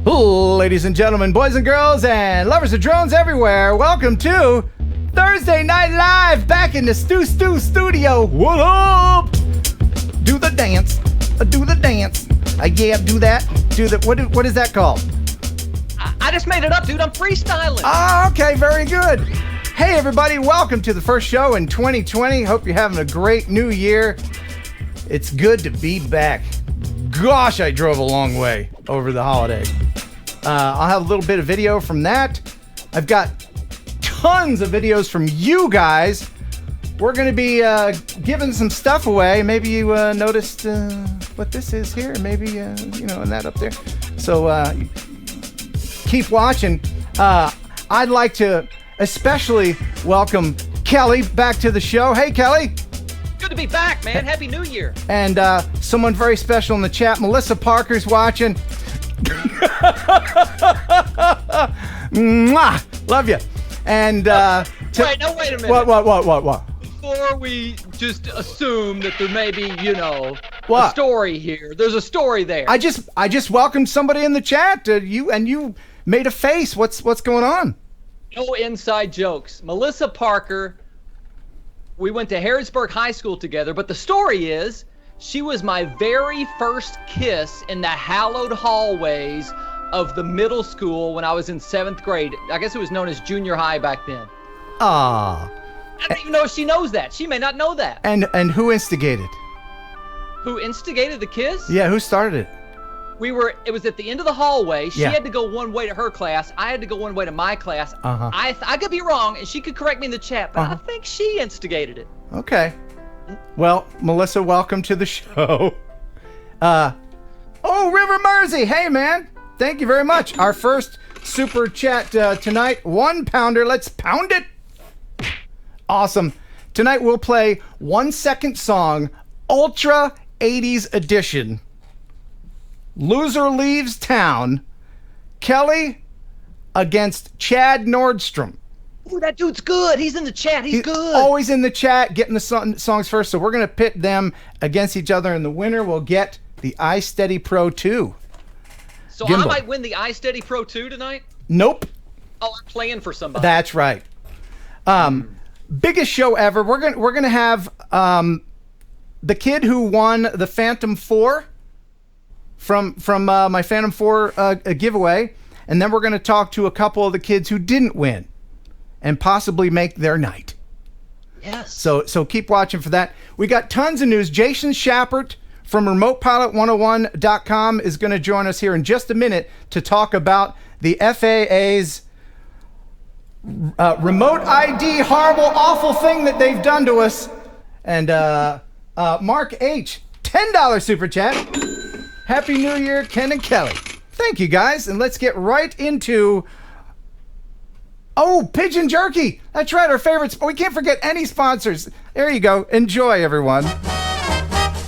Ladies and gentlemen, boys and girls, and lovers of drones everywhere, welcome to Thursday Night Live, back in the Stu studio. What up? Do the dance. Do the dance. Yeah, do that. Do the, what is that called? I just made it up, dude. I'm freestyling. Ah, okay, very good. Hey, everybody, welcome to the first show in 2020. Hope you're having a great new year. It's good to be back. Gosh, I drove a long way over the holiday. I'll have a little bit of video from that. I've got tons of videos from you guys. We're going to be giving some stuff away. Maybe you noticed what this is here. Maybe, and that up there. So keep watching. I'd like to especially welcome Kelly back to the show. Hey, Kelly. Good to be back, man. Happy New Year. And someone very special in the chat, Melissa Parker's watching. Mwah! Love you. And wait a minute. What? Before we just assume that there may be, what? A story here. There's a story there. I just welcomed somebody in the chat. You made a face. What's going on? No inside jokes. Melissa Parker. We went to Harrisburg High School together, but the story is she was my very first kiss in the hallowed hallways of the middle school when I was in 7th grade. I guess it was known as junior high back then. Ah. I don't even know if she knows that. She may not know that. And who instigated? Who instigated the kiss? Yeah, who started it? It was at the end of the hallway. She Yeah. had to go one way to her class. I had to go one way to my class. Uh-huh. I could be wrong, and she could correct me in the chat, but I think she instigated it. Okay. Well, Melissa, welcome to the show. River Mersey. Hey, man. Thank you very much. Our first super chat tonight. 1 pounder. Let's pound it. Awesome. Tonight we'll play 1 second song, Ultra 80s edition. Loser leaves town. Kelly against Chad Nordstrom. Ooh, that dude's good. He's in the chat. He's good. Always in the chat, getting the songs first. So we're going to pit them against each other, and the winner will get the iSteady Pro 2. So Gimbal. I might win the iSteady Pro 2 tonight? Nope. Oh, I'm playing for somebody. That's right. Biggest show ever. We're gonna have the kid who won the Phantom 4 from my Phantom 4 giveaway, and then we're gonna talk to a couple of the kids who didn't win and possibly make their night. Yes. So keep watching for that. We got tons of news. Jason Schappert from RemotePilot101.com is going to join us here in just a minute to talk about the FAA's remote ID horrible, awful thing that they've done to us. And Mark H, $10 super chat. Happy New Year, Ken and Kelly. Thank you, guys. And let's get right into... Oh, Pigeon Jerky. That's right, our favorites. We can't forget any sponsors. There you go. Enjoy, everyone.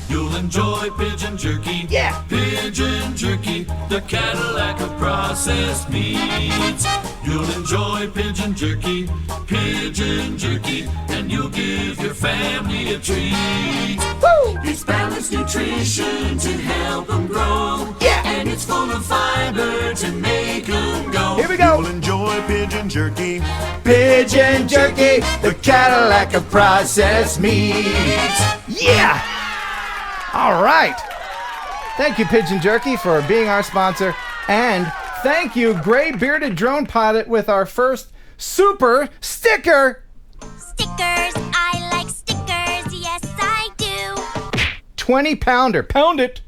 You'll enjoy Pigeon Jerky. Yeah. Pigeon Jerky, the Cadillac of processed meats. You'll enjoy Pigeon Jerky, and you'll give your family a treat. Woo! It's balanced nutrition to help them grow. Yeah. And it's full of fiber to make them go. Here we go. You'll enjoy Pigeon Jerky. Pigeon Jerky, the Cadillac of processed meats. Yeah! All right. Thank you, Pigeon Jerky, for being our sponsor. And thank you, Gray Bearded Drone Pilot, with our first super sticker. Stickers, I like stickers, yes I do. 20 pounder. Pound it.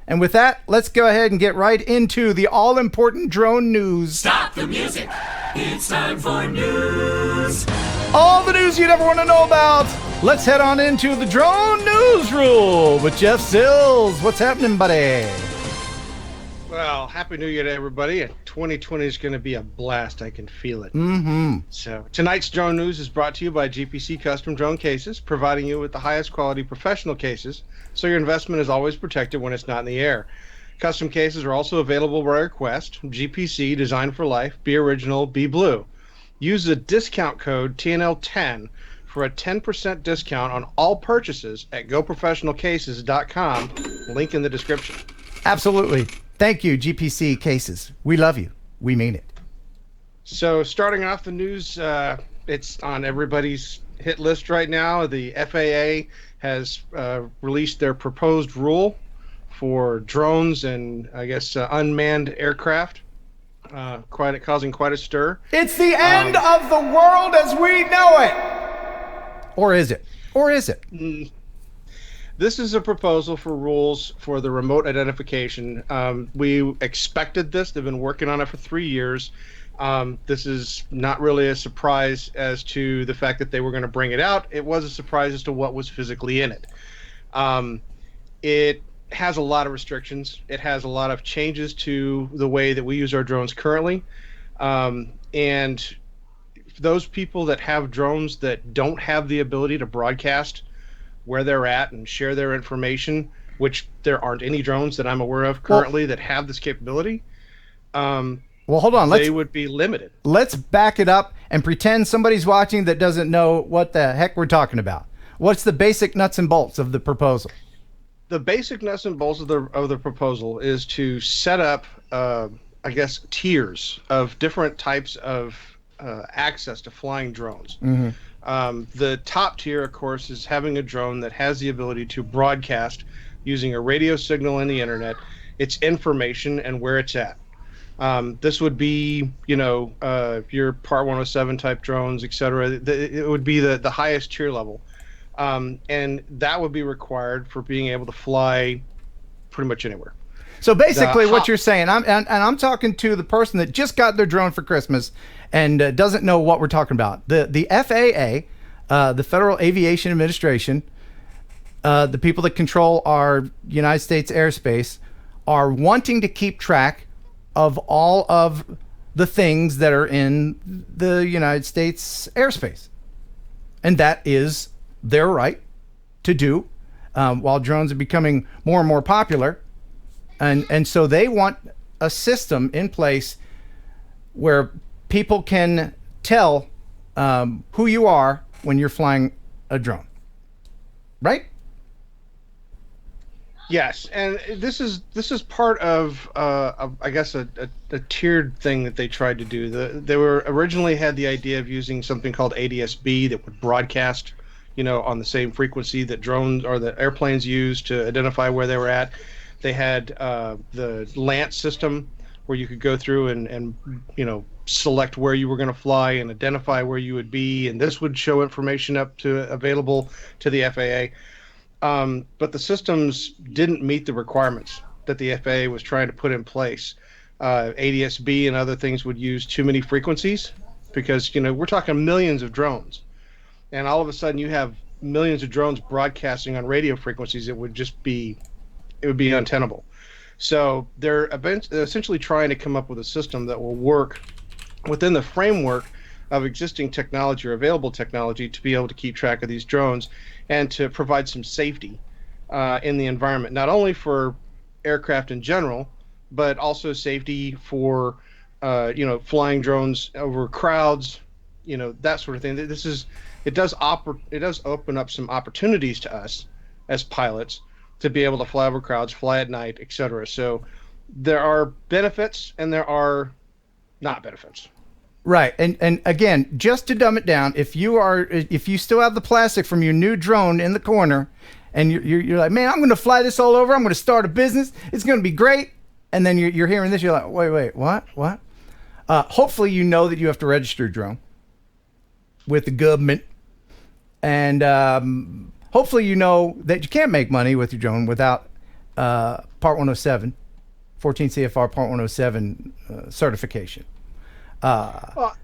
And with that, let's go ahead and get right into the all-important drone news. Stop the music. It's time for news. All the news you'd ever want to know about. Let's head on into the drone news rule with Jeff Sills. What's happening, buddy? Well, Happy New Year to everybody. 2020 is going to be a blast. I can feel it. Mm-hmm. So tonight's drone news is brought to you by GPC Custom Drone Cases, providing you with the highest quality professional cases, so your investment is always protected when it's not in the air. Custom cases are also available by request. GPC, designed for life. Be original, be blue. Use the discount code TNL10 for a 10% discount on all purchases at goprofessionalcases.com. Link in the description. Absolutely. Thank you, GPC Cases. We love you. We mean it. So starting off the news, it's on everybody's hit list right now. The FAA has released their proposed rule for drones and, I guess, unmanned aircraft, causing quite a stir. It's the end of the world as we know it. Or is it? Or is it? This is a proposal for rules for the remote identification. We expected this. They've been working on it for 3 years. This is not really a surprise as to the fact that they were going to bring it out. It was a surprise as to what was physically in it. It has a lot of restrictions. It has a lot of changes to the way that we use our drones currently. And those people that have drones that don't have the ability to broadcast where they're at and share their information, which there aren't any drones that I'm aware of currently that have this capability. Well, hold on. They would be limited. Let's back it up and pretend somebody's watching that doesn't know what the heck we're talking about. What's the basic nuts and bolts of the proposal? The basic nuts and bolts of the proposal is to set up, I guess, tiers of different types of access to flying drones. The top tier, of course, is having a drone that has the ability to broadcast using a radio signal and the internet, its information and where it's at. This would be, your Part 107 type drones, etc. It would be the highest tier level. And that would be required for being able to fly pretty much anywhere. So basically what you're saying, I'm talking to the person that just got their drone for Christmas and doesn't know what we're talking about. The FAA, the Federal Aviation Administration, the people that control our United States airspace, are wanting to keep track of all of the things that are in the United States airspace. And that is their right to do while drones are becoming more and more popular. And so they want a system in place where people can tell who you are when you're flying a drone. Right? Yes, and this is part of I guess a tiered thing that they tried to do. They were originally had the idea of using something called ADS-B that would broadcast, on the same frequency that drones or the airplanes use to identify where they were at. They had the Lance system where you could go through and select where you were going to fly and identify where you would be, and this would show information available to the FAA. But the systems didn't meet the requirements that the FAA was trying to put in place. ADS-B and other things would use too many frequencies because, we're talking millions of drones. And all of a sudden you have millions of drones broadcasting on radio frequencies. It would be untenable. So they're essentially trying to come up with a system that will work within the framework of existing technology or available technology to be able to keep track of these drones and to provide some safety in the environment, not only for aircraft in general, but also safety for flying drones over crowds, that sort of thing. It does open up some opportunities to us as pilots to be able to fly over crowds, fly at night, etc. So there are benefits and there are not benefits. Right. And again, just to dumb it down, if you still have the plastic from your new drone in the corner and you're like, man, I'm going to fly this all over. I'm going to start a business. It's going to be great. And then you're hearing this. You're like, wait, what? Hopefully, you know that you have to register a drone with the government. And hopefully, you know that you can't make money with your drone without Part 107, 14 CFR Part 107 certification. Well,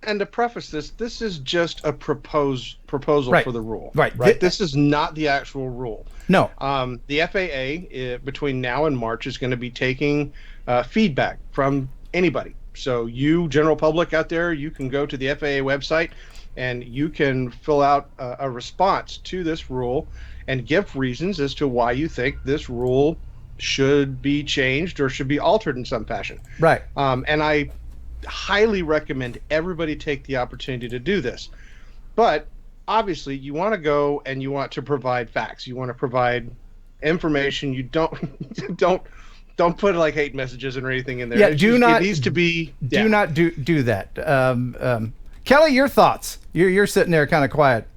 and to preface this is just a proposal right. for the rule. Right. This is not the actual rule. No. The FAA, between now and March, is going to be taking feedback from anybody. So you, general public out there, you can go to the FAA website and you can fill out a response to this rule and give reasons as to why you think this rule should be changed or should be altered in some fashion. Right. And I highly recommend everybody take the opportunity to do this. But obviously you want to go and you want to provide facts. You want to provide information. You don't Don't put like hate messages or anything in there. Yeah, It needs to be. Do not do that. Kelly, your thoughts? You're sitting there kind of quiet.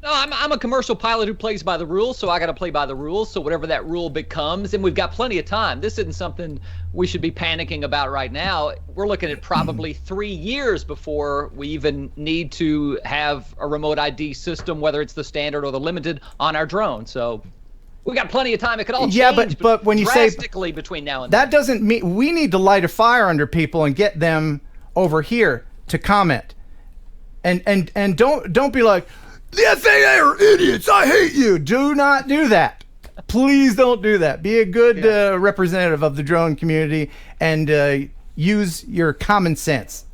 No, I'm a commercial pilot who plays by the rules, so I got to play by the rules. So whatever that rule becomes, and we've got plenty of time. This isn't something we should be panicking about right now. We're looking at probably 3 years before we even need to have a remote ID system, whether it's the standard or the limited, on our drone. So we got plenty of time. It could all change. Yeah, but when you say drastically between now and that then. doesn't mean we need to light a fire under people and get them over here to comment, and don't be like, the FAA are idiots. I hate you. Do not do that. Please don't do that. Be a good representative of the drone community and use your common sense.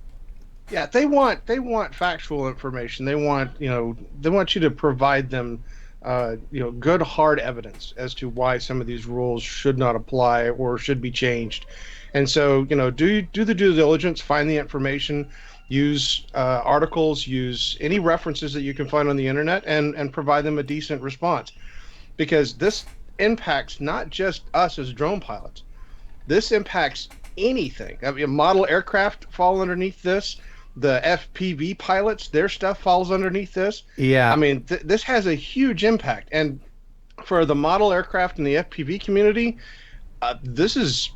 Yeah, they want factual information. They want you to provide them good hard evidence as to why some of these rules should not apply or should be changed. And so, do the due diligence, find the information, use articles, use any references that you can find on the internet, and provide them a decent response, because this impacts not just us as drone pilots. This impacts anything. I mean, model aircraft fall underneath this. The FPV pilots, their stuff falls underneath this. Yeah. I mean, this has a huge impact. And for the model aircraft and the FPV community, this is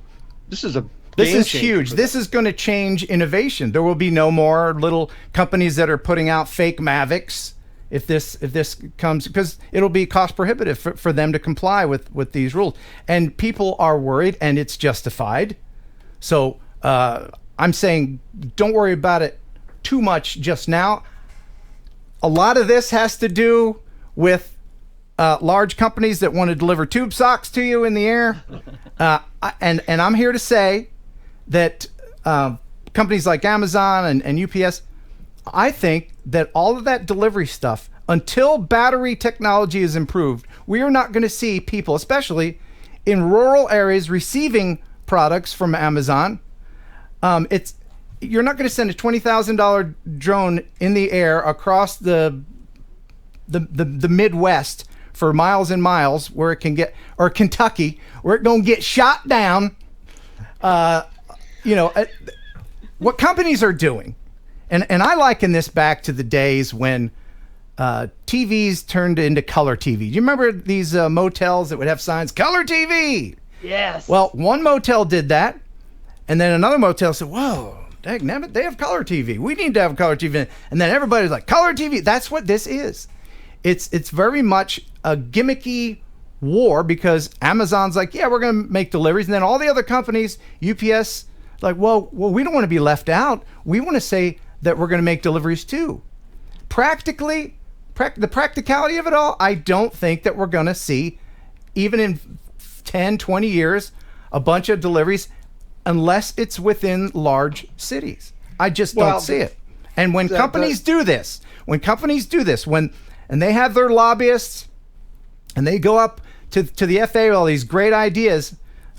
a This is huge. This is going to change innovation. There will be no more little companies that are putting out fake Mavics if this comes, because it'll be cost prohibitive for them to comply with these rules. And people are worried, and it's justified. So I'm saying don't worry about it too much just now. A lot of this has to do with large companies that want to deliver tube socks to you in the air. And I'm here to say that companies like Amazon and UPS, I think that all of that delivery stuff, until battery technology is improved, we are not going to see people, especially in rural areas, receiving products from Amazon. You're not going to send a $20,000 drone in the air across the Midwest for miles and miles, where it can get, or Kentucky, where it's going to get shot down. What companies are doing, and I liken this back to the days when TVs turned into color TV. Do you remember these motels that would have signs, color TV? Yes. Well, one motel did that, and then another motel said, whoa, dagnabbit, they have color TV. We need to have color TV. And then everybody's like, color TV. That's what this is. It's very much a gimmicky war, because Amazon's like, yeah, we're going to make deliveries. And then all the other companies, UPS, like, well, we don't want to be left out. We want to say that we're going to make deliveries too. Practically, the practicality of it all, I don't think that we're going to see, even in 10, 20 years, a bunch of deliveries, unless it's within large cities. I just don't see it. And when companies do this, and they have their lobbyists, and they go up to the FAA with all these great ideas,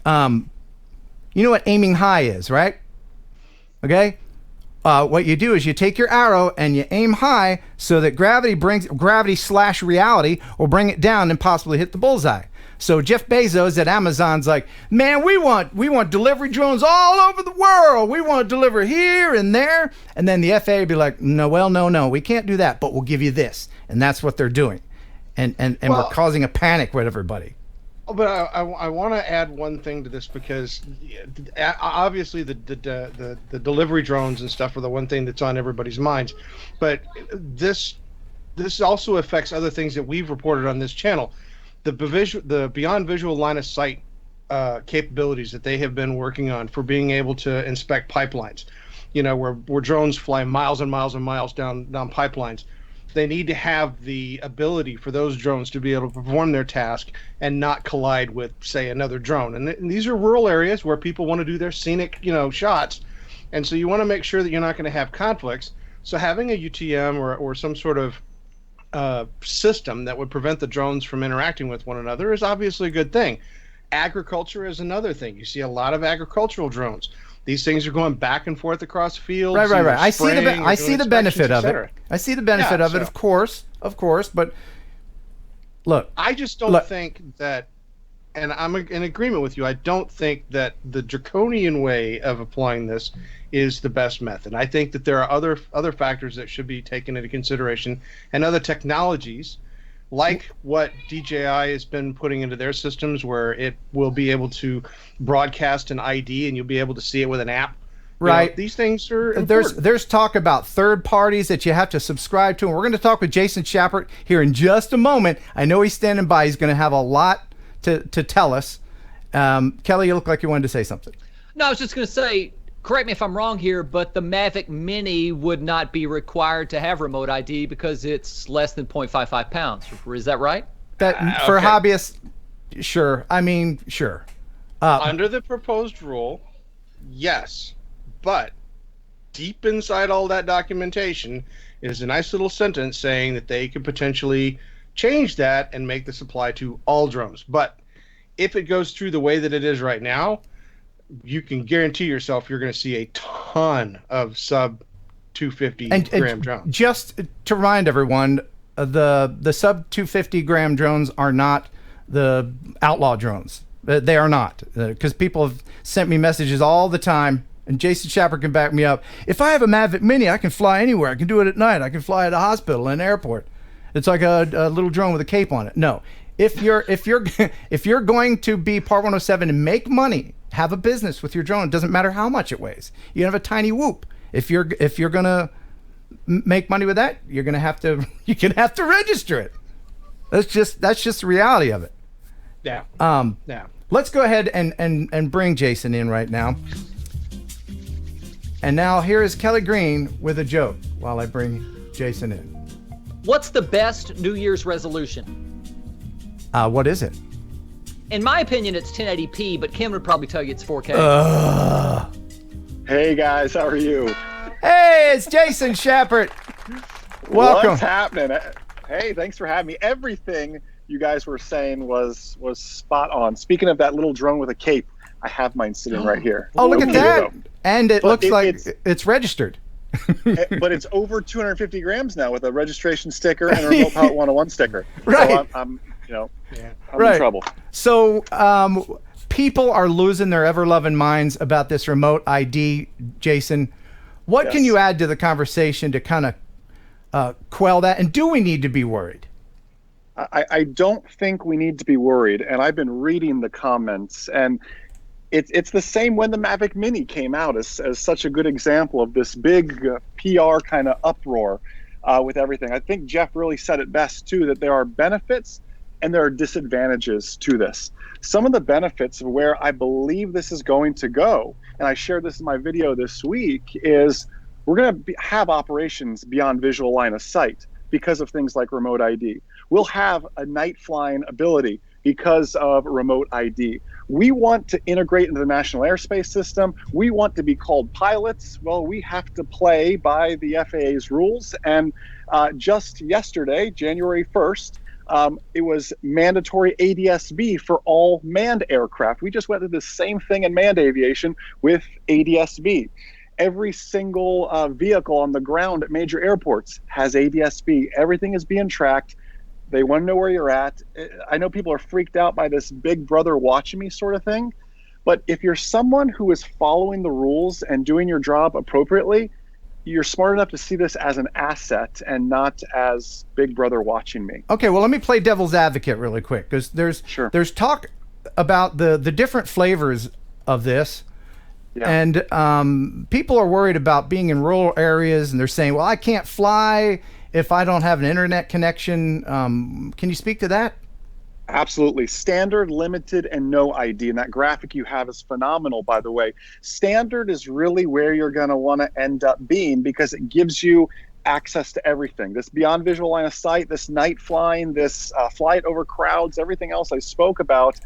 you know what aiming high is, right? Okay? What you do is you take your arrow and you aim high so that gravity/reality will bring it down and possibly hit the bullseye. So Jeff Bezos at Amazon's like, man, we want delivery drones all over the world. We want to deliver here and there. And then the FAA would be like, no, we can't do that, but we'll give you this. And that's what they're doing. And we're causing a panic with everybody. But I want to add one thing to this, because obviously the delivery drones and stuff are the one thing that's on everybody's minds. But this also affects other things that we've reported on this channel. The beyond visual line of sight capabilities that they have been working on for being able to inspect pipelines, where drones fly miles and miles and miles down pipelines. They need to have the ability for those drones to be able to perform their task and not collide with, say, another drone. And these are rural areas where people want to do their scenic, shots. And so you want to make sure that you're not going to have conflicts. So having a UTM or some sort of system that would prevent the drones from interacting with one another is obviously a good thing. Agriculture is another thing. You see a lot of agricultural drones. These things are going back and forth across fields. Right. I see the benefit of it. I see the benefit of it, of course. But look, I just don't think that and I'm in agreement with you. I don't think that the draconian way of applying this is the best method. I think that there are other factors that should be taken into consideration, and other technologies, like what DJI has been putting into their systems, where it will be able to broadcast an ID and you'll be able to see it with an app. Right. These things are important. There's talk about third parties that you have to subscribe to, and we're going to talk with Jason Schappert here in just a moment. I know he's standing by. He's going to have a lot to tell us. Kelly, you look like you wanted to say something. No, I was just going to say, correct me if I'm wrong here, but the Mavic Mini would not be required to have remote ID because it's less than 0.55 pounds. Is that right? That for hobbyists, sure. I mean, sure. Under the proposed rule, yes. But deep inside all that documentation is a nice little sentence saying that they could potentially change that and make this apply to all drones. But if it goes through the way that it is right now, you can guarantee yourself you're going to see a ton of sub 250 gram drones. Just to remind everyone, the sub 250 gram drones are not the outlaw drones. They are not, because people have sent me messages all the time. And Jason Schappert can back me up. If I have a Mavic Mini, I can fly anywhere. I can do it at night. I can fly at a hospital, an airport. It's like a little drone with a cape on it. No, if you're going to be Part 107 and make money, have a business with your drone. It doesn't matter how much it weighs. You have a tiny whoop. If you're gonna make money with that, you're gonna have to register it. That's just the reality of it. Yeah. Yeah. Let's go ahead and bring Jason in right now. And now here is Kelly Green with a joke while I bring Jason in. What's the best New Year's resolution? What is it? In my opinion, it's 1080p, but Kim would probably tell you it's 4K. Hey guys, how are you? Hey, it's Jason Schappert. Welcome. What's happening? Hey, thanks for having me. Everything you guys were saying was spot on. Speaking of that little drone with a cape, I have mine sitting right here. Oh, look at that. And it looks like it's registered. But it's over 250 grams now with a registration sticker and a Remote Pilot 101 sticker. Right. So I'm in trouble. So people are losing their ever-loving minds about this remote ID, Jason. What can you add to the conversation to kind of quell that? And do we need to be worried? I don't think we need to be worried. And I've been reading the comments, and it's the same when the Mavic Mini came out as such a good example of this big PR kind of uproar with everything. I think Jeff really said it best, too, that there are benefits and there are disadvantages to this. Some of the benefits of where I believe this is going to go, and I shared this in my video this week, is we're going to have operations beyond visual line of sight because of things like remote ID. We'll have a night flying ability because of remote ID. We want to integrate into the National Airspace System. We want to be called pilots. Well, we have to play by the FAA's rules. And just yesterday, January 1st, it was mandatory ADS-B for all manned aircraft. We just went through the same thing in manned aviation with ADS-B. Every single vehicle on the ground at major airports has ADS-B. Everything is being tracked. They want to know where you're at. I know people are freaked out by this big brother watching me sort of thing, but if you're someone who is following the rules and doing your job appropriately, you're smart enough to see this as an asset and not as big brother watching me. Okay, well, let me play devil's advocate really quick, because there's talk about the different flavors of this. Yeah. And people are worried about being in rural areas, and they're saying, well, I can't fly if I don't have an internet connection. Can you speak to that? Absolutely. Standard, limited, and no ID. And that graphic you have is phenomenal, by the way. Standard is really where you're going to want to end up being because it gives you access to everything. This beyond visual line of sight, this night flying, this flight over crowds, everything else I spoke about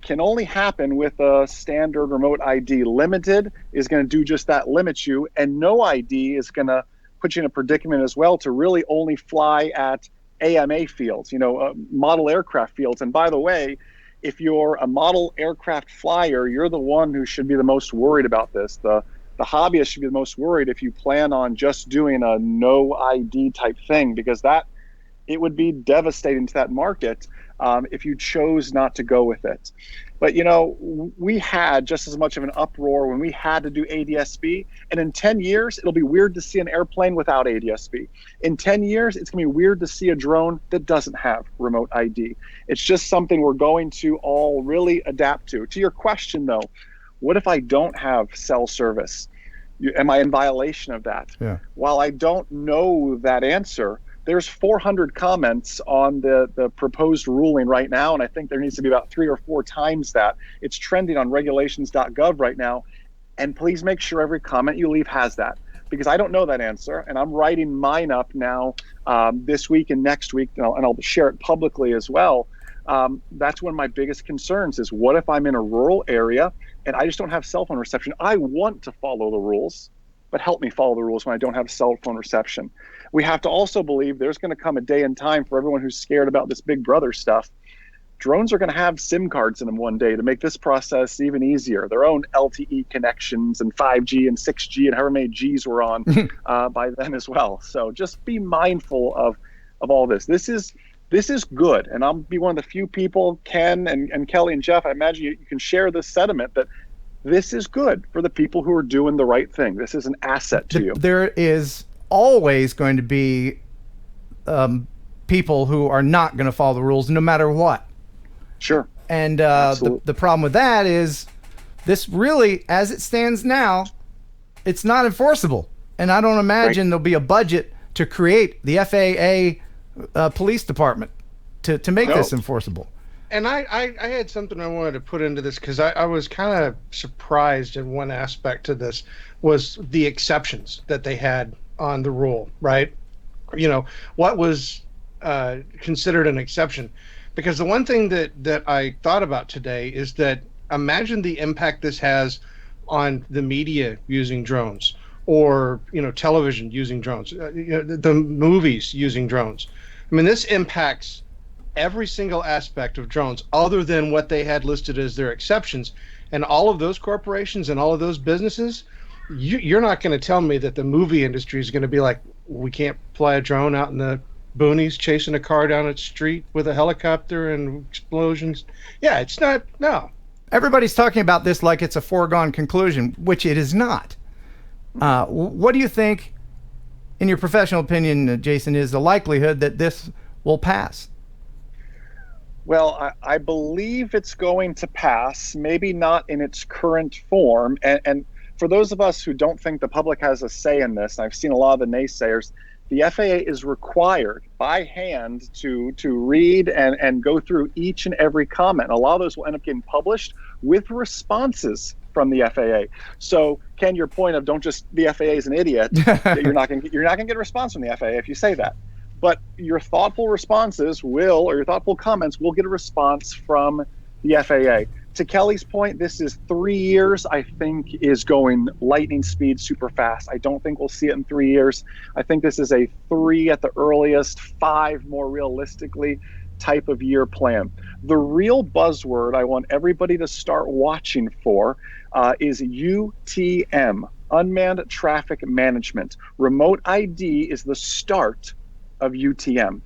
can only happen with a standard remote ID. Limited is going to do just that, limit you. And no ID is going to put you in a predicament as well to really only fly at AMA fields, model aircraft fields. And by the way, if you're a model aircraft flyer, you're the one who should be the most worried about this. The hobbyist should be the most worried if you plan on just doing a no ID type thing, because it would be devastating to that market. if you chose not to go with it. But, we had just as much of an uproar when we had to do ADS-B. And in 10 years, it'll be weird to see an airplane without ADS-B. In 10 years, it's going to be weird to see a drone that doesn't have remote ID. It's just something we're going to all really adapt to. To your question, though, what if I don't have cell service? Am I in violation of that? Yeah. While I don't know that answer, there's 400 comments on the proposed ruling right now, and I think there needs to be about 3 or 4 times that. It's trending on regulations.gov right now, and please make sure every comment you leave has that, because I don't know that answer, and I'm writing mine up now this week and next week, and I'll share it publicly as well. That's one of my biggest concerns is, what if I'm in a rural area and I just don't have cell phone reception? I want to follow the rules, but help me follow the rules when I don't have cell phone reception. We have to also believe there's going to come a day and time for everyone who's scared about this Big Brother stuff. Drones are going to have SIM cards in them one day to make this process even easier. Their own LTE connections and 5G and 6G and however many Gs we're on by then as well. So just be mindful of all this. This is good, and I'll be one of the few people, Ken and Kelly and Jeff, I imagine you can share this sentiment that this is good for the people who are doing the right thing. This is an asset to you. There is always going to be people who are not going to follow the rules no matter what. Sure. And the problem with that is this really, as it stands now, it's not enforceable. And I don't imagine there'll be a budget to create the FAA police department to make this enforceable. And I had something I wanted to put into this, because I was kind of surprised in one aspect to this, was the exceptions that they had on the rule, right? What was considered an exception. Because the one thing that I thought about today is that, imagine the impact this has on the media using drones, or television using drones, the movies using drones. I mean, this impacts every single aspect of drones other than what they had listed as their exceptions. And all of those corporations and all of those businesses, you're not going to tell me that the movie industry is going to be like, we can't fly a drone out in the boonies chasing a car down a street with a helicopter and explosions. Yeah, it's not. No. Everybody's talking about this like it's a foregone conclusion, which it is not. What do you think, in your professional opinion, Jason, is the likelihood that this will pass? Well, I believe it's going to pass, maybe not in its current form. And for those of us who don't think the public has a say in this, and I've seen a lot of the naysayers, the FAA is required by hand to read and go through each and every comment. And a lot of those will end up getting published with responses from the FAA. So, Ken, your point of don't just, the FAA is an idiot, that you're not going to get a response from the FAA if you say that. But your thoughtful responses will, or your thoughtful comments will get a response from the FAA. To Kelly's point, this is 3 years, I think, is going lightning speed, super fast. I don't think we'll see it in 3 years. I think this is a 3 at the earliest, 5 more realistically type of year plan. The real buzzword I want everybody to start watching for is UTM, Unmanned Traffic Management. Remote ID is the start of UTM.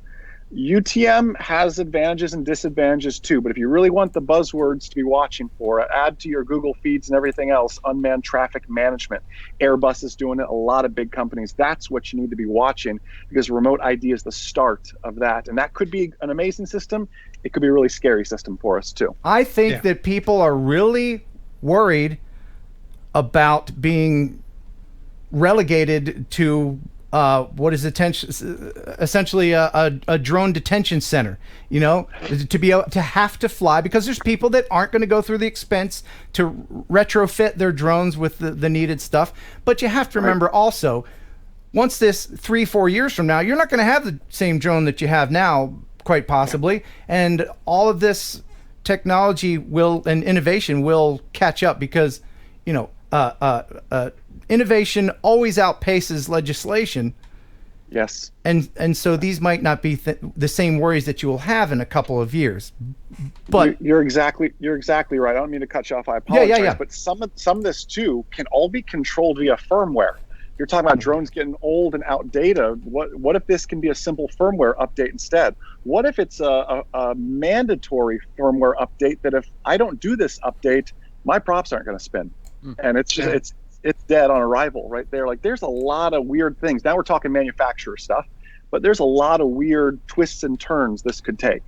UTM has advantages and disadvantages too, but if you really want the buzzwords to be watching for, add to your Google feeds and everything else, unmanned traffic management. Airbus is doing it, a lot of big companies. That's what you need to be watching, because remote ID is the start of that. And that could be an amazing system. It could be a really scary system for us too. I think that people are really worried about being relegated to what is essentially a drone detention center, to be able to have to fly, because there's people that aren't going to go through the expense to retrofit their drones with the needed stuff. But you have to remember also, once this 3-4 years from now, you're not going to have the same drone that you have now, quite possibly. And all of this technology and innovation will catch up, because, innovation always outpaces legislation. Yes. And so these might not be the same worries that you will have in a couple of years. But you're exactly right. I don't mean to cut you off. I apologize. Yeah. But some of this too can all be controlled via firmware. You're talking about drones getting old and outdated. What if this can be a simple firmware update instead? What if it's a mandatory firmware update that if I don't do this update, my props aren't going to spin? And it's just it's dead on arrival right there. Like, there's a lot of weird things. Now we're talking manufacturer stuff, but there's a lot of weird twists and turns this could take.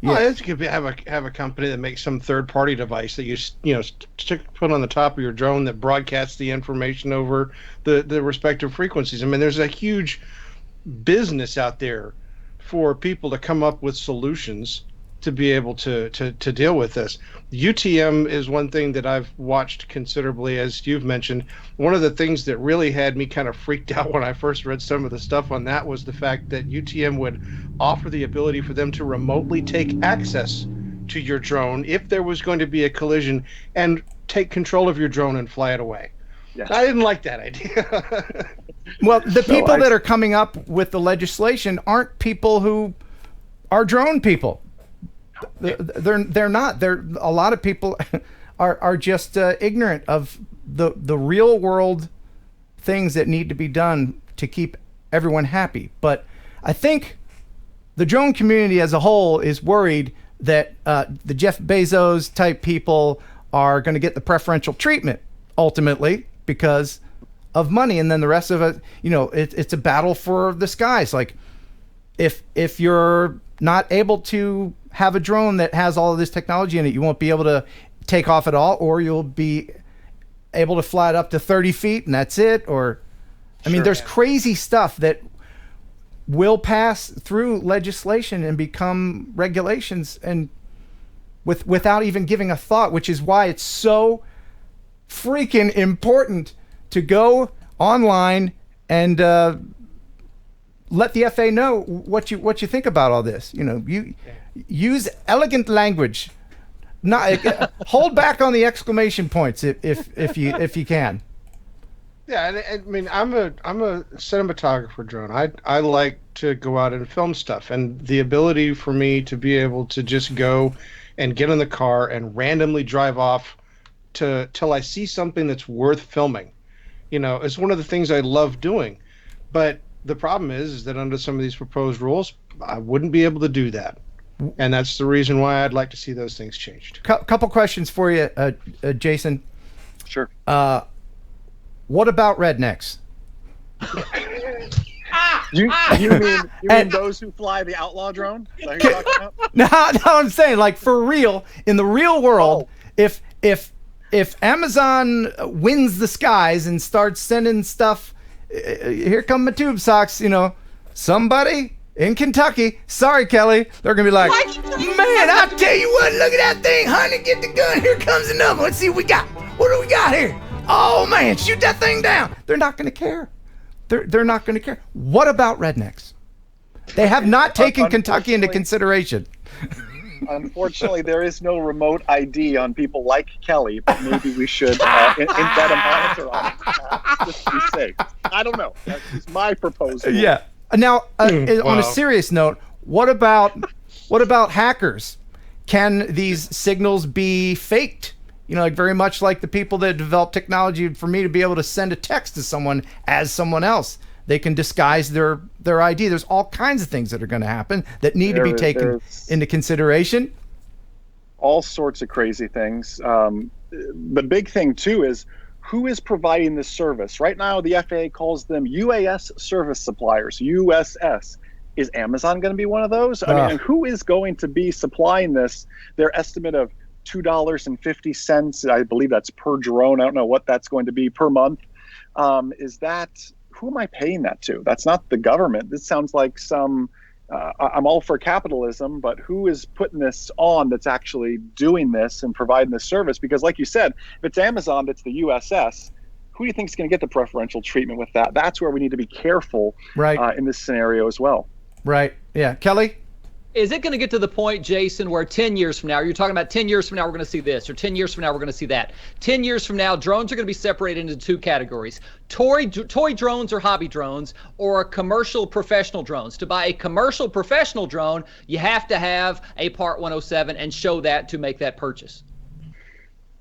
Yeah, well, you could have a company that makes some third-party device that you put on the top of your drone that broadcasts the information over the respective frequencies. I mean, there's a huge business out there for people to come up with solutions to be able to deal with this. UTM is one thing that I've watched considerably, as you've mentioned. One of the things that really had me kind of freaked out when I first read some of the stuff on that was the fact that UTM would offer the ability for them to remotely take access to your drone if there was going to be a collision and take control of your drone and fly it away. Yeah. I didn't like that idea. Well, the people that are coming up with the legislation aren't people who are drone people. They're not. A lot of people are just ignorant of the real world things that need to be done to keep everyone happy. But I think the drone community as a whole is worried that the Jeff Bezos type people are going to get the preferential treatment ultimately because of money, and then the rest of it, it's a battle for the skies. Like, if you're not able to have a drone that has all of this technology in it, you won't be able to take off at all, or you'll be able to fly it up to 30 feet and that's it. Or, I mean, there's crazy stuff that will pass through legislation and become regulations and without even giving a thought, which is why it's so freaking important to go online and let the FAA know what you think about all this. You use elegant language. Not hold back on the exclamation points if you can. Yeah, I mean, I'm a cinematographer drone. I like to go out and film stuff, and the ability for me to be able to just go and get in the car and randomly drive off till I see something that's worth filming, is one of the things I love doing. But the problem is that under some of these proposed rules, I wouldn't be able to do that. And that's the reason why I'd like to see those things changed. Couple questions for you, Jason. Sure. What about rednecks? You mean those who fly the outlaw drone? Is that who you're talking about? No, I'm saying, like, for real, in the real world, if Amazon wins the skies and starts sending stuff, here come my tube socks, somebody in Kentucky, sorry, Kelly, they're going to be like, man, I tell you what, look at that thing, honey, get the gun, here comes another one, let's see what we got. What do we got here? Oh, man, shoot that thing down. They're not going to care. They're not going to care. What about rednecks? They have not taken Kentucky into consideration. Unfortunately, there is no remote ID on people like Kelly, but maybe we should embed a monitor on it just to be safe. I don't know. That's my proposal. Yeah. Now, on a serious note, what about hackers? Can these signals be faked? Like very much like the people that develop technology for me to be able to send a text to someone as someone else. They can disguise their ID. There's all kinds of things that are going to happen that need to be taken into consideration. All sorts of crazy things. The big thing, too, is who is providing this service? Right now, the FAA calls them UAS service suppliers, USS. Is Amazon going to be one of those? I mean, who is going to be supplying this? Their estimate of $2.50, I believe that's per drone. I don't know what that's going to be per month. Who am I paying that to? That's not the government. This sounds like some, I'm all for capitalism, but who is putting this on that's actually doing this and providing this service? Because like you said, if it's Amazon, that's the USS, who do you think is going to get the preferential treatment with that? That's where we need to be careful in this scenario as well. Right. Yeah. Kelly? Is it going to get to the point, Jason, where 10 years from now, you're talking about 10 years from now, we're going to see this, or 10 years from now, we're going to see that. 10 years from now, drones are going to be separated into two categories, toy drones or hobby drones, or commercial professional drones. To buy a commercial professional drone, you have to have a Part 107 and show that to make that purchase.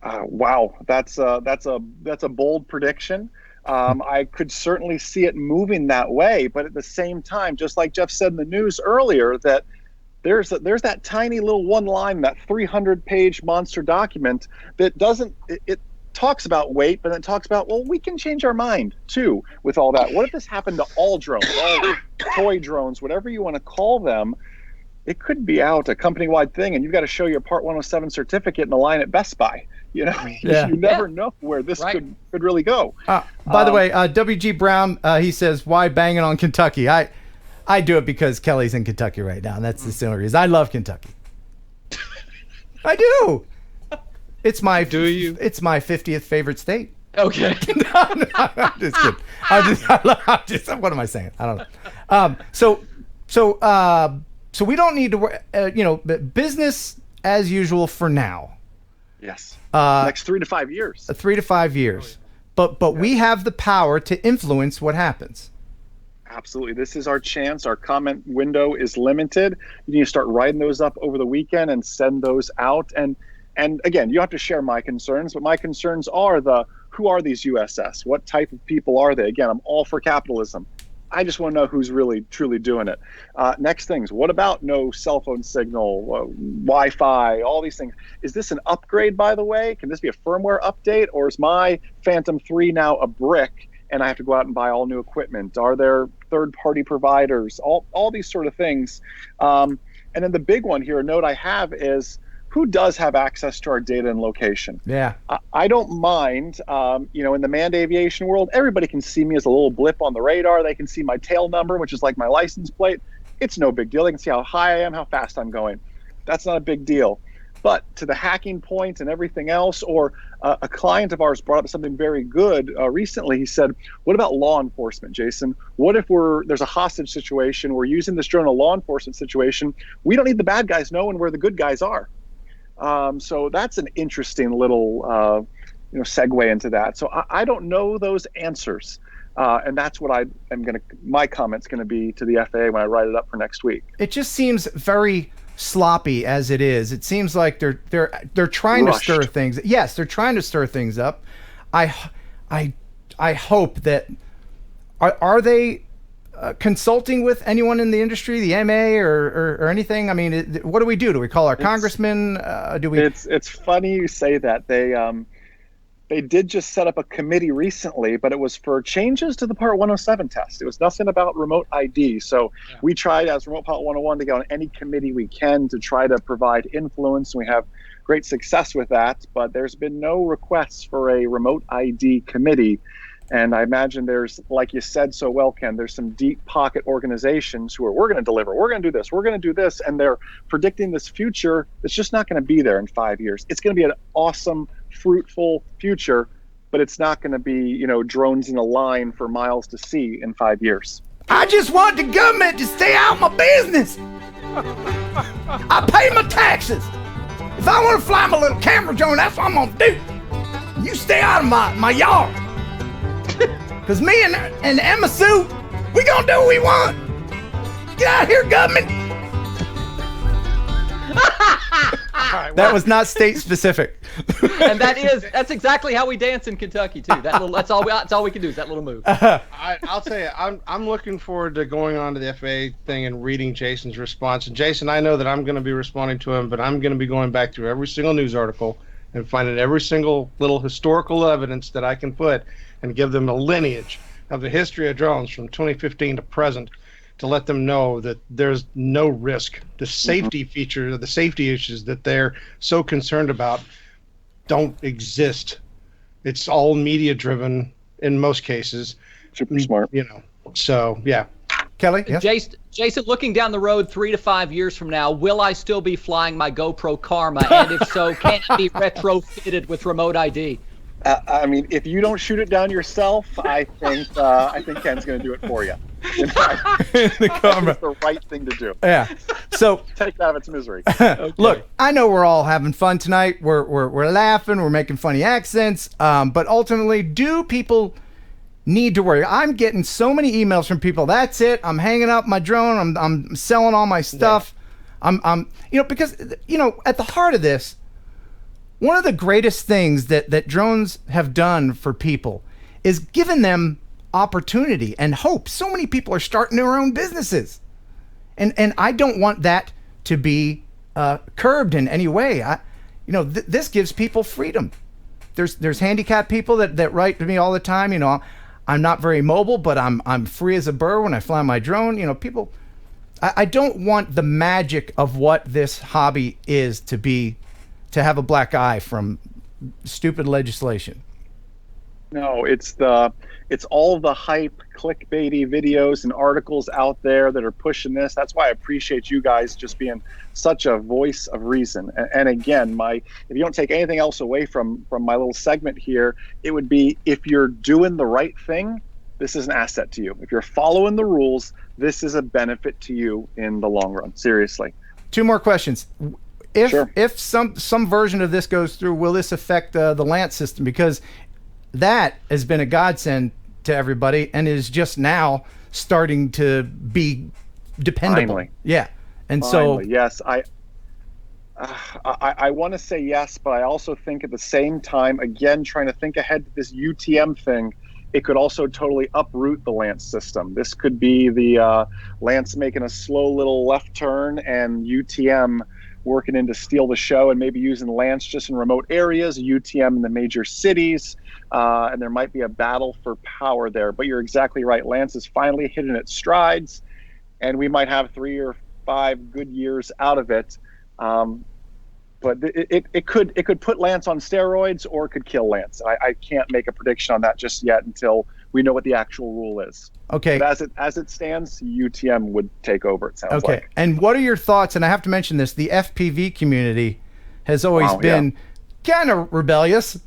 Wow, that's a bold prediction. I could certainly see it moving that way, but at the same time, just like Jeff said in the news earlier, that there's that tiny little one line, that 300-page monster document that doesn't it talks about weight, but then talks about, well, we can change our mind too with all that. What if this happened to all drones, all toy drones, whatever you want to call them? It could be out a company-wide thing, and you've got to show your Part 107 certificate in the line at Best Buy. You never know where this could really go. By the way, WG Brown, he says, why banging on Kentucky? I do it because Kelly's in Kentucky right now, and that's the only reason. I love Kentucky. I do. It's my 50th favorite state. Okay. no, I'm just kidding. What am I saying? I don't know. So we don't need to worry. Business as usual for now. Yes. Next 3 to 5 years. 3 to 5 years. But we have the power to influence what happens. Absolutely. This is our chance. Our comment window is limited. You need to start writing those up over the weekend and send those out. And again, you don't have to share my concerns, but my concerns are who are these USS? What type of people are they? Again, I'm all for capitalism. I just want to know who's really, truly doing it. Next things, what about no cell phone signal, Wi-Fi, all these things? Is this an upgrade, by the way? Can this be a firmware update? Or is my Phantom 3 now a brick and I have to go out and buy all new equipment? Are there third-party providers? All these sort of things. And then the big one here, a note I have is, who does have access to our data and location? Yeah. I don't mind, in the manned aviation world, everybody can see me as a little blip on the radar. They can see my tail number, which is like my license plate. It's no big deal. They can see how high I am, how fast I'm going. That's not a big deal. But to the hacking point and everything else, or a client of ours brought up something very good recently. He said, what about law enforcement, Jason? What if there's a hostage situation, we're using this drone in a law enforcement situation, we don't need the bad guys knowing where the good guys are. So that's an interesting little, segue into that. So I don't know those answers. And that's what my comment's going to be to the FAA when I write it up for next week. It just seems very sloppy as it is. It seems like they're trying Rushed. to stir things. Yes, they're trying to stir things up. I hope that are they consulting with anyone in the industry, the MA or anything? I mean, what do we do? Do we call our congressman? Do we? It's funny you say that. They did just set up a committee recently, but it was for changes to the Part 107 test. It was nothing about remote ID. So we tried as Remote Pilot 101 to get on any committee we can to try to provide influence. We have great success with that, but there's been no requests for a remote ID committee. And I imagine there's, like you said so well, Ken, there's some deep pocket organizations who are, we're going to deliver, we're going to do this, we're going to do this. And they're predicting this future that's just not going to be there in 5 years. It's going to be an awesome, fruitful future, but it's not going to be, drones in a line for miles to see in 5 years. I just want the government to stay out of my business. I pay my taxes. If I want to fly my little camera drone, that's what I'm going to do. You stay out of my yard. Because me and Emma Sue, we gonna do what we want. Get out of here, government. That was not state specific. And that's exactly how we dance in Kentucky too. That's all we can do is that little move. I'll tell you, I'm looking forward to going on to the FAA thing and reading Jason's response. And Jason, I know that I'm going to be responding to him, but I'm going to be going back through every single news article and finding every single little historical evidence that I can put and give them a lineage of the history of drones from 2015 to present to let them know that there's no risk. The safety features, the safety issues that they're so concerned about don't exist. It's all media driven in most cases. Super smart. So yeah. Kelly? Yes? Jason, looking down the road 3 to 5 years from now, will I still be flying my GoPro Karma? And if so, can it be retrofitted with remote ID? I mean, if you don't shoot it down yourself, I think Ken's going to do it for you. The Karma. It's the right thing to do. Yeah. So take it out of its misery. Okay. Look, I know we're all having fun tonight. We're laughing. We're making funny accents. But ultimately, do people need to worry? I'm getting so many emails from people. That's it. I'm hanging up my drone. I'm selling all my stuff. Yeah. Because at the heart of this, one of the greatest things that drones have done for people is giving them opportunity and hope. So many people are starting their own businesses, and I don't want that to be curbed in any way. This gives people freedom. There's handicapped people that write to me all the time. I'm not very mobile, but I'm free as a bird when I fly my drone. People. I don't want the magic of what this hobby is to have a black eye from stupid legislation. No, it's all the hype, clickbaity videos and articles out there that are pushing this. That's why I appreciate you guys just being such a voice of reason. And again, if you don't take anything else away from my little segment here, it would be, if you're doing the right thing, this is an asset to you. If you're following the rules, this is a benefit to you in the long run. Seriously. 2 more questions. If some version of this goes through, will this affect the Lance system? Because that has been a godsend to everybody and is just now starting to be dependable. Finally. Yeah. And Finally, so yes, I want to say yes, but I also think at the same time, again, trying to think ahead to this UTM thing, it could also totally uproot the Lance system. This could be the Lance making a slow little left turn and UTM working in to steal the show, and maybe using Lance just in remote areas, UTM in the major cities, and there might be a battle for power there. But you're exactly right. Lance is finally hitting its strides, and we might have 3 or 5 good years out of it. But it could put Lance on steroids, or it could kill Lance. I can't make a prediction on that just yet until we know what the actual rule is. Okay. But as it stands, UTM would take over, it sounds like. And what are your thoughts? And I have to mention this: the FPV community has always been kind of rebellious.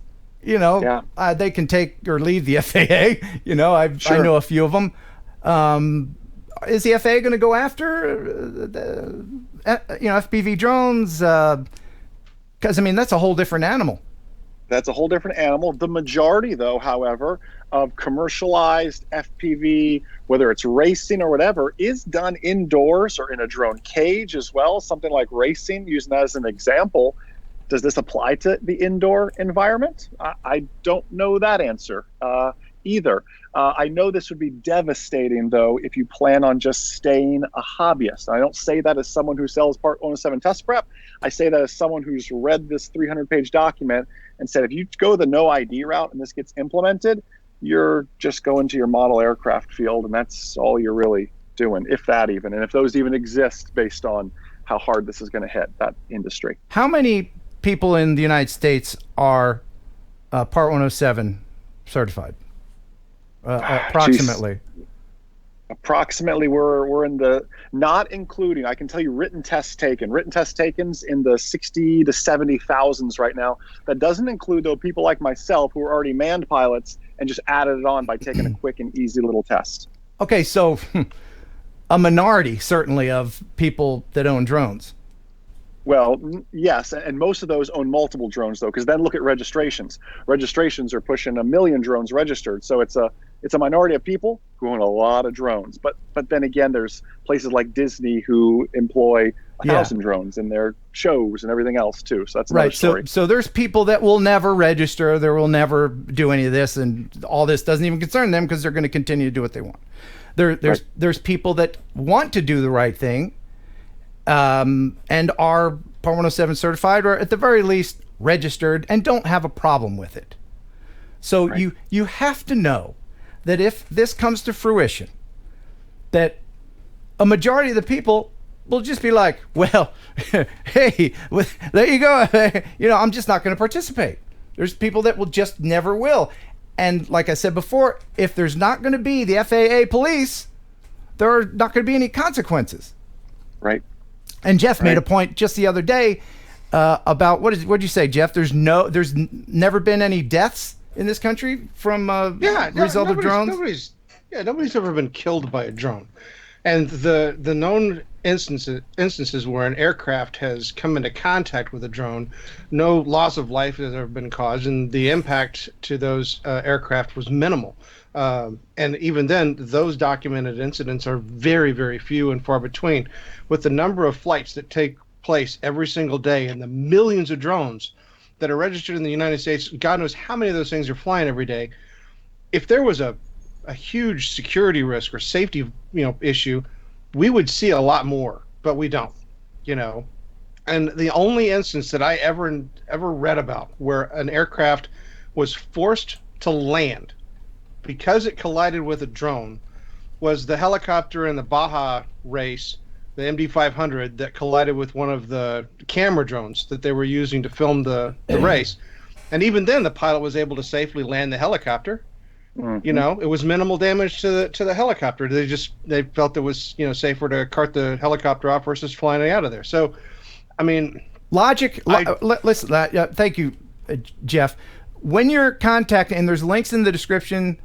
They can take or leave the FAA. I know a few of them. Is the FAA going to go after FPV drones? Because that's a whole different animal. That's a whole different animal. The majority, though, however, of commercialized FPV, whether it's racing or whatever, is done indoors or in a drone cage as well. Something like racing, using that as an example. Does this apply to the indoor environment? I don't know that answer either. I know this would be devastating, though, if you plan on just staying a hobbyist. I don't say that as someone who sells Part 107 test prep. I say that as someone who's read this 300-page document and said, if you go the no ID route and this gets implemented, you're just going to your model aircraft field, and that's all you're really doing, if that even, and if those even exist based on how hard this is going to hit that industry. How many people in the United States are Part 107 certified? Approximately. Jeez. Approximately, we're in the, not including, I can tell you written tests takens in the 60 to 70,000s right now. That doesn't include, though, people like myself who are already manned pilots and just added it on by taking a quick and easy little test. Okay, so a minority, certainly, of people that own drones. Well, yes, and most of those own multiple drones, though, because then look at registrations. Registrations are pushing 1 million drones registered, so it's a minority of people who own a lot of drones. But then again, there's places like Disney who employ 1,000 drones in their shows and everything else too. So that's another story. So there's people that will never register, they will never do any of this, and all this doesn't even concern them because they're going to continue to do what they want. There's people that want to do the right thing, and are Part 107 certified, or at the very least registered, and don't have a problem with it. So you have to know that if this comes to fruition, that a majority of the people will just be like, well, hey, there you go. I'm just not going to participate. There's people that will just never will. And like I said before, if there's not going to be the FAA police, there are not going to be any consequences. Right. And Jeff made a point just the other day about what'd you say, Jeff? There's never been any deaths in this country from result of drones. Nobody's ever been killed by a drone, and the known instances where an aircraft has come into contact with a drone, no loss of life has ever been caused, and the impact to those aircraft was minimal. And even then, those documented incidents are very, very few and far between. With the number of flights that take place every single day and the millions of drones that are registered in the United States, God knows how many of those things are flying every day, if there was a huge security risk or safety, issue, we would see a lot more, but we don't, And the only instance that I ever read about where an aircraft was forced to land because it collided with a drone was the helicopter in the Baja race, the MD-500, that collided with one of the camera drones that they were using to film the race. And even then, the pilot was able to safely land the helicopter. Mm-hmm. It was minimal damage to the helicopter. They felt it was safer to cart the helicopter off versus flying it out of there. So, I mean, logic. Listen, thank you, Jeff. When you're contacting, and there's links in the description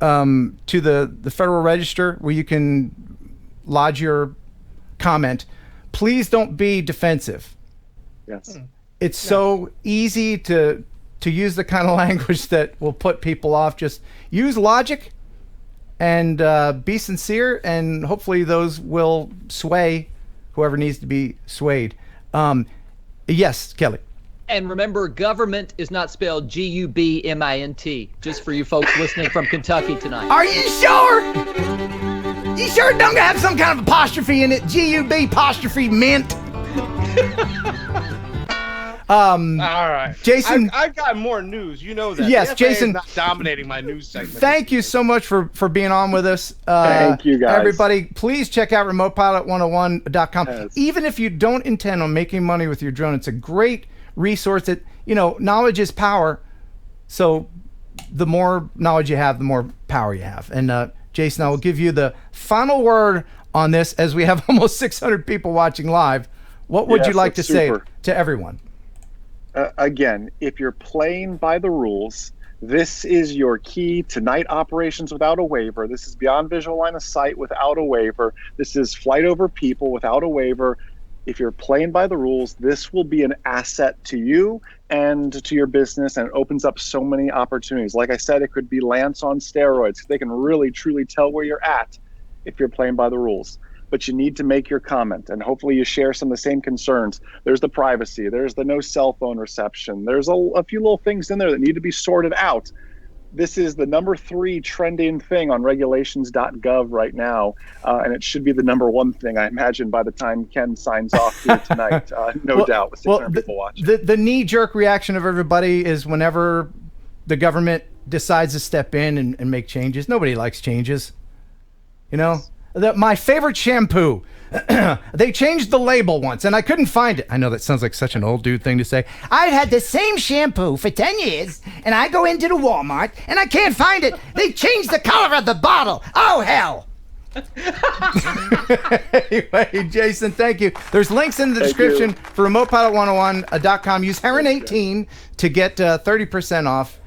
to the Federal Register where you can lodge your comment. Please don't be defensive. Yes, it's so easy to use the kind of language that will put people off. Just use logic and be sincere, and hopefully those will sway whoever needs to be swayed. Yes, Kelly. And remember, government is not spelled G-U-B-M-I-N-T, just for you folks listening from Kentucky tonight. Are you sure? You sure it don't have some kind of apostrophe in it? G-U-B apostrophe mint? All right, Jason. I've got more news. You know that. Yes, the FAA Jason. is not dominating my news segment. Thank you so much for being on with us. Thank you, guys. Everybody, please check out remotepilot101.com. Yes. Even if you don't intend on making money with your drone, it's a great resource. That knowledge is power. So the more knowledge you have, the more power you have. And Jason, I will give you the final word on this, as we have almost 600 people watching live. What would you like to say to everyone? Again, if you're playing by the rules, this is your key to night operations without a waiver. This is beyond visual line of sight without a waiver. This is flight over people without a waiver. If you're playing by the rules, this will be an asset to you and to your business, and it opens up so many opportunities. Like I said, it could be Lance on steroids. They can really, truly tell where you're at if you're playing by the rules. But you need to make your comment, and hopefully you share some of the same concerns. There's the privacy, there's the no cell phone reception, there's a few little things in there that need to be sorted out. This is the number 3 trending thing on regulations.gov right now, and it should be the number 1 thing, I imagine, by the time Ken signs off here tonight, no doubt, with 600 people watching. The knee-jerk reaction of everybody is whenever the government decides to step in and make changes. Nobody likes changes, My favorite shampoo, they changed the label once, and I couldn't find it. I know that sounds like such an old dude thing to say. I had the same shampoo for 10 years, and I go into the Walmart, and I can't find it. They changed the color of the bottle. Oh, hell. Anyway, Jason, thank you. There's links in the description for remotepilot101.com. Use Heron18 to get 30% off.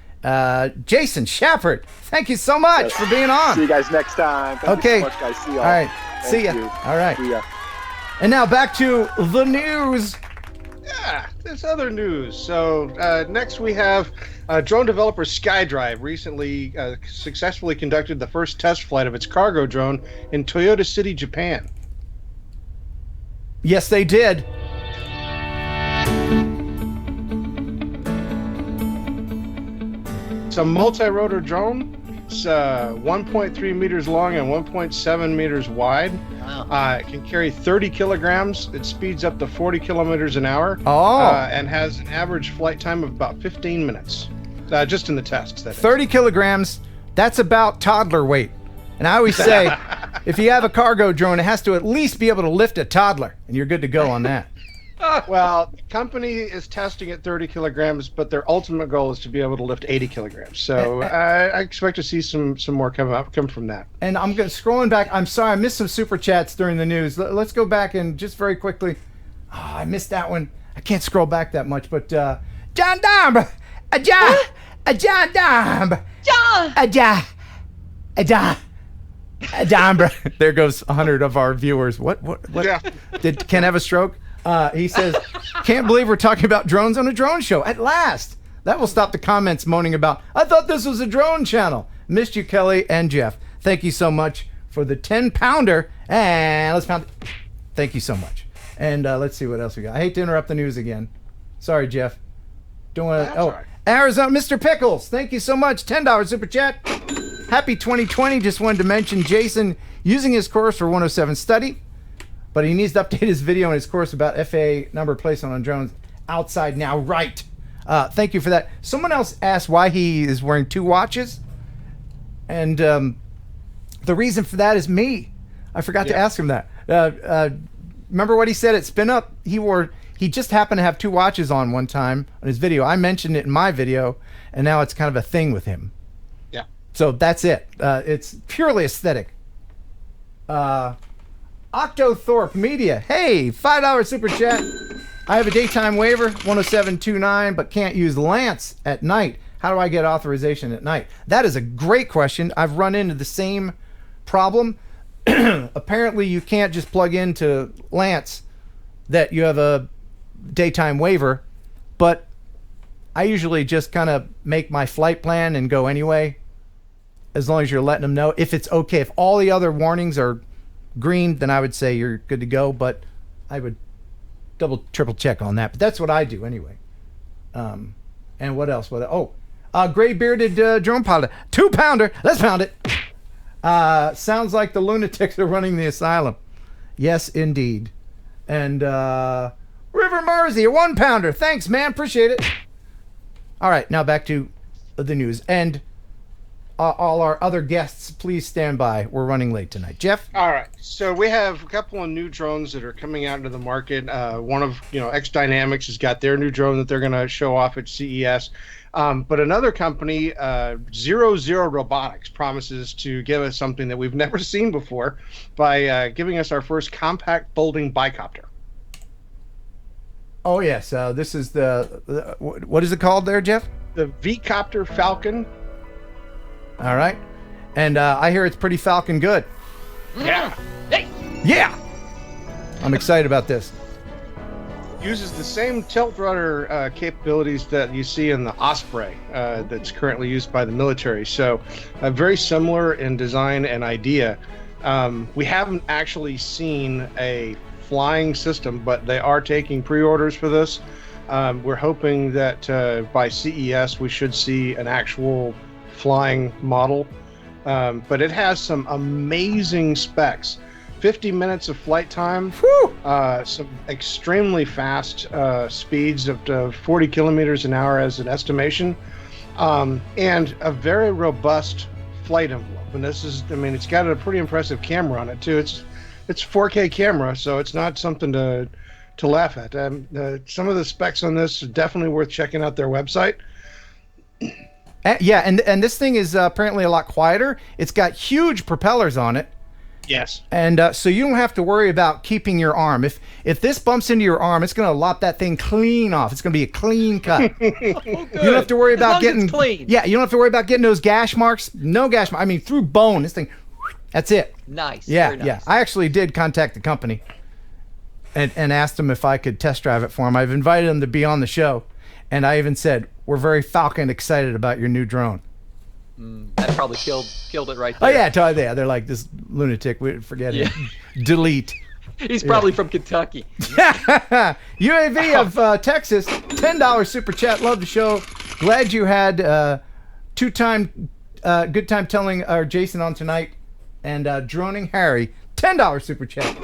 Jason Schappert, thank you so much for being on. See you guys next time. Thank you so much, guys. See y'all. All right. See ya. All right. See ya. And now back to the news. Yeah, there's other news. So next we have drone developer Skydrive recently successfully conducted the first test flight of its cargo drone in Toyota City, Japan. Yes, they did. It's a multi-rotor drone. It's 1.3 meters long and 1.7 meters wide. Wow. It can carry 30 kilograms. It speeds up to 40 kilometers an hour. And has an average flight time of about 15 minutes. Just in the tests. 30 kilograms, that's about toddler weight. And I always say, if you have a cargo drone, it has to at least be able to lift a toddler, and you're good to go on that. Well, the company is testing at 30 kilograms, but their ultimate goal is to be able to lift 80 kilograms. So I expect to see some more come from that. And I'm scrolling back. I'm sorry, I missed some super chats during the news. Let's go back and just very quickly. Oh, I missed that one. I can't scroll back that much, but John Domber, John Domber, John Domber. There goes 100 of our viewers. What? Yeah. Did Ken have a stroke? He says, can't believe we're talking about drones on a drone show. At last. That will stop the comments moaning about, I thought this was a drone channel. Missed you, Kelly and Jeff. Thank you so much for the 10-pounder. And let's pound it. Thank you so much. And let's see what else we got. I hate to interrupt the news again. Sorry, Jeff. Don't want to. Oh, right. Arizona, Mr. Pickles. Thank you so much. $10 super chat. Happy 2020. Just wanted to mention Jason using his course for 107 study, but he needs to update his video and his course about FAA number placement on drones outside now. Right. Thank you for that. Someone else asked why he is wearing 2 watches. And the reason for that is me. I forgot to ask him that. Remember what he said at Spin Up? He just happened to have 2 watches on one time on his video. I mentioned it in my video, and now it's kind of a thing with him. Yeah. So that's it. It's purely aesthetic. Octothorpe Media. Hey, $5 super chat. I have a daytime waiver, 10729, but can't use Lance at night. How do I get authorization at night? That is a great question. I've run into the same problem. Apparently, you can't just plug into Lance that you have a daytime waiver, but I usually just kind of make my flight plan and go anyway, as long as you're letting them know. If it's okay, if all the other warnings are green, then I would say you're good to go, but I would triple check on that. But that's what I do anyway. And what else? Gray bearded drone pilot, 2-pounder. Let's pound it. Sounds like the lunatics are running the asylum. Yes, indeed. And River Mersey, a 1-pounder. Thanks, man. Appreciate it. All right, now back to the news. And all our other guests, please stand by. We're running late tonight. Jeff? All right. So we have a couple of new drones that are coming out into the market. One of, X Dynamics has got their new drone that they're going to show off at CES. But another company, 00 Robotics, promises to give us something that we've never seen before by giving us our first compact folding bicopter. Oh, yes. This is what is it called there, Jeff? The V-Copter Falcon. All right. And I hear it's pretty Falcon good. Yeah. Hey. Yeah. I'm excited about this. Uses the same tilt rudder capabilities that you see in the Osprey that's currently used by the military. So very similar in design and idea. We haven't actually seen a flying system, but they are taking pre-orders for this. We're hoping that by CES we should see an actual flying model. But it has some amazing specs. 50 minutes of flight time, some extremely fast speeds up to 40 kilometers an hour as an estimation, and a very robust flight envelope. And this is, it's got a pretty impressive camera on it too. It's 4K camera, so it's not something to laugh at. Some of the specs on this are definitely worth checking out their website. Yeah, and this thing is apparently a lot quieter. It's got huge propellers on it. Yes. And so you don't have to worry about keeping your arm. If this bumps into your arm, it's going to lop that thing clean off. It's going to be a clean cut. You don't have to worry about getting clean. Yeah, you don't have to worry about getting those gash marks. No gash marks. Through bone. This thing, that's it. Nice. Yeah, very nice. yeah. I actually did contact the company and asked them if I could test drive it for them. I've invited them to be on the show, and I even said, we're very Falcon excited about your new drone. That probably killed it right Oh there. yeah, they're like, this lunatic. We forget it. Delete. He's probably from Kentucky. UAV of Texas, $10 super chat. Love the show. Glad you had good time telling our Jason on tonight, and droning Harry, $10 super chat.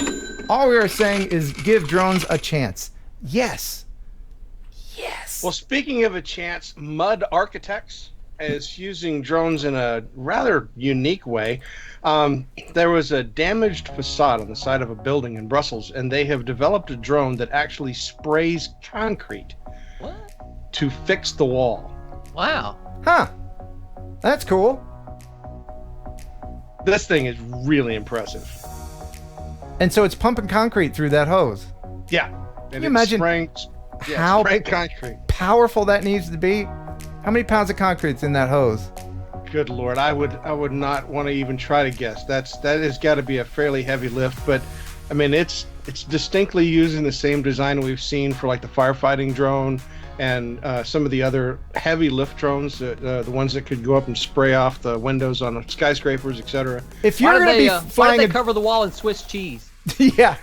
All we are saying is give drones a chance. Yes. Well, speaking of a chance, Mud Architects is using drones in a rather unique way. There was a damaged facade on the side of a building in Brussels, and they have developed a drone that actually sprays concrete to fix the wall. Wow. Huh. That's cool. This thing is really impressive. And so it's pumping concrete through that hose. Yeah. And Can you imagine spraying concrete. Powerful that needs to be? How many pounds of concrete's in that hose? Good Lord, I would not want to even try to guess. That has got to be a fairly heavy lift, but it's distinctly using the same design we've seen for like the firefighting drone and some of the other heavy lift drones, the ones that could go up and spray off the windows on skyscrapers, etc. If you're going to be flying, why don't they cover the wall in Swiss cheese? Yeah,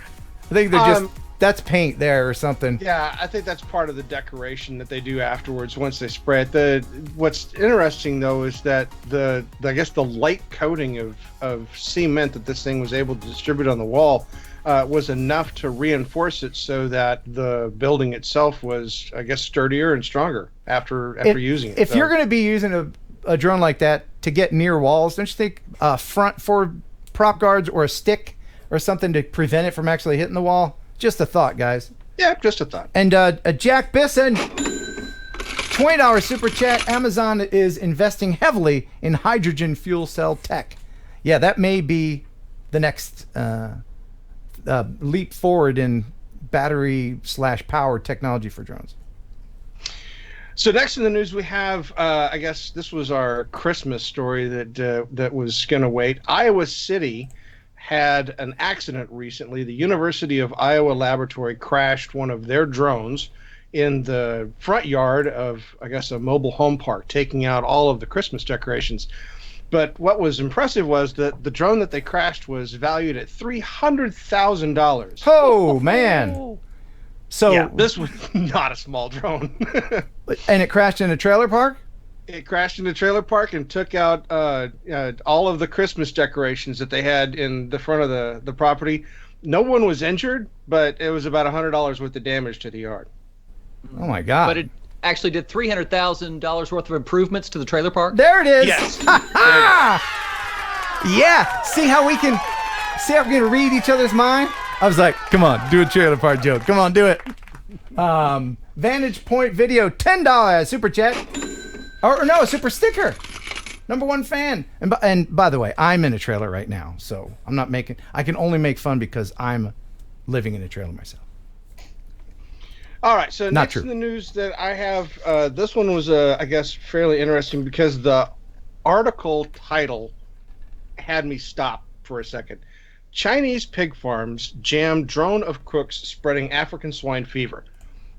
I think they're just that's paint there or something. Yeah, I think that's part of the decoration that they do afterwards once they spray it. What's interesting though is that I guess the light coating of cement that this thing was able to distribute on the wall was enough to reinforce it so that the building itself was, I guess, sturdier and stronger after using it. If you're going to be using a drone like that to get near walls, don't you think front forward prop guards or a stick or something to prevent it from actually hitting the wall? Just a thought, guys. Yeah, just a thought. And Jack Bisson, $20 super chat. Amazon is investing heavily in hydrogen fuel cell tech. Yeah, that may be the next leap forward in battery/power technology for drones. So next in the news we have, I guess this was our Christmas story that was going to wait. Iowa City had an accident recently. The University of Iowa laboratory crashed one of their drones in the front yard of, I guess, a mobile home park, taking out all of the Christmas decorations. But what was impressive was that the drone that they crashed was valued at $300,000. Oh, man. So yeah, this was not a small drone. And it crashed in a trailer park? It crashed in a trailer park and took out all of the Christmas decorations that they had in the front of the property. No one was injured, but it was about $100 worth of damage to the yard. Oh, my God. But it actually did $300,000 worth of improvements to the trailer park? There it is. Yes. Yeah. See how we can read each other's mind? I was like, come on, do a trailer park joke. Come on, do it. Vantage Point Video, $10 super chat. Or no, a super sticker. #1 fan. And by the way, I'm in a trailer right now, so I can only make fun because I'm living in a trailer myself. All right, so Not next true. in the news that I have, this one was, I guess, fairly interesting because the article title had me stop for a second. Chinese pig farms jam drone of crooks spreading African swine fever.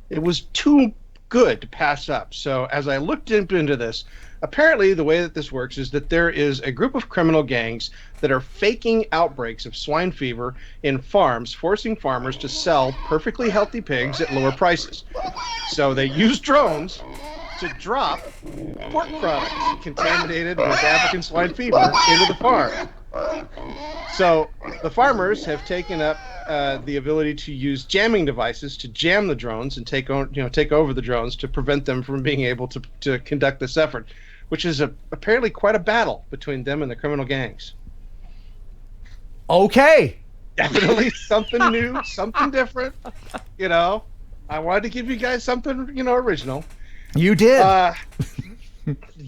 It was too good to pass up. So as I looked into this, apparently the way that this works is that there is a group of criminal gangs that are faking outbreaks of swine fever in farms, forcing farmers to sell perfectly healthy pigs at lower prices. So they use drones to drop pork products contaminated with African swine fever into the farm. So the farmers have taken up the ability to use jamming devices to jam the drones and take over the drones to prevent them from being able to conduct this effort, which is apparently quite a battle between them and the criminal gangs. Okay. Definitely something new, something different. I wanted to give you guys something, original. You did.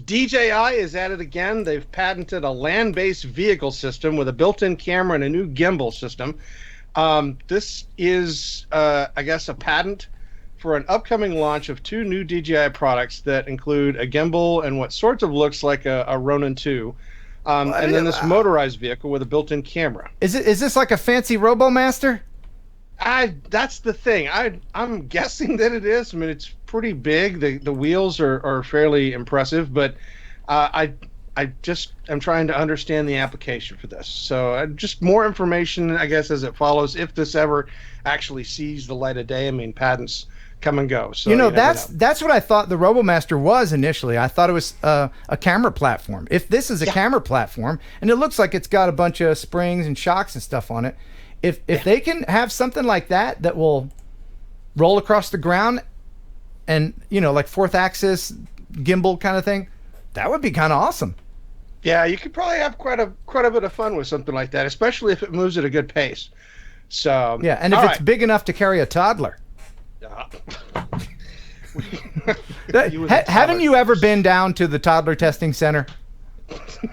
DJI is at it again. They've patented a land-based vehicle system with a built-in camera and a new gimbal system. This is, I guess, a patent for an upcoming launch of 2 new DJI products that include a gimbal and what sort of looks like a Ronin 2, and then this motorized vehicle with a built-in camera. Is this like a fancy RoboMaster? That's the thing. I'm guessing that it is. I mean, it's pretty big. The wheels are fairly impressive, but I'm trying to understand the application for this. So just more information, I guess, as it follows. If this ever actually sees the light of day, I mean, patents come and go. So that's what I thought the RoboMaster was initially. I thought it was a camera platform. If this is a camera platform, and it looks like it's got a bunch of springs and shocks and stuff on it, if they can have something like that will roll across the ground and, like 4th axis gimbal kind of thing, that would be kind of awesome. Yeah, you could probably have quite a bit of fun with something like that, especially if it moves at a good pace. So yeah, and if it's big enough to carry a toddler. Haven't you ever been down to the toddler testing center?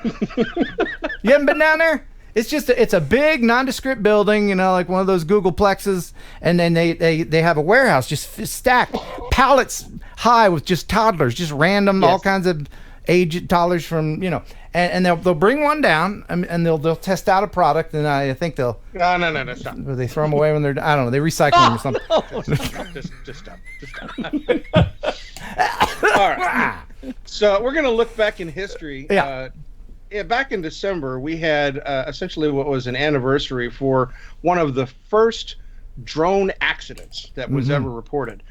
You haven't been down there? It's a big nondescript building, like one of those Googleplexes, and then they have a warehouse just stacked pallets high with just toddlers, just random, all kinds of age toddlers from, and they'll bring one down and they'll test out a product, and I think they'll no stop. They throw them away when they're, I don't know, they recycle them or something. No, just stop. All right. So we're gonna look back in history. Back in December, we had essentially what was an anniversary for one of the first drone accidents that was ever reported.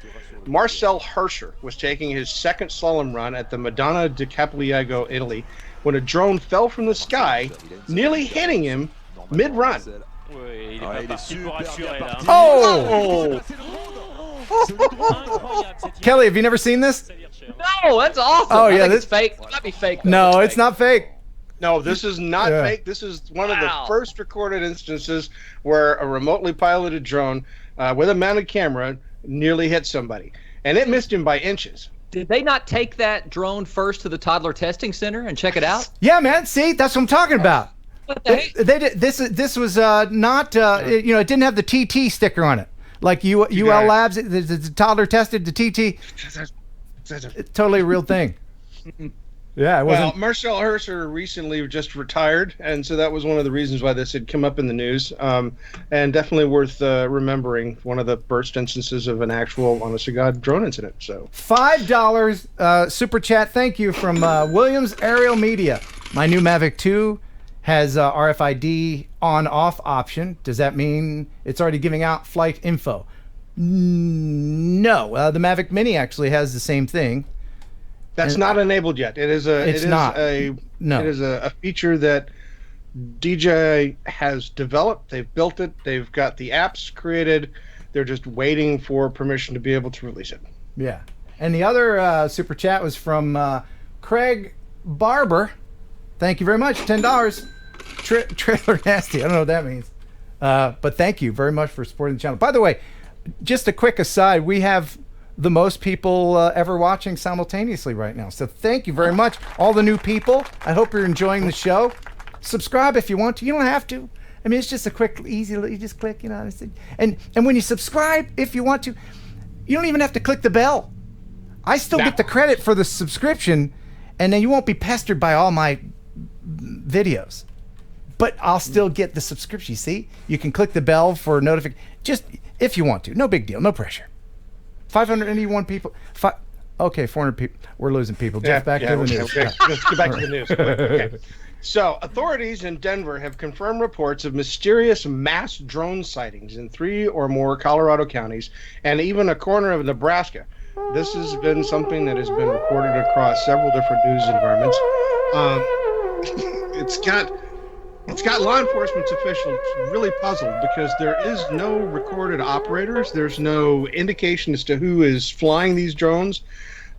Marcel Hirscher was taking his second slalom run at the Madonna di Capogliego, Italy, when a drone fell from the sky, nearly hitting him mid-run. Oui, il est pas parti pour assurer là. Oh! Kelly, have you never seen this? No, that's awesome. Oh, yeah, I think this- it's fake. It might be fake. Though. No, it's not fake. No, this is not Yeah. fake. This is one of Wow. the first recorded instances where a remotely piloted drone with a mounted camera nearly hit somebody. And it missed him by inches. Did they not take that drone first to the toddler testing center and check it out? Yeah, man. See, that's what I'm talking about. What the heck? They did, this was not it didn't have the TT sticker on it like UL got it. Labs. The toddler tested the TT. It's totally a real thing. Yeah, it Well, wasn't. Marcel Hirscher recently just retired, and so that was one of the reasons why this had come up in the news. And definitely worth remembering, one of the first instances of an actual honest to God drone incident. So $5 super chat. Thank you from Williams Aerial Media. My new Mavic 2 has RFID on-off option. Does that mean it's already giving out flight info? No. The Mavic Mini actually has the same thing. that's not enabled yet. It is a It's not. No. It is a feature that DJI has developed. They've built it. They've got the apps created. They're just waiting for permission to be able to release it. Yeah. And the other super chat was from Craig Barber. Thank you very much. $10. Trailer Nasty. I don't know what that means. But thank you very much for supporting the channel. By the way, just a quick aside, we have the most people ever watching simultaneously right now. So thank you very much. All the new people. I hope you're enjoying the show. Subscribe if you want to. You don't have to. I mean, it's just a quick, easy, you just click, and when you subscribe, if you want to, you don't even have to click the bell. I still get the credit for the subscription, and then you won't be pestered by all my videos. But I'll still get the subscription. You see? You can click the bell for notification. Just if you want to. No big deal. No pressure. 581 people. Okay, 400 people. We're losing people. Jeff, back to the news. Okay. Let's get back to the news. Okay. So, authorities in Denver have confirmed reports of mysterious mass drone sightings in 3 or more Colorado counties and even a corner of Nebraska. This has been something that has been reported across several different news environments. It's got law enforcement officials really puzzled because there is no recorded operators. There's no indication as to who is flying these drones.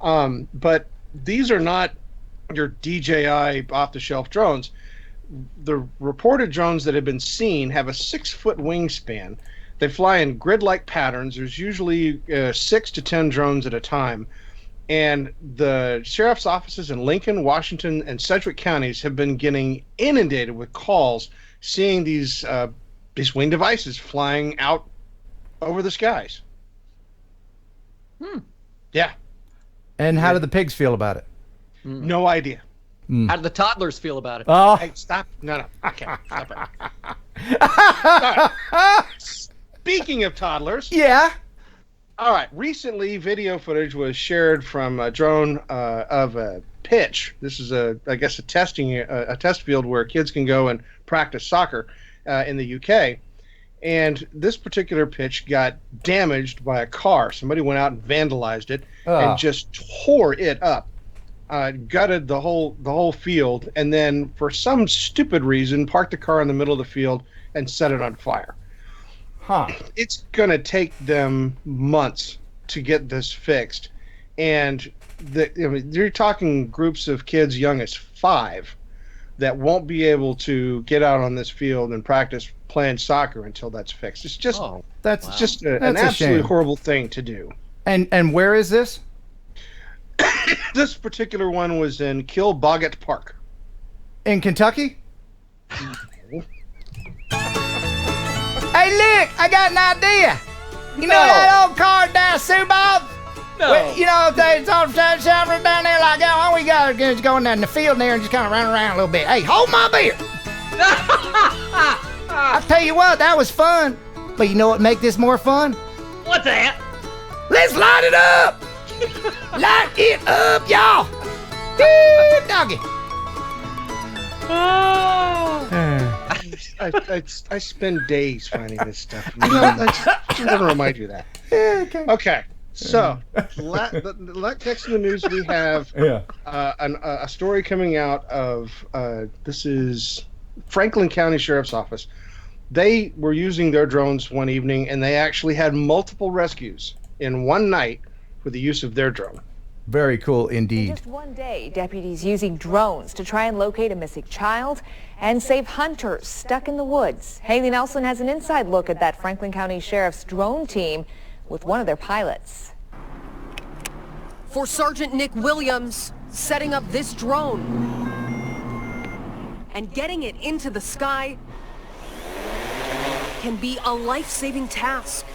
But these are not your DJI off-the-shelf drones. The reported drones that have been seen have a 6-foot wingspan. They fly in grid-like patterns. There's usually 6 to 10 drones at a time. And the sheriff's offices in Lincoln, Washington, and Sedgwick counties have been getting inundated with calls seeing these wing devices flying out over the skies. Yeah. And how do the pigs feel about it? No idea. How do the toddlers feel about it? Oh, Hey, stop. No. Okay, stop it. Speaking of toddlers. yeah. All right. Recently, video footage was shared from a drone of a pitch. This is a test field where kids can go and practice soccer in the UK. And this particular pitch got damaged by a car. Somebody went out and vandalized it and just tore it up, gutted the whole field, and then for some stupid reason parked the car in the middle of the field and set it on fire. Huh. It's going to take them months to get this fixed. And you're talking groups of kids young as 5 that won't be able to get out on this field and practice playing soccer until that's fixed. It's just That's it's just an That's a absolutely shame. horrible thing to do. And where is this? This particular one was in Kilboggett Park. In Kentucky? Hey, look! I got an idea. You know that old car down Subal? No. Well, you know, it's all Schappert down there like that. Why we got just going down in the field there and just kind of run around a little bit. Hey, hold my beer. I tell you what, that was fun. But you know what make this more fun? What's that? Let's light it up. Light it up, y'all. Woo, doggy. I spend days finding this stuff. You know, I just want to remind you that. Okay. So, next in the news, we have a story coming out of this is Franklin County Sheriff's Office. They were using their drones one evening, and they actually had multiple rescues in one night with the use of their drone. Very cool In indeed. just one day, deputies using drones to try and locate a missing child and save hunters stuck in the woods. Haley Nelson has an inside look at that Franklin County Sheriff's drone team with one of their pilots. For Sergeant Nick Williams, setting up this drone and getting it into the sky can be a life-saving task.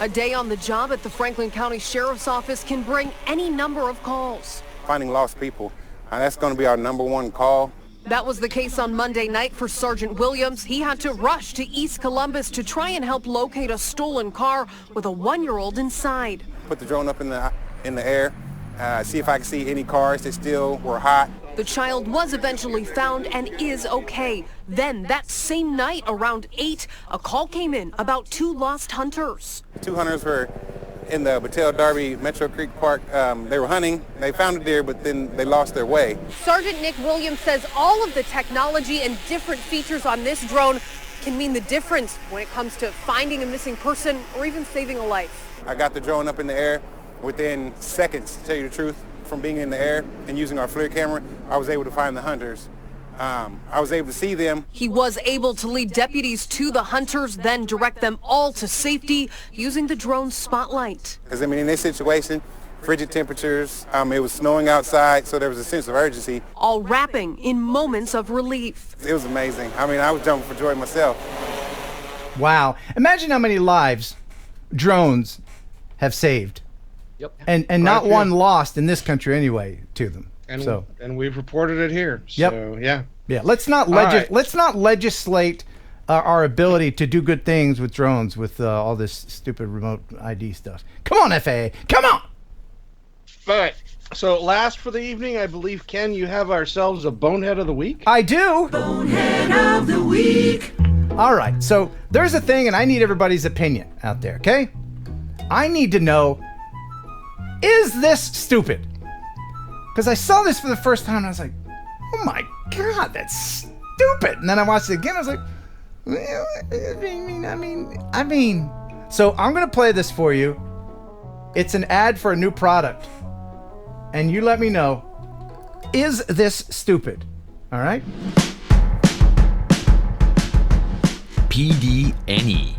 A day on the job at the Franklin County Sheriff's Office can bring any number of calls. Finding lost people, that's going to be our number one call. That was the case on Monday night for Sergeant Williams. He had to rush to East Columbus to try and help locate a stolen car with a 1-year-old inside. Put the drone up in the air, see if I can see any cars that still were hot. The child was eventually found and is okay. Then that same night around 8, a call came in about 2 lost hunters. 2 hunters were in the Battelle Darby Metro Creek Park. They were hunting. They found a deer, but then they lost their way. Sergeant Nick Williams says all of the technology and different features on this drone can mean the difference when it comes to finding a missing person or even saving a life. I got the drone up in the air within seconds, to tell you the truth. From being in the air and using our FLIR camera, I was able to find the hunters. I was able to see them. He was able to lead deputies to the hunters, then direct them all to safety using the drone's spotlight. Because, I mean, in this situation, frigid temperatures, it was snowing outside, so there was a sense of urgency. All wrapping in moments of relief. It was amazing. I mean, I was jumping for joy myself. Wow. Imagine how many lives drones have saved. Yep. And not one lost in this country anyway to them. And we've reported it here. So, yeah. Yeah. Let's not legislate our ability to do good things with drones with all this stupid remote ID stuff. Come on, FAA. Come on. All right. So last for the evening, I believe, Ken, you have ourselves a Bonehead of the Week. I do. Bonehead of the Week. All right. So there's a thing, and I need everybody's opinion out there, okay? I need to know, is this stupid? Because I saw this for the first time and I was like, oh my God, that's stupid. And then I watched it again. I was like, well, I mean. So I'm going to play this for you. It's an ad for a new product. And you let me know, is this stupid? All right? PD&E.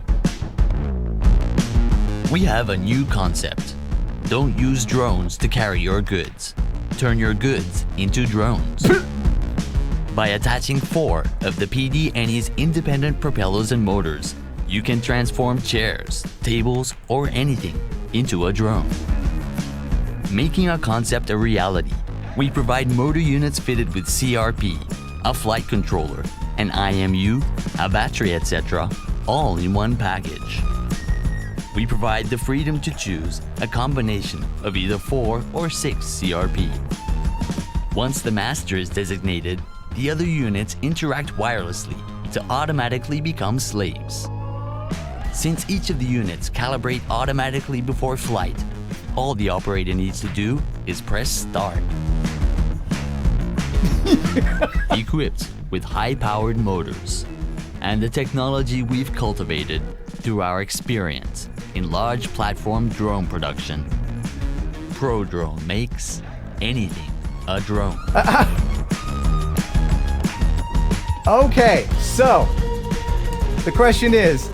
We have a new concept. Don't use drones to carry your goods. Turn your goods into drones. By attaching 4 of the PD&E's independent propellers and motors, you can transform chairs, tables, or anything into a drone. Making a concept a reality, we provide motor units fitted with CRP, a flight controller, an IMU, a battery, etc., all in one package. We provide the freedom to choose a combination of either 4 or 6 CRP. Once the master is designated, the other units interact wirelessly to automatically become slaves. Since each of the units calibrate automatically before flight, all the operator needs to do is press start. Equipped with high-powered motors and the technology we've cultivated through our experience in large platform drone production, ProDrone makes anything a drone. Okay, so the question is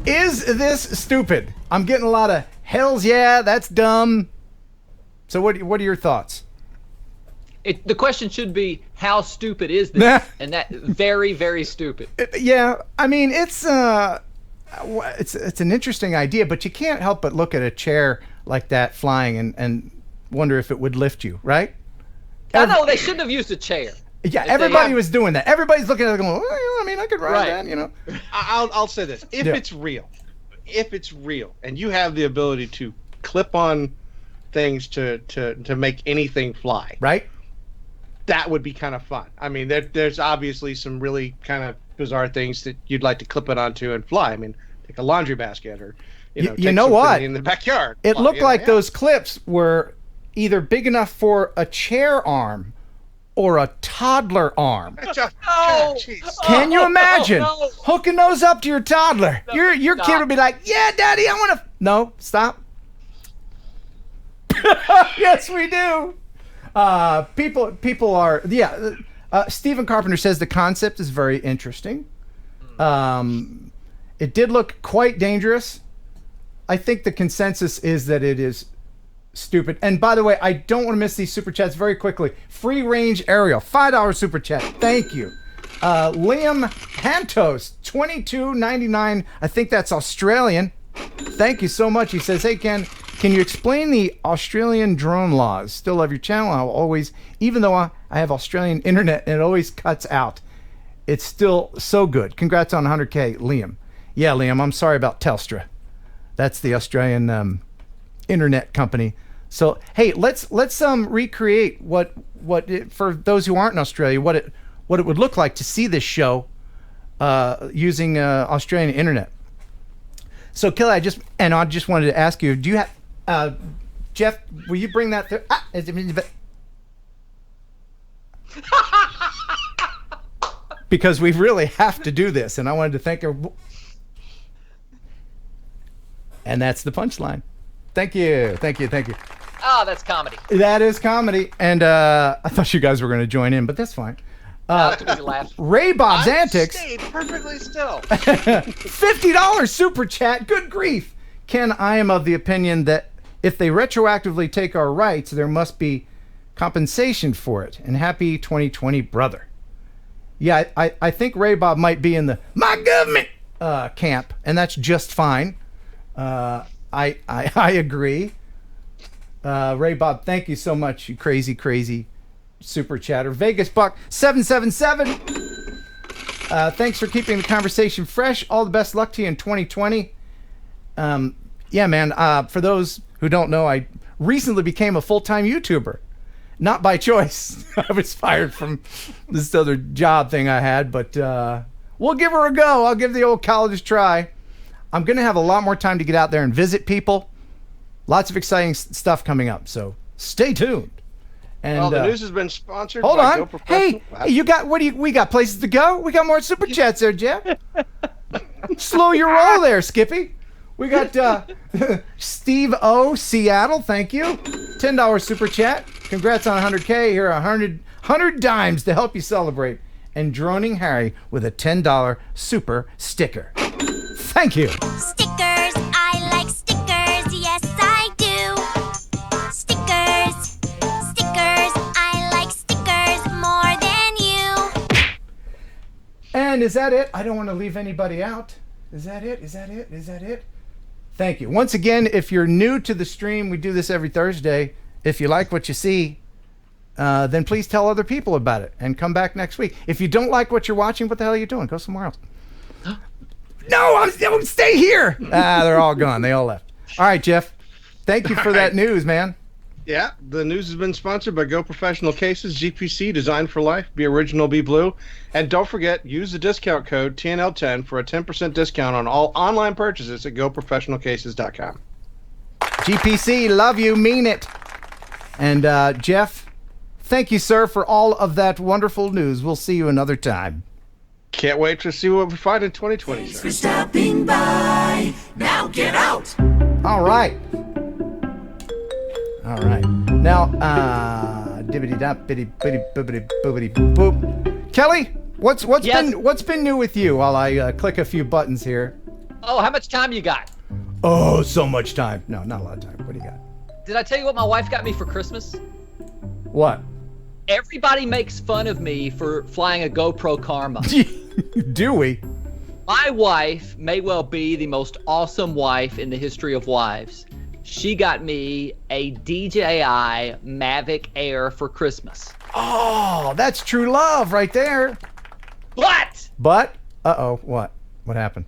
this stupid? I'm getting a lot of hells yeah, that's dumb. So what are your thoughts? The question should be, how stupid is this? And that very, very stupid. Yeah, I mean, it's an interesting idea, but you can't help but look at a chair like that flying and wonder if it would lift you, right? I know they shouldn't have used a chair. Yeah, everybody was doing that. Everybody's looking at it going, well, I mean, I could ride that, you know. I'll say this. If it's real, and you have the ability to clip on things to make anything fly. Right. that would be kind of fun. I mean, there's obviously some really kind of bizarre things that you'd like to clip it onto and fly. I mean, take a laundry basket or, you know what? In the backyard. It looked like those clips were either big enough for a chair arm or a toddler arm. Can you imagine hooking those up to your toddler? Your kid would be like, "Yeah, Daddy, I want to." No, stop. Yes, we do. People are, Stephen Carpenter says the concept is very interesting. It did look quite dangerous. I think the consensus is that it is stupid. And by the way, I don't want to miss these super chats very quickly. Free range aerial, $5 super chat. Thank you. Liam Hantos, $22.99. I think that's Australian. Thank you so much. He says, "Hey Ken, can you explain the Australian drone laws? Still love your channel. I'll always, even though I have Australian internet and it always cuts out, it's still so good. Congrats on 100K, Liam." Yeah, Liam, I'm sorry about Telstra. That's the Australian internet company. So hey, let's recreate what for those who aren't in Australia, what it would look like to see this show using Australian internet. So Kelly, I just wanted to ask you, do you have Jeff, will you bring that through? Because we really have to do this, and I wanted to thank her. And that's the punchline. Thank you. Oh, that's comedy. That is comedy. And I thought you guys were going to join in, but that's fine. Ray Bob's Antics. Stayed perfectly still. $50 super chat. Good grief. Ken, I am of the opinion that if they retroactively take our rights, there must be compensation for it. And happy 2020, brother. Yeah, I think Ray Bob might be in the my government camp, and that's just fine. I agree. Ray Bob, thank you so much, you crazy super chatter. Vegas Buck 777. Thanks for keeping the conversation fresh. All the best luck to you in 2020. Yeah, man. For those who don't know, I recently became a full-time YouTuber. Not by choice. I was fired from this other job thing I had, but we'll give her a go. I'll give the old college try. I'm going to have a lot more time to get out there and visit people. Lots of exciting stuff coming up, so stay tuned. And the news has been sponsored hold by on. Go Professional. Hey, you got we got places to go? We got more super chats there, Jeff. Slow your roll there, Skippy. We got Steve O, Seattle, thank you. $10 super chat. Congrats on 100K. Here are 100 dimes to help you celebrate. And Droning Harry with a $10 super sticker. Thank you. Stickers, I like stickers, yes I do. Stickers, I like stickers more than you. And is that it? I don't want to leave anybody out. Is that it? Thank you. Once again, if you're new to the stream, we do this every Thursday. If you like what you see, then please tell other people about it and come back next week. If you don't like what you're watching, what the hell are you doing? Go somewhere else. No, stay here. They're all gone. They all left. All right, Jeff. Thank you for that news, man. Yeah, the news has been sponsored by Go Professional Cases, GPC, designed for life. Be original, be blue. And don't forget, use the discount code TNL10 for a 10% discount on all online purchases at goprofessionalcases.com. GPC, love you, mean it. And Jeff, thank you, sir, for all of that wonderful news. We'll see you another time. Can't wait to see what we find in 2020. Thanks for stopping by. Now get out. All right. Now, dibbity-dop, bitty-bibbity-boobity boop. Kelly, what's been new with you while I click a few buttons here? Oh, how much time you got? Oh, so much time. No, not a lot of time. What do you got? Did I tell you what my wife got me for Christmas? What? Everybody makes fun of me for flying a GoPro Karma. Do we? My wife may well be the most awesome wife in the history of wives. She got me a DJI Mavic Air for Christmas. Oh, that's true love right there. But, uh-oh, what? What happened?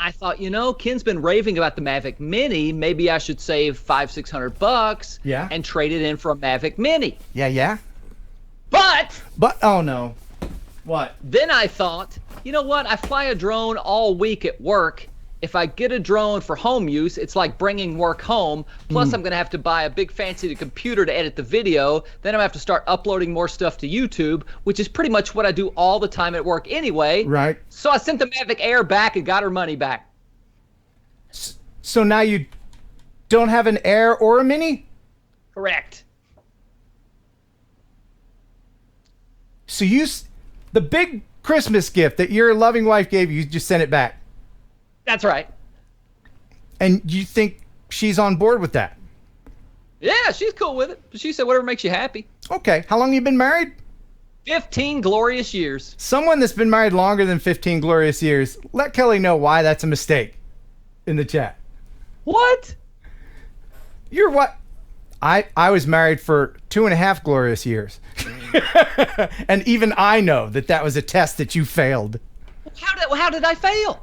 I thought, Ken's been raving about the Mavic Mini. Maybe I should save $500-600 yeah, and trade it in for a Mavic Mini. Yeah. But But, oh no. What? Then I thought, you know what? I fly a drone all week at work. If I get a drone for home use, it's like bringing work home. Plus, I'm going to have to buy a big fancy computer to edit the video. Then I'm going to have to start uploading more stuff to YouTube, which is pretty much what I do all the time at work anyway. Right. So I sent the Mavic Air back and got her money back. So now you don't have an Air or a Mini? Correct. So the big Christmas gift that your loving wife gave you just sent it back. That's right. And you think she's on board with that? Yeah, she's cool with it. She said whatever makes you happy. Okay. How long have you been married? 15 glorious years. Someone that's been married longer than 15 glorious years, let Kelly know why that's a mistake in the chat. What? You're what? I was married for 2.5 glorious years. And even I know that was a test that you failed. How did I fail?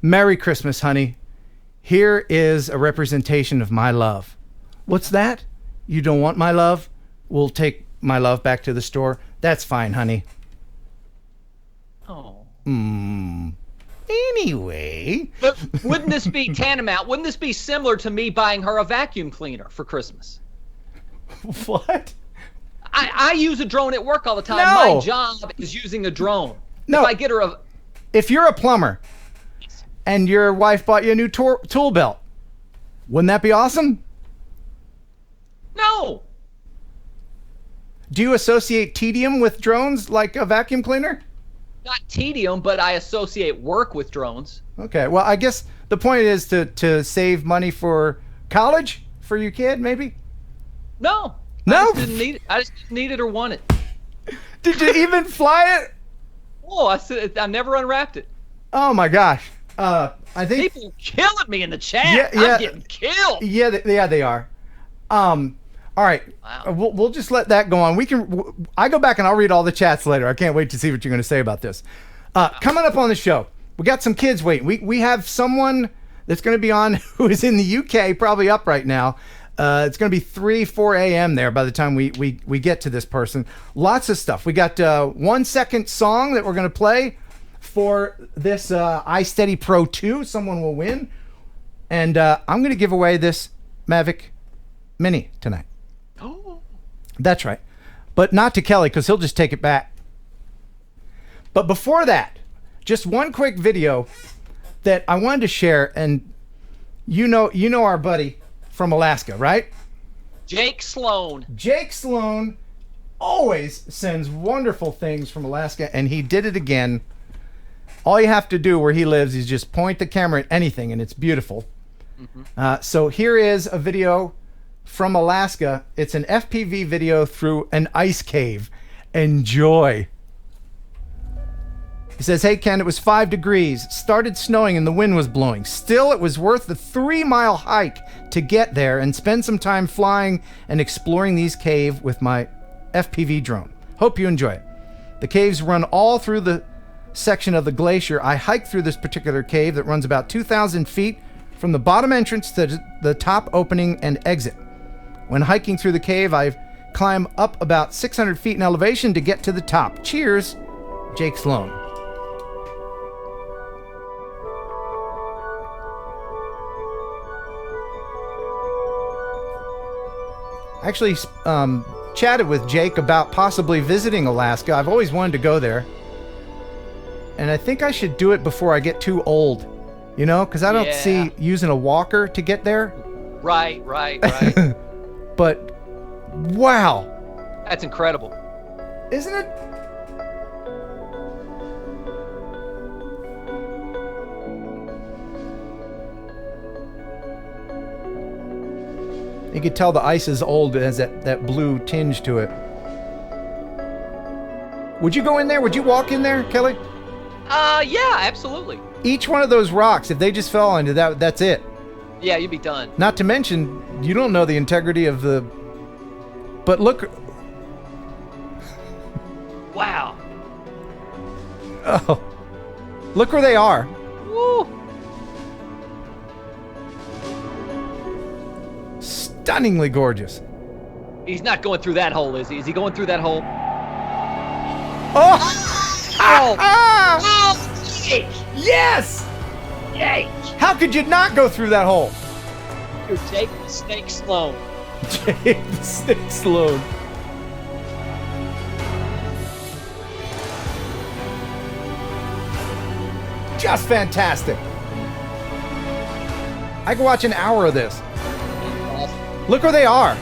Merry Christmas, honey. Here is a representation of my love. What's that? You don't want my love? We'll take my love back to the store. That's fine, honey. Oh. Anyway. But wouldn't this be tantamount? Wouldn't this be similar to me buying her a vacuum cleaner for Christmas? What? I use a drone at work all the time. No. My job is using a drone. No. If I get her If you're a plumber and your wife bought you a new tool belt, wouldn't that be awesome? No. Do you associate tedium with drones like a vacuum cleaner? Not tedium, but I associate work with drones. Okay, well, I guess the point is to save money for college for your kid, maybe? No. No? I just didn't need it. I just didn't need it or want it. Did you even fly it? Oh, I never unwrapped it. Oh my gosh. I think people are killing me in the chat. I'm getting killed. Yeah, they are. All right. Wow. We'll just let that go on. I go back and I'll read all the chats later. I can't wait to see what you're going to say about this. Coming up on the show, we got some kids waiting. We have someone that's going to be on who is in the UK, probably up right now. It's going to be 4 a.m. there by the time we get to this person. Lots of stuff. We got 1 second song that we're going to play for this iSteady Pro 2. Someone will win. And I'm going to give away this Mavic Mini tonight. Oh. That's right. But not to Kelly, because he'll just take it back. But before that, just one quick video that I wanted to share. And you know our buddy from Alaska, right? Jake Sloan. Jake Sloan always sends wonderful things from Alaska, and he did it again. All you have to do where he lives is just point the camera at anything, and it's beautiful. Mm-hmm. So here is a video from Alaska. It's an FPV video through an ice cave. Enjoy. He says, hey, Ken, it was 5 degrees. Started snowing and the wind was blowing. Still, it was worth the 3-mile hike to get there and spend some time flying and exploring these caves with my FPV drone. Hope you enjoy it. The caves run all through the section of the glacier. I hiked through this particular cave that runs about 2,000 feet from the bottom entrance to the top opening and exit. When hiking through the cave, I climb up about 600 feet in elevation to get to the top. Cheers, Jake Sloan. Actually chatted with Jake about possibly visiting Alaska. I've always wanted to go there. And I think I should do it before I get too old. You know, because I don't see using a walker to get there. Right. But, wow. That's incredible. Isn't it? You could tell the ice is old. It has that blue tinge to it. Would you go in there? Would you walk in there, Kelly? Yeah, absolutely. Each one of those rocks, if they just fell into that's it. Yeah, you'd be done. Not to mention, you don't know the integrity of the... But look... Wow. Oh. Look where they are. Woo. Stunningly gorgeous. He's not going through that hole, is he? Is he going through that hole? Jake! Yes! Jake! How could you not go through that hole? You're Jake the Snake Sloan. Jake the Snake Sloan. Just fantastic. I could watch an hour of this. Look where they are.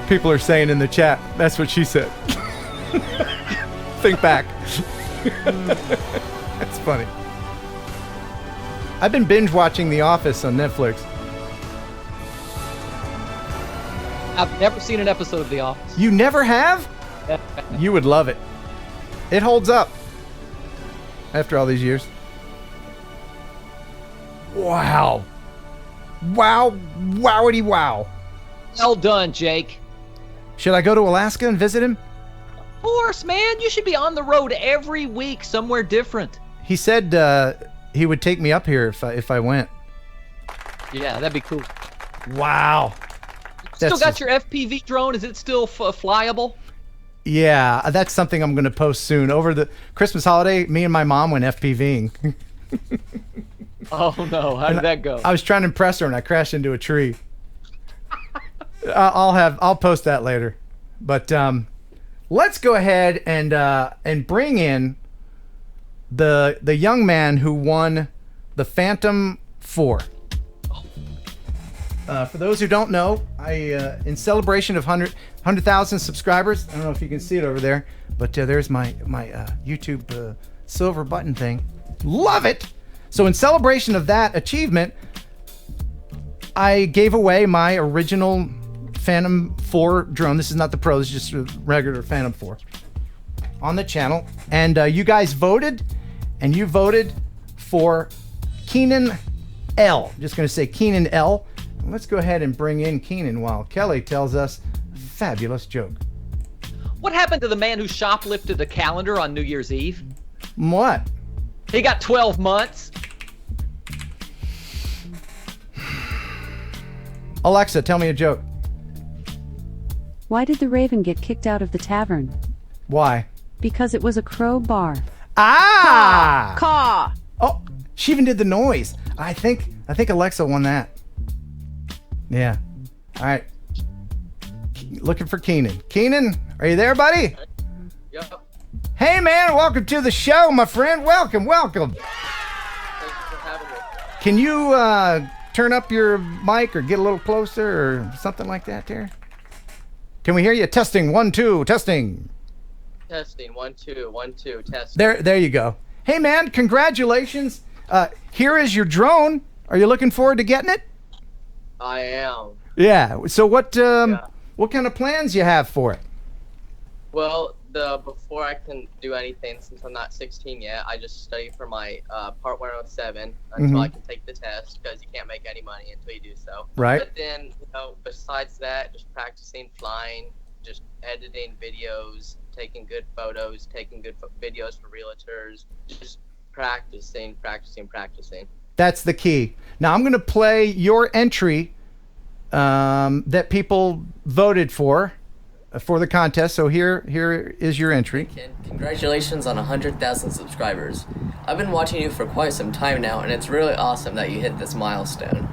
People are saying in the chat, that's what she said. Think back. That's funny. I've been binge watching The Office on Netflix. I've never seen an episode of The Office. You never have? You would love it. It holds up after all these years. Wow. Wow. Wowity wow. Well done, Jake. Should I go to Alaska and visit him? Of course, man. You should be on the road every week somewhere different. He said he would take me up here if I went. Yeah, that'd be cool. Wow. Still got your FPV drone? Is it still flyable? Yeah, that's something I'm going to post soon. Over the Christmas holiday, me and my mom went FPVing. Oh, no. How did that go? I was trying to impress her, and I crashed into a tree. I'll post that later. But let's go ahead and bring in the young man who won the Phantom 4. For those who don't know, I in celebration of 100,000 subscribers, I don't know if you can see it over there, but there's my YouTube silver button thing. Love it! So in celebration of that achievement, I gave away my original Phantom 4 drone. This is not the Pro, this is just a regular Phantom 4 on the channel. And you guys voted, and you voted for Keenan L. I'm just going to say Keenan L. Let's go ahead and bring in Keenan while Kelly tells us a fabulous joke. What happened to the man who shoplifted a calendar on New Year's Eve? What? He got 12 months. Alexa, tell me a joke. Why did the raven get kicked out of the tavern? Why? Because it was a crowbar. Ah! Caw! Oh, she even did the noise. I think Alexa won that. Yeah. All right. Looking for Keenan. Keenan, are you there, buddy? Yep. Hey, man, welcome to the show, my friend. Welcome. Thanks for having me. Can you turn up your mic or get a little closer or something like that there? Can we hear you? Testing, 1, 2, testing. Testing, 1, 2, 1, 2, testing. There you go. Hey, man, congratulations. Here is your drone. Are you looking forward to getting it? I am. Yeah. So what kind of plans you have for it? Well, before I can do anything, since I'm not 16 yet, I just study for my Part 107 until I can take the test, because you can't make any money until you do so. Right. But then, besides that, just practicing flying, just editing videos, taking good photos, taking good videos for realtors, just practicing. That's the key. Now I'm going to play your entry that people voted for the contest. So here is your entry. Ken, congratulations on 100,000 subscribers. I've been watching you for quite some time now, and it's really awesome that you hit this milestone.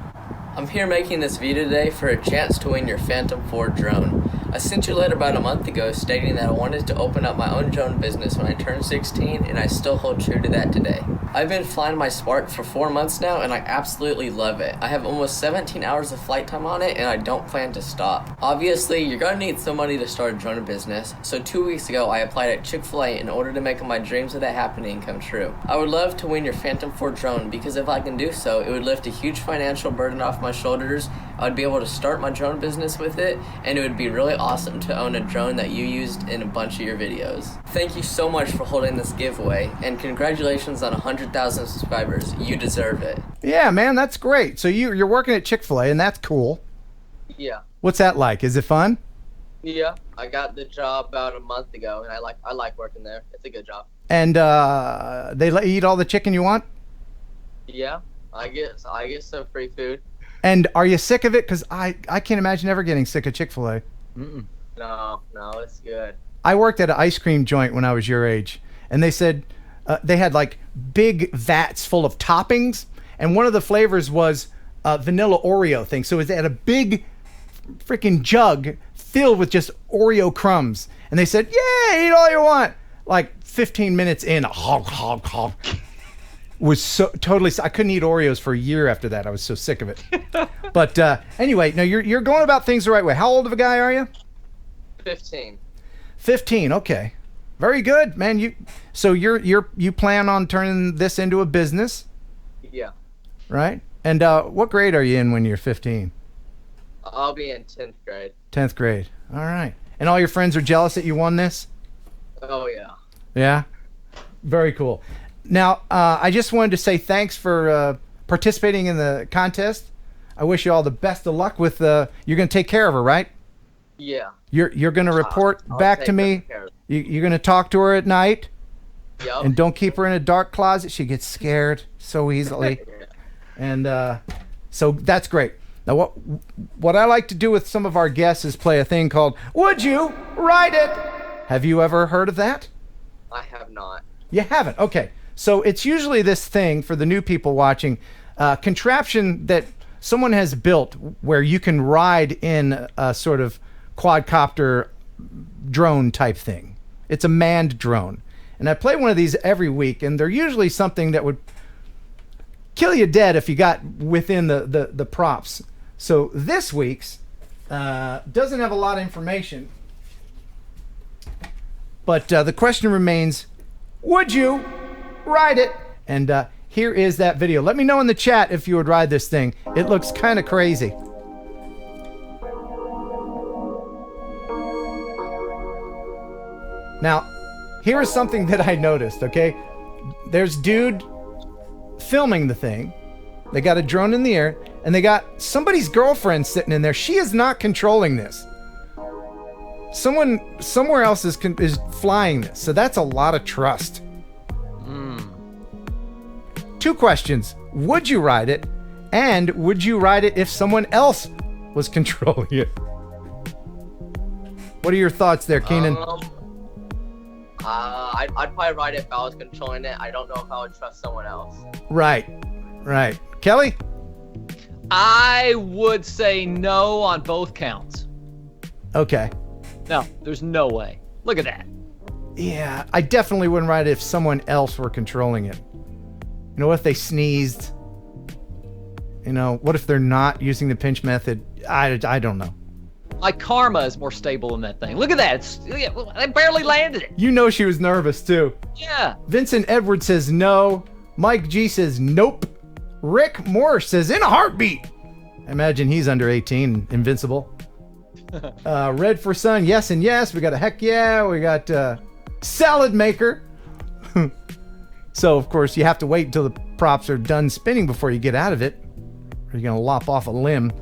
I'm here making this video today for a chance to win your Phantom 4 drone. I sent you a letter about a month ago stating that I wanted to open up my own drone business when I turned 16, and I still hold true to that today. I've been flying my Spark for 4 months now, and I absolutely love it. I have almost 17 hours of flight time on it, and I don't plan to stop. Obviously, you're gonna need some money to start a drone business, so 2 weeks ago I applied at Chick-fil-A in order to make my dreams of that happening come true. I would love to win your Phantom 4 drone, because if I can do so, it would lift a huge financial burden off my shoulders. I would be able to start my drone business with it, and it would be really awesome to own a drone that you used in a bunch of your videos. Thank you so much for holding this giveaway, and congratulations on 100,000 subscribers. You deserve it. Yeah, man, that's great. So you're working at Chick-fil-A, and that's cool. Yeah. What's that like? Is it fun? Yeah, I got the job about a month ago, and I like working there. It's a good job. And they let you eat all the chicken you want? Yeah, I get some free food. And are you sick of it? Because I can't imagine ever getting sick of Chick-fil-A. No, it's good. I worked at an ice cream joint when I was your age, and they said they had like big vats full of toppings, and one of the flavors was vanilla Oreo thing. So it had a big freaking jug filled with just Oreo crumbs, and they said, "Yeah, eat all you want." Like 15 minutes in, hog. Was so totally. I couldn't eat Oreos for a year after that. I was so sick of it. But anyway, no, you're going about things the right way. How old of a guy are you? 15. 15. Okay, very good, man. You plan on turning this into a business, Yeah. right? And what grade are you in when you're 15? I'll be in 10th grade. 10th grade. All right. And all your friends are jealous that you won this? Oh yeah. Yeah. Very cool. Now, I just wanted to say thanks for participating in the contest. I wish you all the best of luck with. You're going to take care of her, right? Yeah. You're going to report I'll back take to me. good care of You're going to talk to her at night. Yep. And don't keep her in a dark closet. She gets scared so easily. And so that's great. Now, what I like to do with some of our guests is play a thing called Would You Write It? Have you ever heard of that? I have not. You haven't? Okay. So it's usually this thing for the new people watching, contraption that someone has built where you can ride in a sort of quadcopter drone type thing. It's a manned drone. And I play one of these every week, and they're usually something that would kill you dead if you got within the props. So this week's doesn't have a lot of information, but the question remains, would you ride it? And here is that video. Let me know in the chat if you would ride this thing. It looks kind of crazy. Now, here is something that I noticed, okay? There's dude filming the thing. They got a drone in the air, and they got somebody's girlfriend sitting in there. She is not controlling this. Someone somewhere else is flying this. So that's a lot of trust. Two questions. Would you ride it? And would you ride it if someone else was controlling it? What are your thoughts there, Keenan? I'd probably ride it if I was controlling it. I don't know if I would trust someone else. Right. Kelly? I would say no on both counts. Okay. No, there's no way. Look at that. Yeah, I definitely wouldn't ride it if someone else were controlling it. You know, what if they sneezed? You know, what if they're not using the pinch method? I don't know. My karma is more stable than that thing. Look at that. I barely landed it. You know she was nervous, too. Yeah. Vincent Edwards says no. Mike G says nope. Rick Moore says in a heartbeat. I imagine he's under 18, invincible. Red for Sun, yes and yes. We got a heck yeah. We got Salad Maker. So, of course, you have to wait until the props are done spinning before you get out of it. Or you're going to lop off a limb.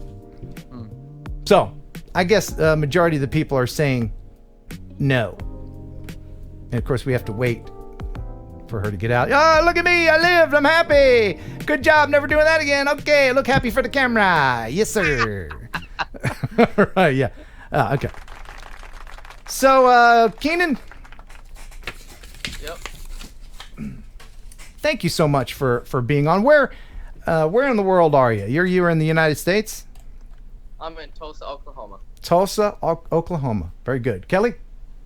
So, I guess the majority of the people are saying no. And, of course, we have to wait for her to get out. Oh, look at me. I lived. I'm happy. Good job. Never doing that again. Okay. Look happy for the camera. Yes, sir. All right. Yeah. Okay. So, Keenan. Yep. Thank you so much for being on. Where in the world are you? You're in the United States? I'm in Tulsa, Oklahoma. Tulsa, Oklahoma. Very good. Kelly?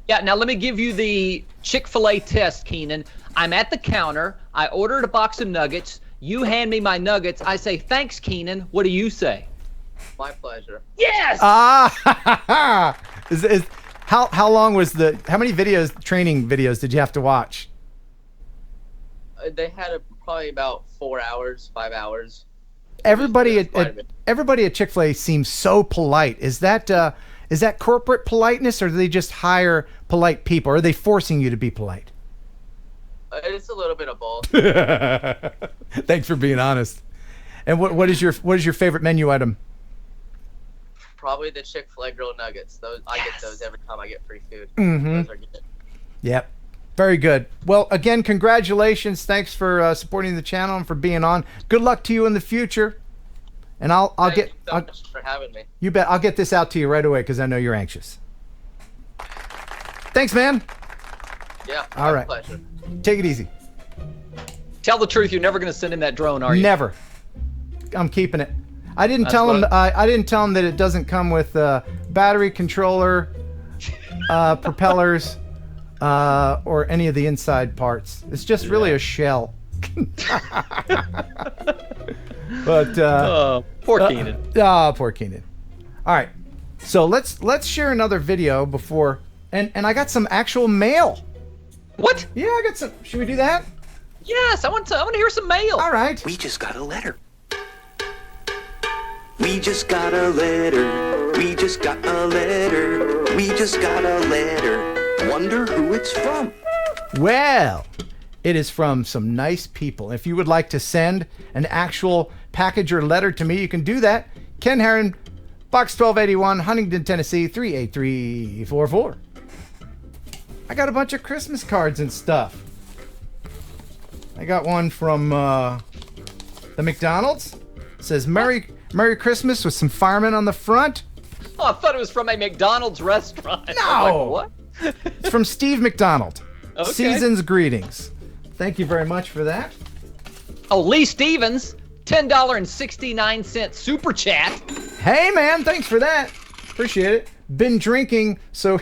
Yeah, now let me give you the Chick-fil-A test, Keenan. I'm at the counter. I ordered a box of nuggets. You hand me my nuggets. I say, thanks, Keenan. What do you say? My pleasure. Yes! How long was how many training videos did you have to watch? They had probably about 4 hours, 5 hours. Everybody at Chick-fil-A seems so polite. Is that corporate politeness, or do they just hire polite people? Or are they forcing you to be polite? It's a little bit of both. Thanks for being honest. And what is your favorite menu item? Probably the Chick-fil-A grilled nuggets. Those I get those every time I get free food. Mm-hmm. Those are good. Yep. Very good. Well, again, congratulations. Thanks for supporting the channel and for being on. Good luck to you in the future. And I'll Thank get. you so much for having me. You bet. I'll get this out to you right away because I know you're anxious. Thanks, man. Yeah. All right. Pleasure. Take it easy. Tell the truth. You're never going to send him that drone, are you? Never. I'm keeping it. I didn't That's tell him. what- I didn't tell him that it doesn't come with battery controller, propellers, or any of the inside parts. It's just really a shell. But poor Keenan. Poor Keenan. All right, so let's share another video before, and I got some actual mail. What? Yeah, I got some. Should we do that? Yes, I want to hear some mail. All right. We just got a letter. We just got a letter. We just got a letter. We just got a letter. Wonder who it's from. Well, it is from some nice people. If you would like to send an actual package or letter to me, you can do that. Ken Heron, Box 1281, Huntington, Tennessee, 38344. I got a bunch of Christmas cards and stuff. I got one from the McDonald's. It says, Merry Christmas with some firemen on the front. Oh, I thought it was from a McDonald's restaurant. No. I'm like, what? It's from Steve McDonald. Okay. Season's greetings. Thank you very much for that. Oh, Lee Stevens, $10.69 super chat. Hey, man, thanks for that. Appreciate it. Been drinking, so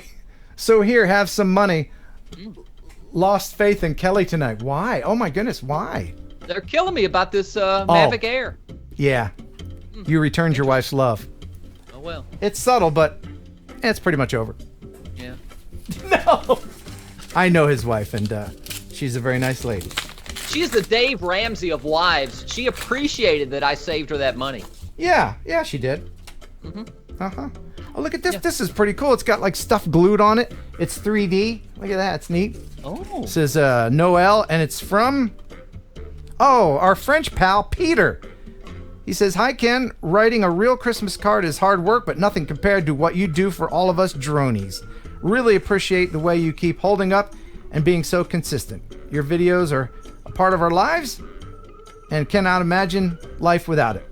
here, have some money. Lost faith in Kelly tonight. Why? Oh, my goodness, why? They're killing me about this Mavic Air. Yeah. You returned your wife's love. Oh, well. It's subtle, but it's pretty much over. Yeah. No. I know his wife, and she's a very nice lady. She's the Dave Ramsey of wives. She appreciated that I saved her that money. Yeah, she did. Mm-hmm. Uh-huh. Oh, look at this. Yeah. This is pretty cool. It's got like stuff glued on it. It's 3D. Look at that. It's neat. Oh. It says Noel, and it's from, our French pal, Peter. He says, hi, Ken. Writing a real Christmas card is hard work, but nothing compared to what you do for all of us dronies. Really appreciate the way you keep holding up and being so consistent. Your videos are a part of our lives and cannot imagine life without it.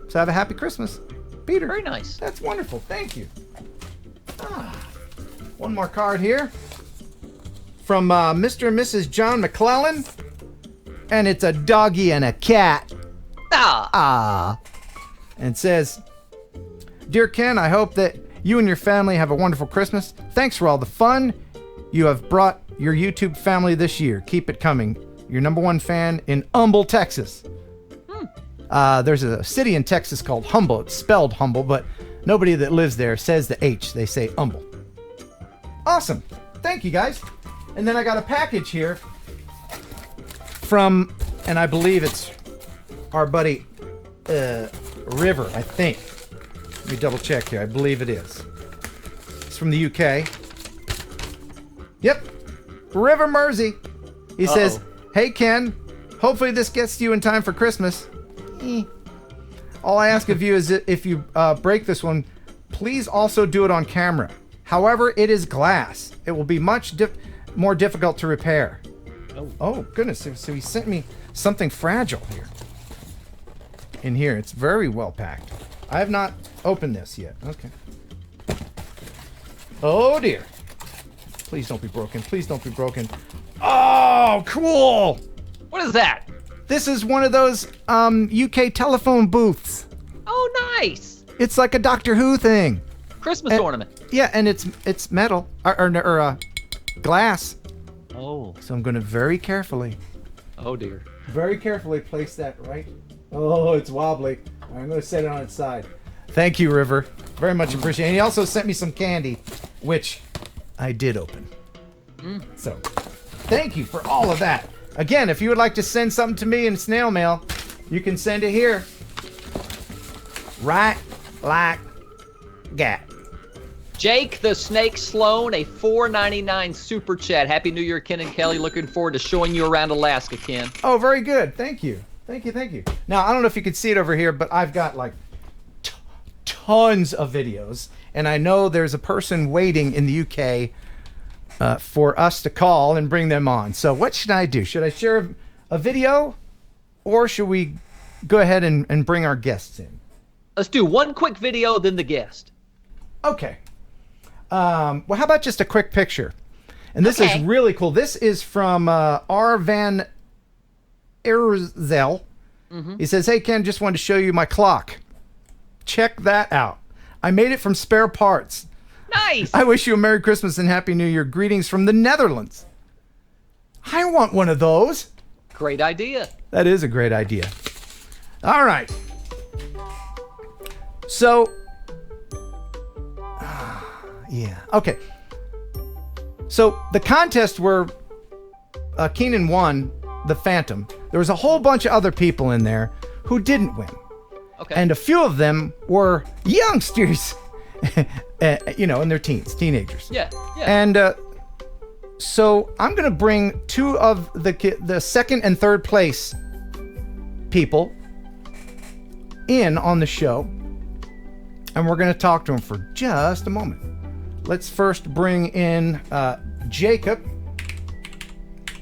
So have a happy Christmas. Peter. Very nice. That's wonderful. Thank you. One more card here from Mr. and Mrs. John McClellan. And it's a doggy and a cat. And it says, Dear Ken, I hope that you and your family have a wonderful Christmas. Thanks for all the fun you have brought your YouTube family this year. Keep it coming. Your #1 fan in Humble, Texas. There's a city in Texas called Humble. It's spelled Humble, but nobody that lives there says the H. They say Humble. Awesome. Thank you, guys. And then I got a package here from, and I believe it's our buddy River, I think. Let me double check here. I believe it is. It's from the UK. Yep. River Mersey. He says, hey, Ken. Hopefully this gets to you in time for Christmas. All I ask of you is that if you break this one, please also do it on camera. However, it is glass. It will be much more difficult to repair. Oh, goodness. So he sent me something fragile here. In here. It's very well packed. I have not opened this yet. Okay. Oh, dear. Please don't be broken. Please don't be broken. Oh, cool. What is that? This is one of those UK telephone booths. Oh, nice. It's like a Doctor Who thing. Christmas ornament. Yeah, and it's metal or glass. Oh. So I'm going to very carefully. Oh, dear. Very carefully place that right. Oh, it's wobbly. I'm going to set it on its side. Thank you, River. Very much appreciated. And he also sent me some candy, which I did open. So, thank you for all of that. Again, if you would like to send something to me in snail mail, you can send it here. Right like that. Jake the Snake Sloan, a $4.99 super chat. Happy New Year, Ken and Kelly. Looking forward to showing you around Alaska, Ken. Oh, very good. Thank you. Thank you. Now, I don't know if you can see it over here, but I've got like tons of videos, and I know there's a person waiting in the UK for us to call and bring them on. So what should I do? Should I share a video, or should we go ahead and bring our guests in? Let's do one quick video, then the guest. Okay. Well, how about just a quick picture? And this is really cool. This is from R. Van Erzel. He says, "Hey, Ken, just wanted to show you my clock. Check that out. I made it from spare parts. Nice. I wish you a Merry Christmas and Happy New Year. Greetings from the Netherlands." I want one of those. Great idea. That is a great idea. All right. So, yeah. Okay. So the contest where Keenan won the Phantom, there was a whole bunch of other people in there who didn't win. Okay. And a few of them were youngsters, in their teens, teenagers. Yeah. And so I'm going to bring two of the second and third place people in on the show, and we're going to talk to them for just a moment. Let's first bring in Jacob,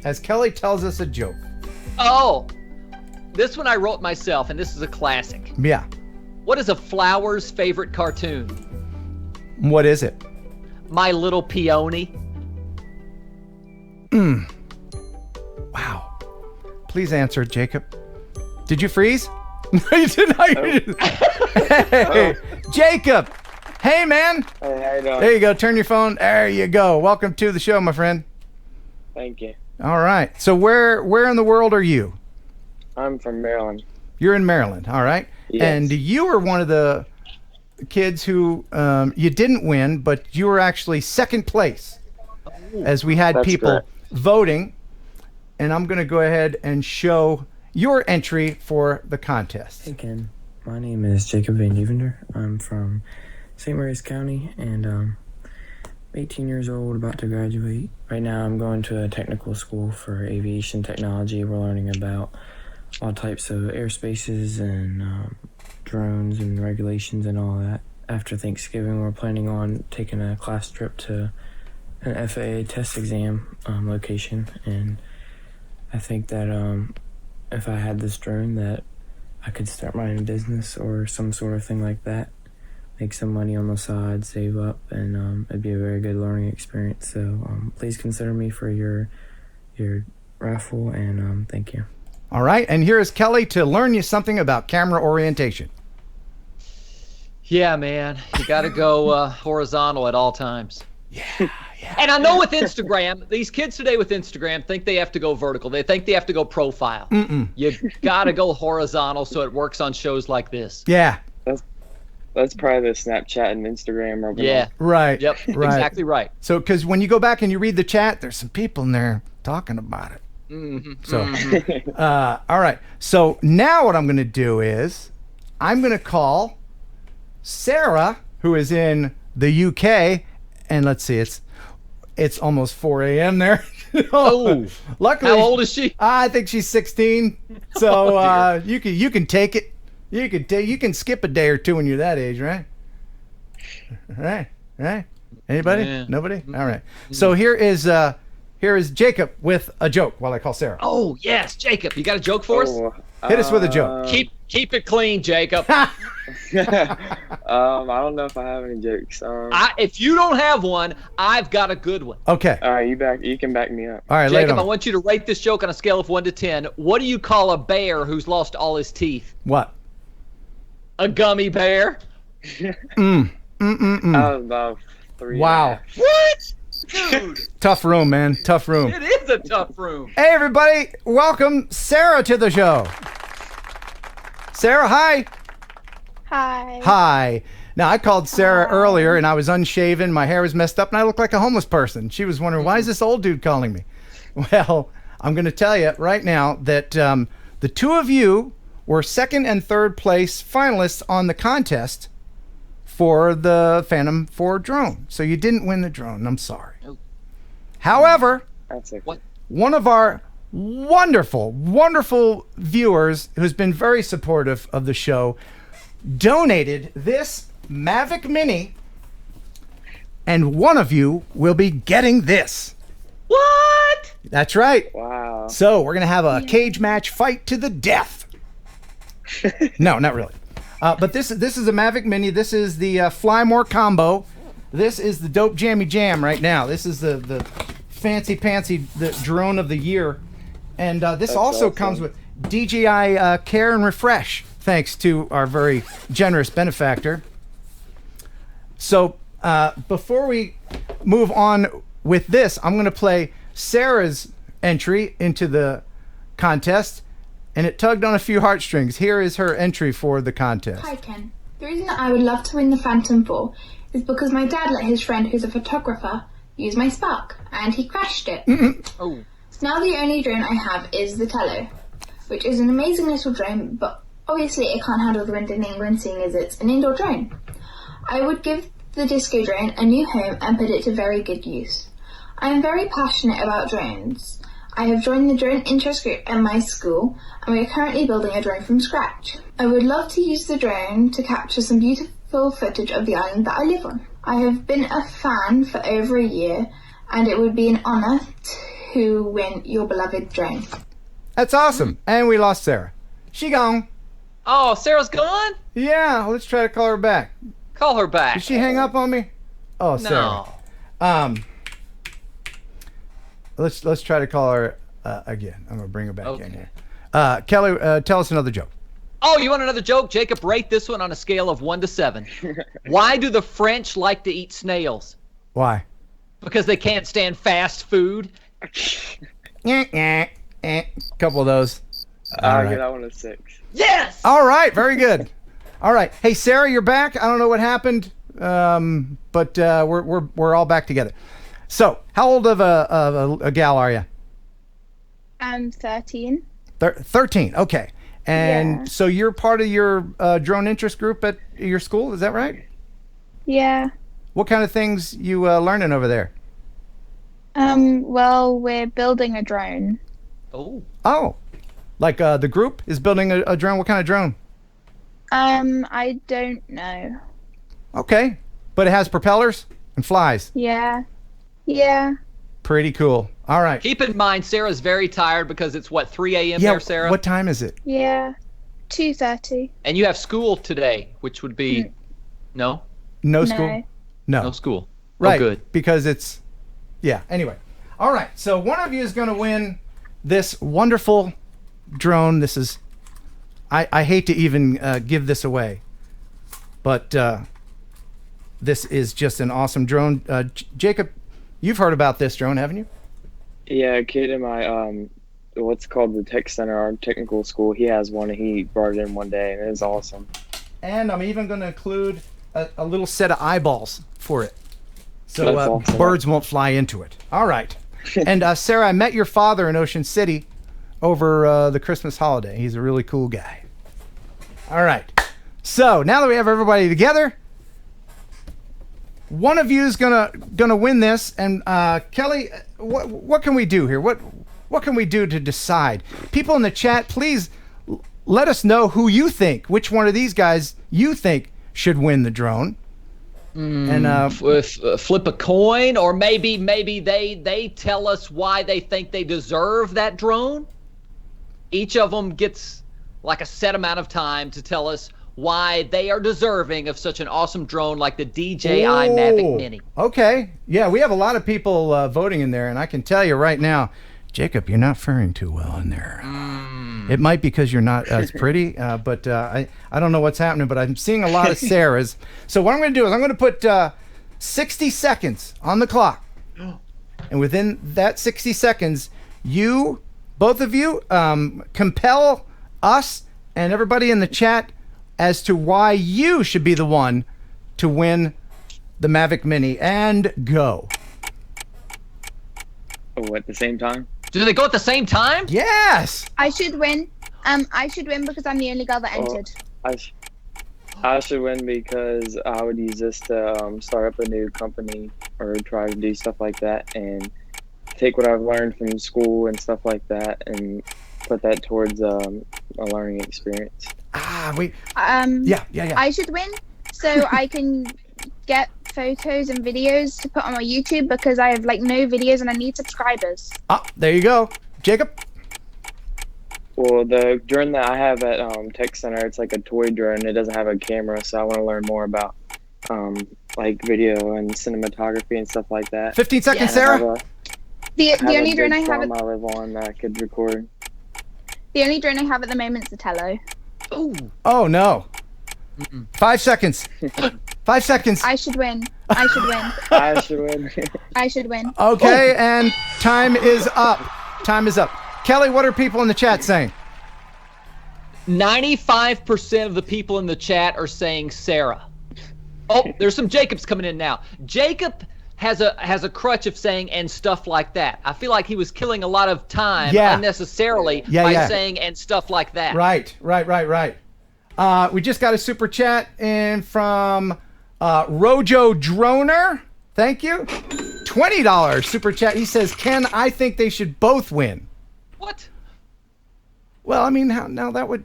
as Kelly tells us a joke. Oh, this one I wrote myself, and this is a classic. Yeah. What is a flower's favorite cartoon? What is it? My Little Peony. Wow. Please answer, Jacob. Did you freeze? No, you didn't. Hey, Jacob. Hey, man. Hey, how you doing? There you go. Turn your phone. There you go. Welcome to the show, my friend. Thank you. All right. So where in the world are you? I'm from Maryland. You're in Maryland. All right. Yes. And you were one of the kids who you didn't win, but you were actually second place, as we had That's people correct. voting. And I'm going to go ahead and show your entry for the contest. Hey, Ken. My name is Jacob Van Devender. I'm from St. Mary's County, and I'm 18 years old, about to graduate. Right now I'm going to a technical school for aviation technology. We're learning about all types of airspaces and drones and regulations and all that. After Thanksgiving, we're planning on taking a class trip to an FAA test exam location, and I think that if I had this drone, that I could start my own business or some sort of thing like that. Make some money on the side, save up, and it'd be a very good learning experience. So please consider me for your raffle, and thank you. All right, and here is Kelly to learn you something about camera orientation. Yeah, man. You got to go horizontal at all times. Yeah. And I know with Instagram, these kids today with Instagram think they have to go vertical. They think they have to go profile. You got to go horizontal so it works on shows like this. Yeah. That's probably the Snapchat and Instagram. Right. Yep. Right. Exactly right. So, because when you go back and you read the chat, there's some people in there talking about it. So, all right. So now what I'm going to do is I'm going to call Sarah, who is in the UK, and let's see, it's almost 4 a.m. there. Oh, luckily, how old is she? I think she's 16. So you can take it. You can skip a day or two when you're that age, right? Right. Anybody? Yeah. Nobody? All right. So here is Jacob with a joke while I call Sarah. Oh yes, Jacob, you got a joke for us? Hit us with a joke. Keep it clean, Jacob. I don't know if I have any jokes. If you don't have one, I've got a good one. Okay. All right, you can back me up. All right, Jacob, I want you to rate this joke on a scale of 1 to 10. What do you call a bear who's lost all his teeth? What? A gummy bear. About 3. Wow. What? Dude. Tough room, man. Tough room. It is a tough room. Hey, everybody. Welcome Sarah to the show. Sarah, hi. Hi. Hi. Now, I called Sarah earlier, and I was unshaven. My hair was messed up, and I looked like a homeless person. She was wondering, why is this old dude calling me? Well, I'm going to tell you right now that the two of you were second and third place finalists on the contest for the Phantom 4 drone. So you didn't win the drone. I'm sorry. However, That's okay. one of our wonderful viewers who's been very supportive of the show donated this Mavic Mini, and one of you will be getting this. What? That's right. Wow. So we're gonna have a cage match fight to the death. No, not really. But this is a Mavic Mini. This is the Fly More combo. This is the dope jammy jam right now. This is the fancy pantsy the drone of the year, and this also comes with DJI Care and Refresh, thanks to our very generous benefactor. So before we move on with this, I'm going to play Sarah's entry into the contest, and it tugged on a few heartstrings. Here is her entry for the contest. Hi Ken. The reason that I would love to win the Phantom 4 is because my dad let his friend, who's a photographer, use my Spark, and he crashed it. Oh. So now the only drone I have is the Tello, which is an amazing little drone, but obviously it can't handle the wind in England, seeing as it's an indoor drone. I would give the Disco drone a new home and put it to very good use. I am very passionate about drones. I have joined the drone interest group at my school, and we are currently building a drone from scratch. I would love to use the drone to capture some beautiful footage of the island that I live on. I have been a fan for over a year, and it would be an honour to win your beloved drone. That's awesome. And we lost Sarah. She gone. Oh, Sarah's gone? Yeah, let's try to call her back. Call her back. Did she hang up on me? Oh, Sarah. No. Let's try to call her again. I'm gonna bring her back in here. Kelly, tell us another joke. Oh, you want another joke? Jacob, rate this one on a scale of 1 to 7. Why do the French like to eat snails? Why? Because they can't stand fast food. Couple of those. I'll get that one a 6. Yes! All right, very good. All right. Hey, Sarah, you're back. I don't know what happened, but we're all back together. So, how old of a gal are you? I'm 13. 13. Okay. And so you're part of your drone interest group at your school, is that right? Yeah. What kind of things you learning over there? Well, we're building a drone. Oh. Like the group is building a drone. What kind of drone? I don't know. Okay. But it has propellers and flies. Yeah. Yeah. Pretty cool. All right. Keep in mind, Sarah's very tired because it's, 3 a.m. there, Sarah? What time is it? Yeah. 2:30. And you have school today, which would be... No? No school? No. No school. Right. Oh, good. Because it's... Yeah. Anyway. All right. So one of you is going to win this wonderful drone. This is... I hate to even give this away. But this is just an awesome drone. Jacob, you've heard about this drone, haven't you? Yeah, a kid in my what's called the tech center, our technical school, he has one and he brought it in one day and it was awesome. And I'm even going to include a little set of eyeballs for it, so awesome. Birds won't fly into it. All right. And Sarah, I met your father in Ocean City over the Christmas holiday. He's a really cool guy. All right. So now that we have everybody together, one of you is gonna win this. And Kelly, what can we do here? What can we do to decide? People in the chat, please let us know who you think, which one of these guys you think should win the drone. And flip a coin, or maybe they tell us why they think they deserve that drone. Each of them gets like a set amount of time to tell us why they are deserving of such an awesome drone like the DJI Mavic Mini. Okay. Yeah, we have a lot of people voting in there, and I can tell you right now, Jacob, you're not faring too well in there. It might be because you're not as pretty, but I don't know what's happening, but I'm seeing a lot of Sarahs. So what I'm going to do is I'm going to put 60 seconds on the clock. And within that 60 seconds, both of you, compel us and everybody in the chat as to why you should be the one to win the Mavic Mini. And go. Oh, at the same time? Do they go at the same time? Yes. I should win. I should win because I'm the only girl that entered. I should win because I would use this to start up a new company or try to do stuff like that and take what I've learned from school and stuff like that and put that towards a learning experience. Yeah. I should win so I can get photos and videos to put on my YouTube because I have like no videos and I need subscribers. There you go. Jacob? Well, the drone that I have at Tech Center, it's like a toy drone. It doesn't have a camera, so I want to learn more about like video and cinematography and stuff like that. 15 seconds, Sarah. The only drone I have I live on that I could record. The only drone I have at the moment is the Tello. Oh no. 5 seconds. 5 seconds. I should win. I should win. I should win. I should win. Okay, and time is up. Time is up. Kelly, what are people in the chat saying? 95% of the people in the chat are saying Sarah. Oh, there's some Jacobs coming in now. Jacob has a crutch of saying and stuff like that. I feel like he was killing a lot of time unnecessarily by saying and stuff like that. Right. We just got a super chat in from Rojo Droner. Thank you. $20 super chat. He says, Ken, I think they should both win. What? Well, I mean, now that would...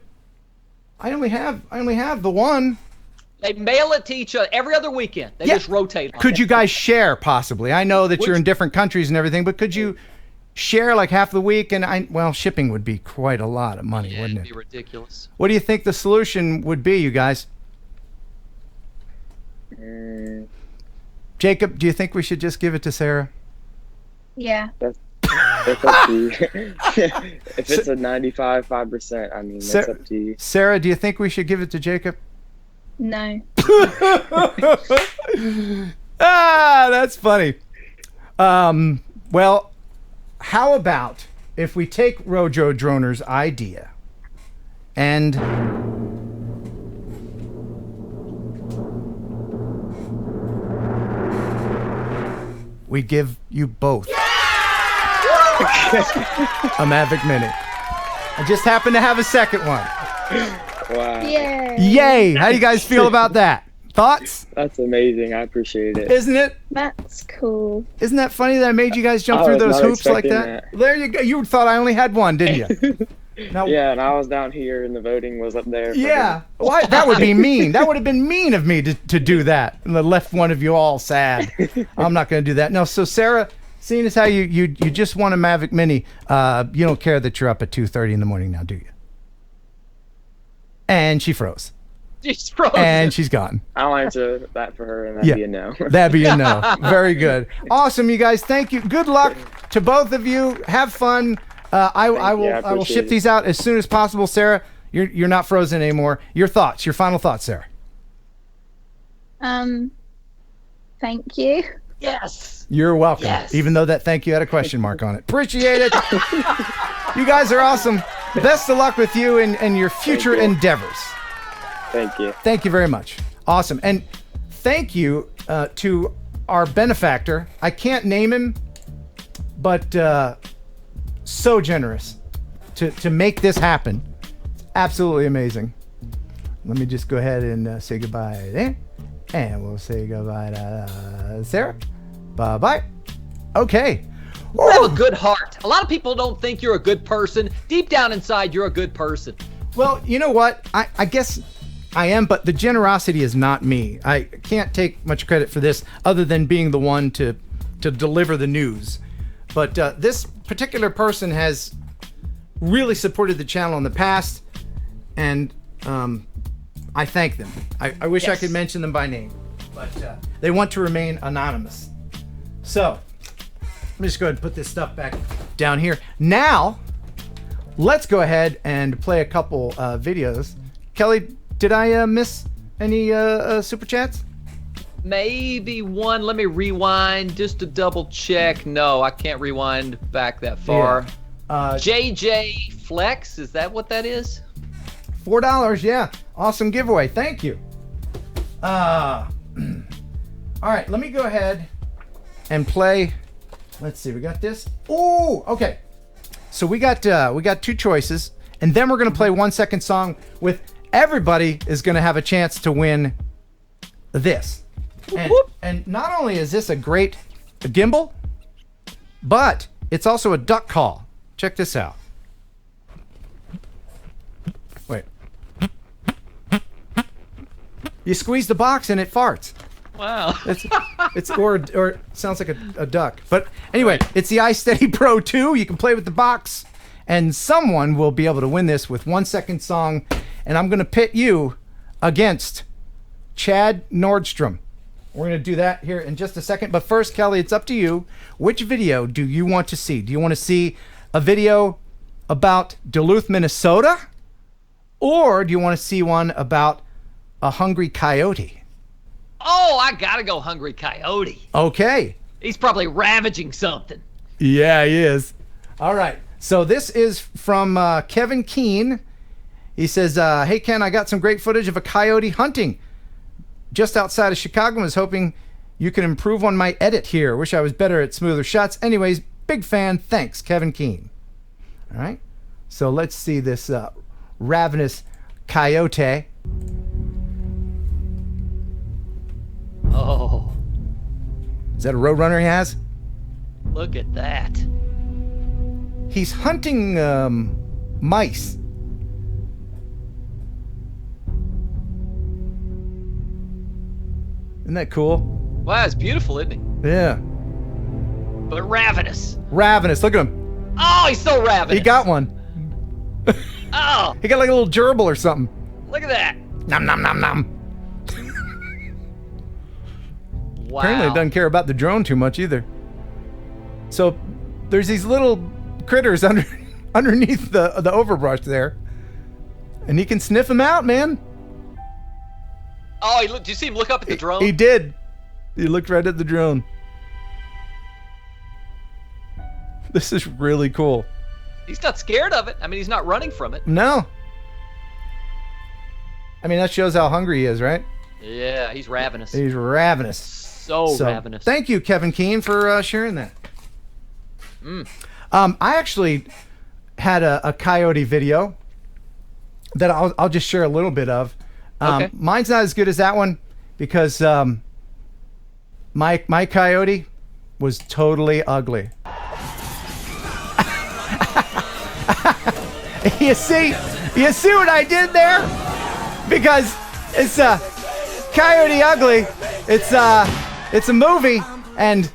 I only have the one. They mail it to each other every other weekend. They just rotate. Could you guys share possibly? I know that you're in different countries and everything, but could you share like half the week? And shipping would be quite a lot of money, wouldn't it? It'd be ridiculous. What do you think the solution would be, you guys? Jacob, do you think we should just give it to Sarah? Yeah. That's up to you. If it's a 95%, I mean, that's up to you. Sarah, do you think we should give it to Jacob? No. That's funny. Well, how about if we take Rojo Droner's idea and we give you both a Mavic Mini. I just happen to have a second one. Wow. Yay! How do you guys feel about that? Thoughts? That's amazing. I appreciate it. Isn't it? That's cool. Isn't that funny that I made you guys jump through those hoops like that? There you go. You thought I only had one, didn't you? Now, yeah, and I was down here and the voting was up there. Yeah. Why? That would be mean. That would have been mean of me to do that and left one of you all sad. I'm not going to do that. No, so Sarah, seeing as how you just won a Mavic Mini, you don't care that you're up at 2:30 in the morning now, do you? And she froze. She's frozen. And she's gone. I'll answer that for her, and that'd be a no. That'd be a no. Very good. Awesome, you guys. Thank you. Good luck to both of you. Have fun. I will ship these out as soon as possible. Sarah, you're not frozen anymore. Your thoughts, your final thoughts, Sarah. Thank you. Yes. You're welcome. Yes. Even though that thank you had a question mark on it. Appreciate it. You guys are awesome. Best of luck with you and your future endeavors. Thank you. Thank you very much. Awesome. And thank you to our benefactor. I can't name him, but so generous to make this happen. It's absolutely amazing. Let me just go ahead and say goodbye there. And we'll say goodbye to Sarah. Bye-bye. Okay. You have a good heart. A lot of people don't think you're a good person. Deep down inside, you're a good person. Well, you know what? I guess I am, but the generosity is not me. I can't take much credit for this other than being the one to deliver the news. But this particular person has really supported the channel in the past, and I thank them. I wish I could mention them by name, but they want to remain anonymous. So, let me just go ahead and put this stuff back down here. Now, let's go ahead and play a couple videos. Kelly, did I miss any super chats? Maybe one. Let me rewind just to double check. No, I can't rewind back that far. Yeah. JJ Flex, is that what that is? $4, yeah. Awesome giveaway. Thank you. All right, let me go ahead and play. Let's see, we got this. Oh, okay. So we got two choices, and then we're gonna play 1 second song with everybody is gonna have a chance to win this. And not only is this a great gimbal, but it's also a duck call. Check this out. Wait. You squeeze the box and it farts. Wow. It's or it sounds like a duck. But anyway, it's the iSteady Pro 2. You can play with the box, and someone will be able to win this with 1 second song. And I'm going to pit you against Chad Nordstrom. We're going to do that here in just a second. But first, Kelly, it's up to you. Which video do you want to see? Do you want to see a video about Duluth, Minnesota? Or do you want to see one about a hungry coyote? Oh, I gotta go hungry coyote. Okay. He's probably ravaging something. Yeah, he is. All right. So this is from Kevin Keene. He says, hey, Ken, I got some great footage of a coyote hunting just outside of Chicago. I was hoping you could improve on my edit here. Wish I was better at smoother shots. Anyways, big fan. Thanks, Kevin Keene. All right. So let's see this ravenous coyote. Oh. Is that a Roadrunner he has? Look at that. He's hunting mice. Isn't that cool? Wow, it's beautiful, isn't he? Yeah. But ravenous. Ravenous. Look at him. Oh, he's so ravenous. He got one. Oh. He got like a little gerbil or something. Look at that. Nom, nom, nom, nom. Wow. Apparently it doesn't care about the drone too much either. So there's these little critters underneath the overbrush there. And he can sniff them out, man. Oh, did you see him look up at the drone? He did. He looked right at the drone. This is really cool. He's not scared of it. I mean, he's not running from it. No. I mean, that shows how hungry he is, right? Yeah, he's ravenous. He's ravenous. So ravenous. Thank you, Kevin Keene, for sharing that. I actually had a coyote video that I'll just share a little bit of. Okay. Mine's not as good as that one because my coyote was totally ugly. You see what I did there? Because it's Coyote Ugly. It's a movie, and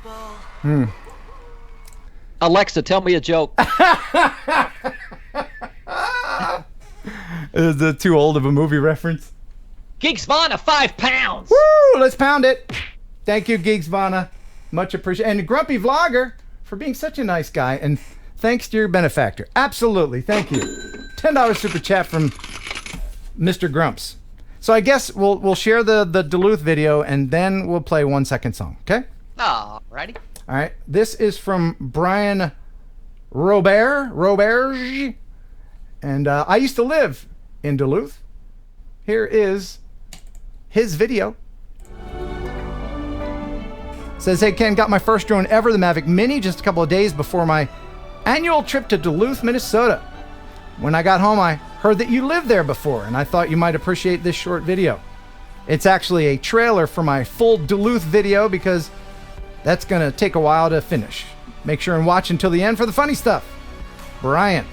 Alexa, tell me a joke. Is it too old of a movie reference? Geeks Vana, 5 pounds. Woo! Let's pound it. Thank you, Geeks Vana. Much appreciated. And Grumpy Vlogger for being such a nice guy. And thanks to your benefactor. Absolutely. Thank you. $10 super chat from Mr. Grumps. So I guess we'll share the Duluth video and then we'll play 1 second song. Okay? Alrighty. All right. This is from Brian Roberge. And I used to live in Duluth. Here is his video. Says, hey, Ken, got my first drone ever, the Mavic Mini, just a couple of days before my annual trip to Duluth, Minnesota. When I got home, I heard that you lived there before, and I thought you might appreciate this short video. It's actually a trailer for my full Duluth video because that's going to take a while to finish. Make sure and watch until the end for the funny stuff. Brian.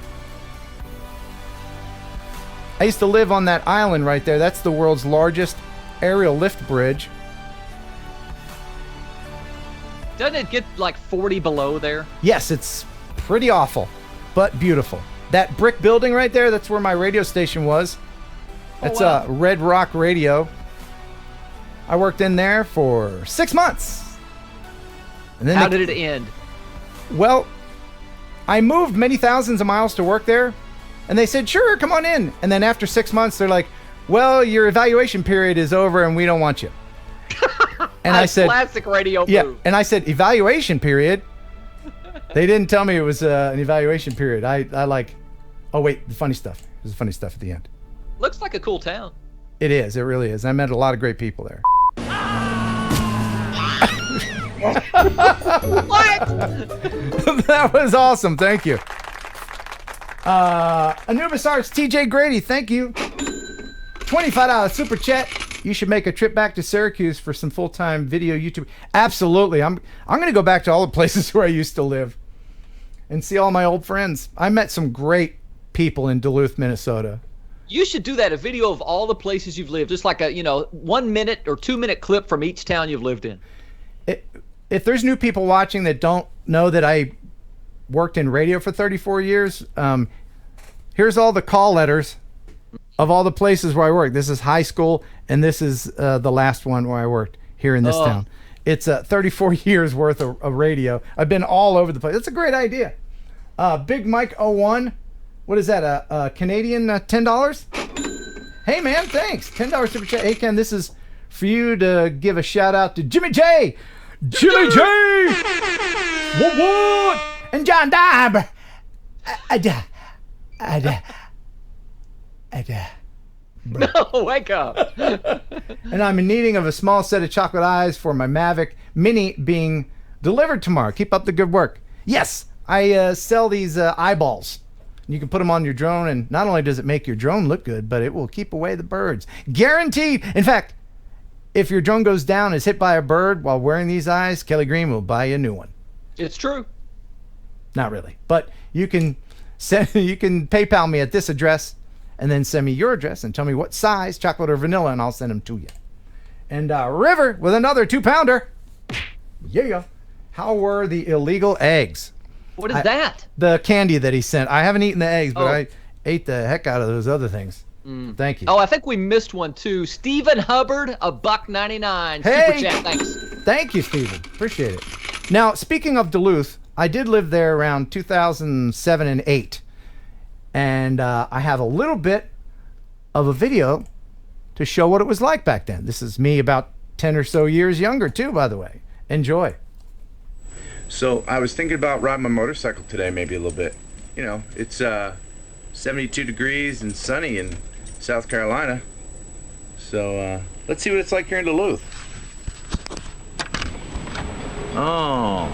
I used to live on that island right there. That's the world's largest aerial lift bridge. Doesn't it get like 40 below there? Yes, it's pretty awful, but beautiful. That brick building right there, that's where my radio station was. That's Red Rock Radio. I worked in there for 6 months. And then How did it end? Well, I moved many thousands of miles to work there. And they said, sure, come on in. And then after 6 months, they're like, well, your evaluation period is over and we don't want you. And I said, classic radio move. Yeah. And I said, evaluation period? They didn't tell me it was an evaluation period. I like, oh, wait, the funny stuff. There's the funny stuff at the end. Looks like a cool town. It is. It really is. I met a lot of great people there. What? That was awesome. Thank you. Anubis Arts, TJ Grady, thank you. $25 super chat. You should make a trip back to Syracuse for some full-time video YouTube. Absolutely. I'm going to go back to all the places where I used to live and see all my old friends. I met some great people in Duluth, Minnesota. You should do that, a video of all the places you've lived, just like a 1 minute or 2 minute clip from each town you've lived in. If there's new people watching that don't know that I worked in radio for 34 years, here's all the call letters of all the places where I worked. This is high school, and this is the last one where I worked here in this town. It's 34 years worth of radio. I've been all over the place. It's a great idea. Big Mike 01. What is that? A Canadian $10? Hey, man, thanks. $10 super chat. Hey, Ken, this is for you to give a shout out to Jimmy J. Jimmy J. What? And John Dab. No, wake up. And I'm in needing of a small set of chocolate eyes for my Mavic Mini being delivered tomorrow. Keep up the good work. Yes, I sell these eyeballs. You can put them on your drone, and not only does it make your drone look good, but it will keep away the birds. Guaranteed. In fact, if your drone goes down and is hit by a bird while wearing these eyes, Kelly Green will buy you a new one. It's true. Not really, but you can PayPal me at this address, and then send me your address and tell me what size, chocolate or vanilla, and I'll send them to you. And River with another 2-pounder. Yeah. How were the illegal eggs? What is that? The candy that he sent. I haven't eaten the eggs, but I ate the heck out of those other things. Thank you. Oh, I think we missed one too. Stephen Hubbard, $1.99. Hey, Super chat, thanks. Thank you, Stephen. Appreciate it. Now, speaking of Duluth, I did live there around 2007 and 8. And I have a little bit of a video to show what it was like back then. This is me about 10 or so years younger, too, by the way. Enjoy. So I was thinking about riding my motorcycle today, maybe a little bit. You know, it's 72 degrees and sunny in South Carolina. So let's see what it's like here in Duluth. Oh.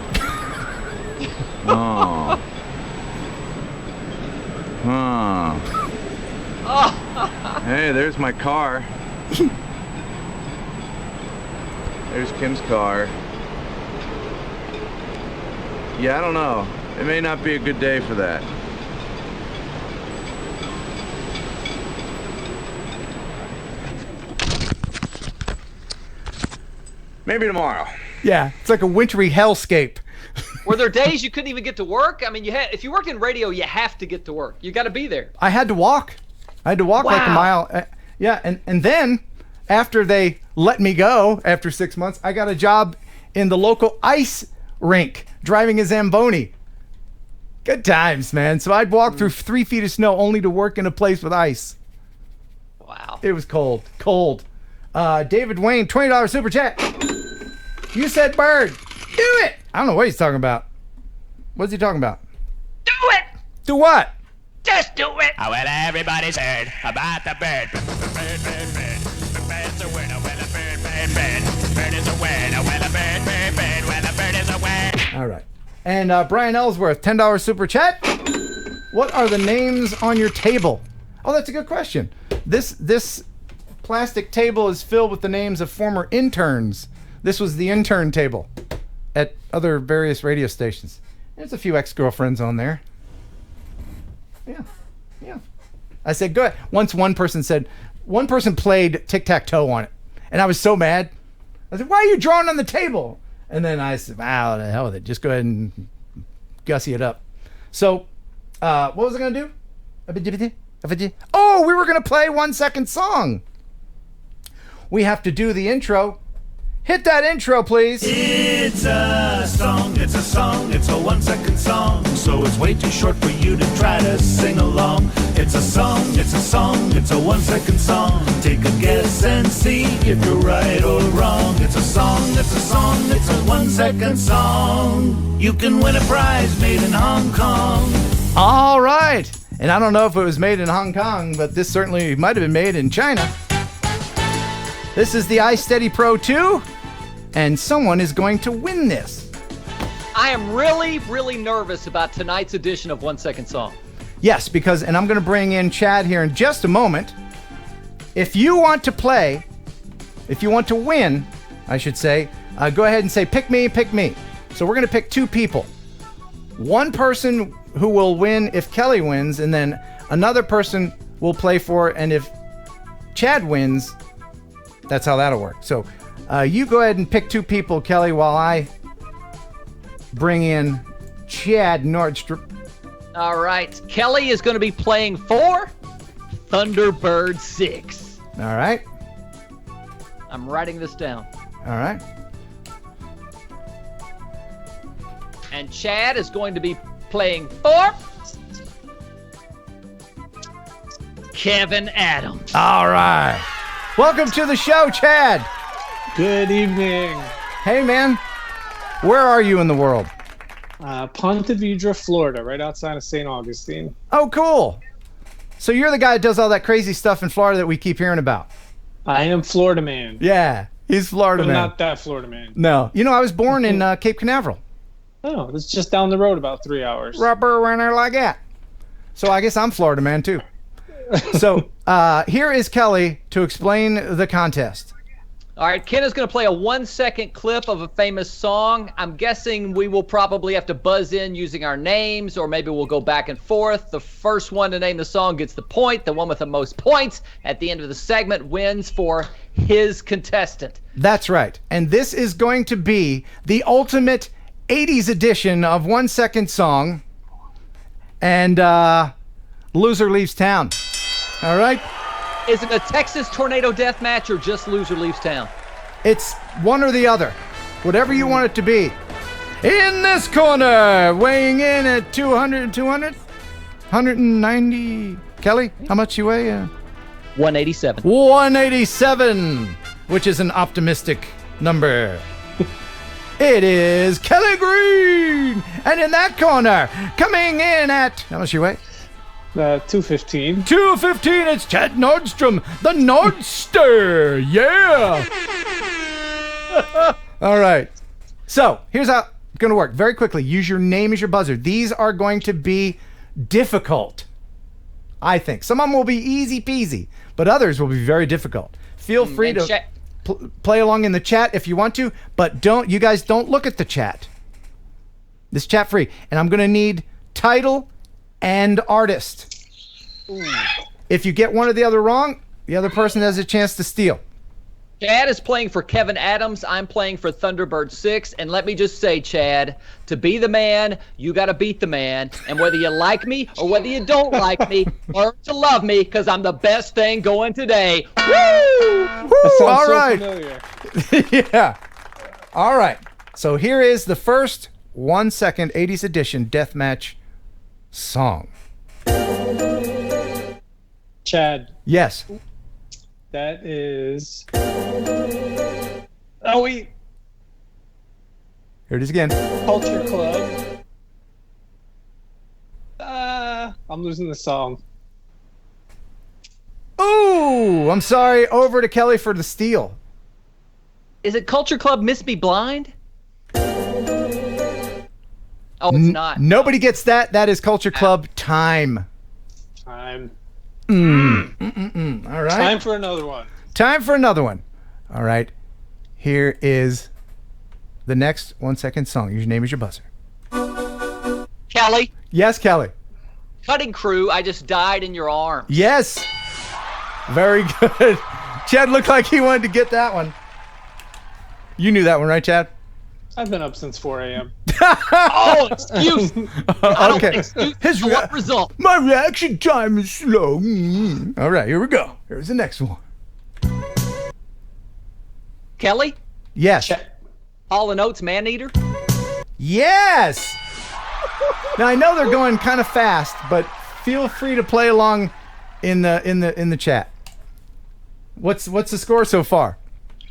Hey, there's my car. There's Kim's car. Yeah, I don't know. It may not be a good day for that. Maybe tomorrow. Yeah, it's like a wintry hellscape. Were there days you couldn't even get to work? I mean, if you worked in radio, you have to get to work. You got to be there. I had to walk. Like a mile. And then after they let me go after 6 months, I got a job in the local ice rink driving a Zamboni. Good times, man. So I'd walk through 3 feet of snow only to work in a place with ice. Wow. It was cold. David Wayne, $20 super chat. You said bird. Do it. I don't know what he's talking about. What's he talking about? Do it. Do what? Just do it. Oh, well, everybody's heard about the bird. Bird's a winner. Well, a bird. Bird is a winner. Well, a bird. Well, a bird is a winner. All right. And Brian Ellsworth, $10 super chat. What are the names on your table? Oh, that's a good question. This plastic table is filled with the names of former interns. This was the intern table at other various radio stations. There's a few ex-girlfriends on there. Yeah. I said, go ahead. Once one person played tic-tac-toe on it. And I was so mad. I said, why are you drawing on the table? And then I said, wow, the hell with it. Just go ahead and gussy it up. So, what was I going to do? Oh, we were going to play 1 second song. We have to do the intro. Hit that intro, please. It's a song, it's a 1 second song. So it's way too short for you to try to sing along. It's a song, it's a 1 second song. Take a guess and see if you're right or wrong. It's a song, it's a 1 second song. You can win a prize made in Hong Kong. All right. And I don't know if it was made in Hong Kong, but this certainly might have been made in China. This is the iSteady Pro 2, and someone is going to win this. I am really, really nervous about tonight's edition of 1 Second Song. Yes, because, and I'm going to bring in Chad here in just a moment. If you want to play, if you want to win, I should say, go ahead and say, pick me, pick me. So we're going to pick 2 people. One person who will win if Kelly wins, and then another person we'll play for, and if Chad wins, that's how that'll work. So you go ahead and pick 2 people, Kelly, while I bring in Chad Nordstrom. All right. Kelly is going to be playing for Thunderbird 6. All right. I'm writing this down. All right. And Chad is going to be playing for Kevin Adams. All right. Welcome to the show, Chad. Good evening. Hey, man. Where are you in the world? Ponte Vedra, Florida, right outside of St. Augustine. Oh, cool. So you're the guy that does all that crazy stuff in Florida that we keep hearing about. I am Florida man. Yeah, he's Florida man. Not that Florida man. No. You know, I was born in Cape Canaveral. Oh, it's just down the road about 3 hours. Rubber winter like that. So I guess I'm Florida man, too. So here is Kelly to explain the contest. All right, Ken is going to play a 1-second clip of a famous song. I'm guessing we will probably have to buzz in using our names, or maybe we'll go back and forth. The first one to name the song gets the point. The one with the most points at the end of the segment wins for his contestant. That's right. And this is going to be the ultimate 80s edition of 1 Second Song. And loser leaves town. All right? Is it a Texas tornado death match or just loser leaves town? It's one or the other. Whatever you want it to be. In this corner, weighing in at 190. Kelly, how much you weigh? 187. 187, which is an optimistic number. It is Kelly Green. And in that corner, coming in at, how much you weigh? 215. 215, it's Chad Nordstrom, the Nordster. Yeah. All right. So here's how it's going to work. Very quickly, use your name as your buzzer. These are going to be difficult, I think. Some of them will be easy peasy, but others will be very difficult. Feel free to play along in the chat if you want to, but you guys don't look at the chat. This chat free. And I'm going to need title and artist. Ooh. If you get one or the other wrong, the other person has a chance to steal. Chad is playing for Kevin Adams. I'm playing for Thunderbird 6. And let me just say, Chad, to be the man, you got to beat the man. And whether you like me or whether you don't like me, learn to love me, because I'm the best thing going today. Woo! Woo! All so right. Yeah. All right. So here is the first 1 second 80s edition deathmatch song. Chad. Yes. That is. Oh, wait. Here it is again. Culture Club. I'm losing the song. Ooh, I'm sorry. Over to Kelly for the steal. Is it Culture Club Miss Me Blind? Oh, it's not. Nobody gets that. That is Culture Club Time. Time. All right. Time for another one. Time for another one. All right. Here is the next 1 second song. Your name is your buzzer. Kelly. Yes, Kelly. Cutting Crew, I Just Died in Your Arms. Yes. Very good. Chad looked like he wanted to get that one. You knew that one, right, Chad? I've been up since 4 a.m. Oh, excuse. I don't Okay. excuse what result? My reaction time is slow. All right, here we go. Here's the next one. Kelly? Yes. Hall and Oates Man-Eater? Yes. Now I know they're going kind of fast, but feel free to play along in the chat. What's the score so far?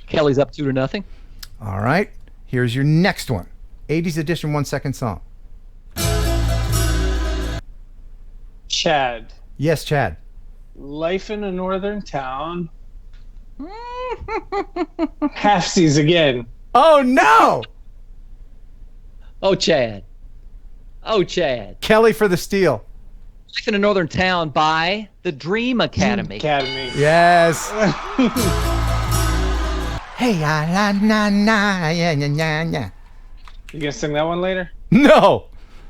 Kelly's up 2-0. All right. Here's your next one. 80s edition 1 second song. Chad. Yes, Chad. Life in a Northern Town. Halfsies again. Oh, no. Oh, Chad. Oh, Chad. Kelly for the steal. Life in a Northern Town by the Dream Academy. Yes. Hey, la na na yeah yeah yeah yeah. You gonna sing that one later? No.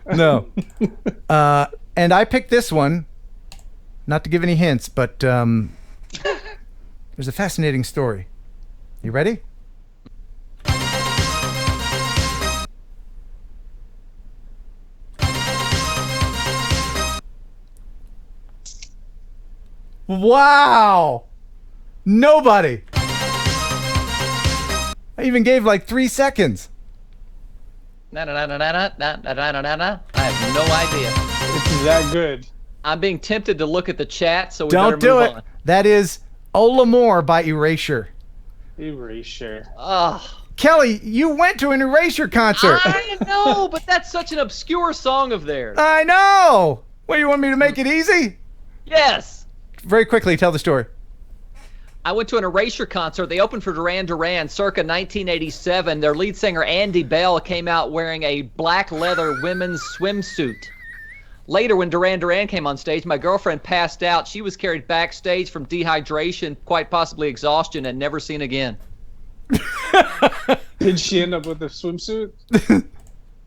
And I picked this one Not to give any hints, but there's a fascinating story. You ready? Wow! Nobody! I even gave like 3 seconds. I have no idea. It's that good. I'm being tempted to look at the chat, so we Don't better move do it. on. That is Ola Moore by Erasure. Erasure. Oh, Kelly, you went to an Erasure concert. I know, but that's such an obscure song of theirs. I know. What, you want me to make it easy? Yes. Very quickly, tell the story. I went to an Erasure concert. They opened for Duran Duran circa 1987. Their lead singer, Andy Bell, came out wearing a black leather women's swimsuit. Later, when Duran Duran came on stage, my girlfriend passed out. She was carried backstage from dehydration, quite possibly exhaustion, and never seen again. Did she end up with a swimsuit?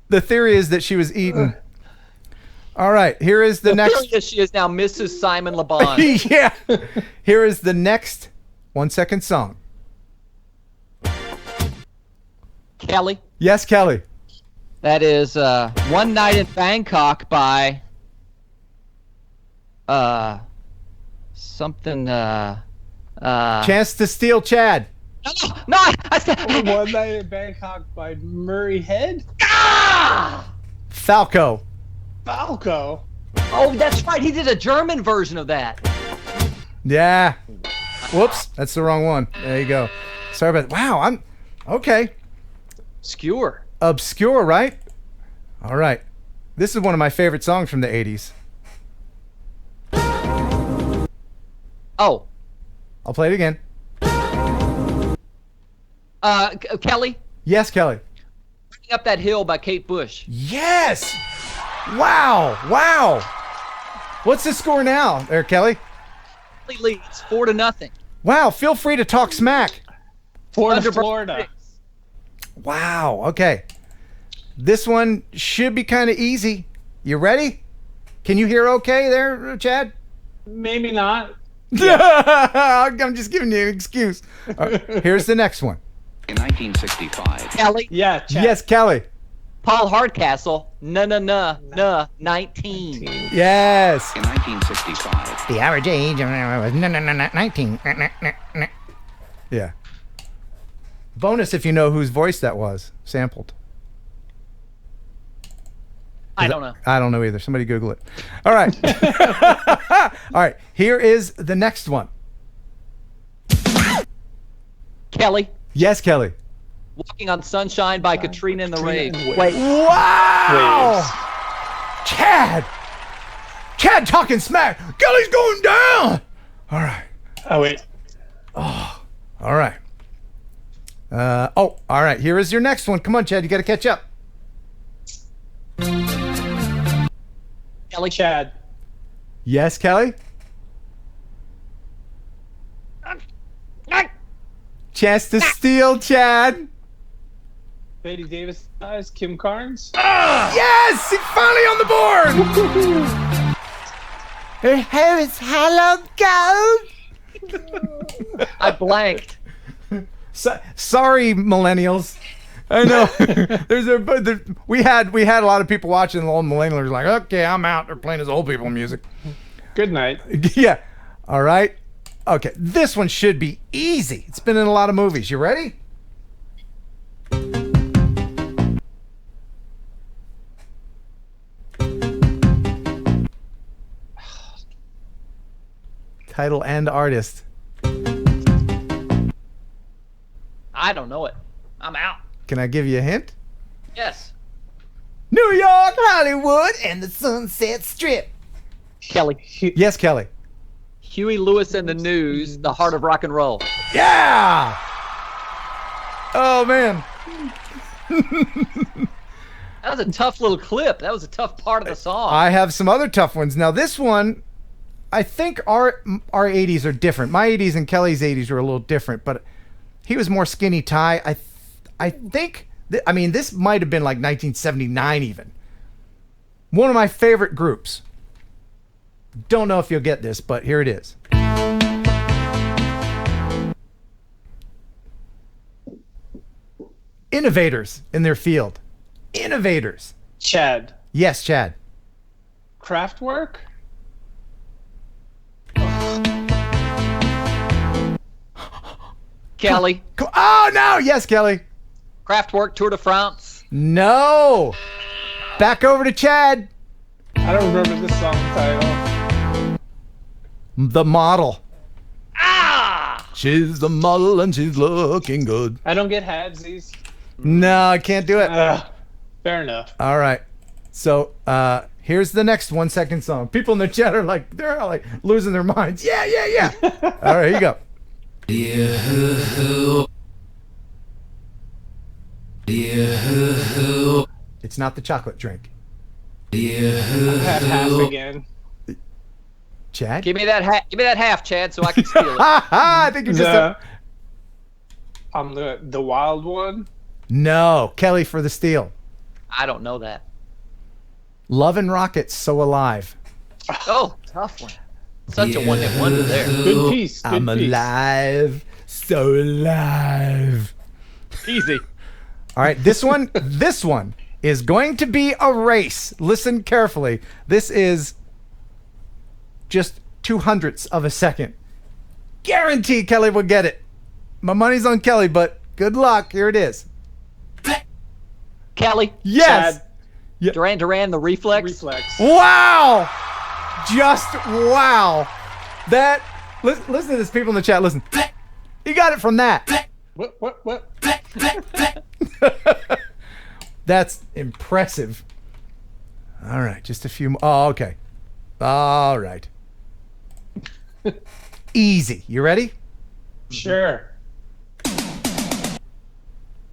The theory is that she was eaten. All right, here is the next. Theory is she is now Mrs. Simon LeBon. Yeah. Here is the next 1 second song. Kelly. Yes, Kelly. That is One Night in Bangkok by something Chance to Steal Chad. No, One Night in Bangkok by Murray Head? Falco. Falco? Oh, that's right. He did a German version of that. Yeah. Whoops, that's the wrong one. There you go. Sorry about that. Wow, I'm okay. Obscure. Obscure, right? All right. This is one of my favorite songs from the 80s. Oh. I'll play it again. Kelly. Yes, Kelly. Running Up That Hill by Kate Bush. Yes! Wow! Wow! What's the score now there, Kelly? Kelly leads 4-0. Wow, feel free to talk smack. Florida. Wow, okay. This one should be kind of easy. You ready? Can you hear okay there, Chad? Maybe not. I'm just giving you an excuse. Here's the next one. In 1965. Kelly. Yeah, Chad. Yes, Kelly. Paul Hardcastle. 19. Yes. In 1965. The average age was 19. Yeah. Bonus if you know whose voice that was sampled. I don't know. I don't know either. Somebody Google it. All right. All right. Here is the next one. Kelly. Yes, Kelly. Walking on Sunshine by Katrina and the Waves. Wait. Wow. Chad talking smack. Kelly's going down. All right. Oh, wait. Oh, all right. All right. Here is your next one. Come on, Chad. You got to catch up. Kelly. Chad. Yes, Kelly. Chance to steal, Chad. Betty Davis eyes, Kim Carnes. Yes, he's finally on the board. Her hair is hollow gold. I blanked. Sorry, millennials. I know. We had a lot of people watching. The old millennials like, okay, I'm out. They're playing his old people music. Good night. Yeah. All right. Okay. This one should be easy. It's been in a lot of movies. You ready? Title and artist. I don't know it. I'm out. Can I give you a hint? Yes. New York, Hollywood, and the Sunset Strip. Kelly. Yes, Kelly. Huey Lewis and the News, The Heart of Rock and Roll. Yeah! Oh, man. That was a tough little clip. That was a tough part of the song. I have some other tough ones. Now, this one, I think our 80s are different. My 80s and Kelly's 80s were a little different, but he was more skinny tie. I think, this might have been like 1979 even. One of my favorite groups. Don't know if you'll get this, but here it is. Innovators in their field. Innovators. Chad. Yes, Chad. Craftwork? Kelly. Oh, no. Yes, Kelly. Craftwork Tour de France. No. Back over to Chad. I don't remember the song title. The model. Ah! She's the model and she's looking good. I don't get halvesies. No, I can't do it. Fair enough. All right. So here's the next 1 second song. People in the chat are like, they're all like losing their minds. Yeah, yeah, yeah. All right, here you go. It's not the chocolate drink. Half again. Chad? Give me that half, Chad, so I can steal it. I think you're just I'm the wild one. No, Kelly for the steal. I don't know that. Love and Rockets, So Alive. Oh, tough one. Such a one-hit wonder there. Good piece. Good I'm piece. alive, so alive. Easy. All right, this one is going to be a race. Listen carefully. This is just 0.02 of a second. Guarantee Kelly will get it. My money's on Kelly, but good luck. Here it is. Kelly. Yes. Duran Duran, the Reflex. Wow. Just wow. That. Listen to this, people in the chat. Listen. You got it from that. What? That's impressive. All right, just a few more. Oh, okay. All right. Easy. You ready? Sure.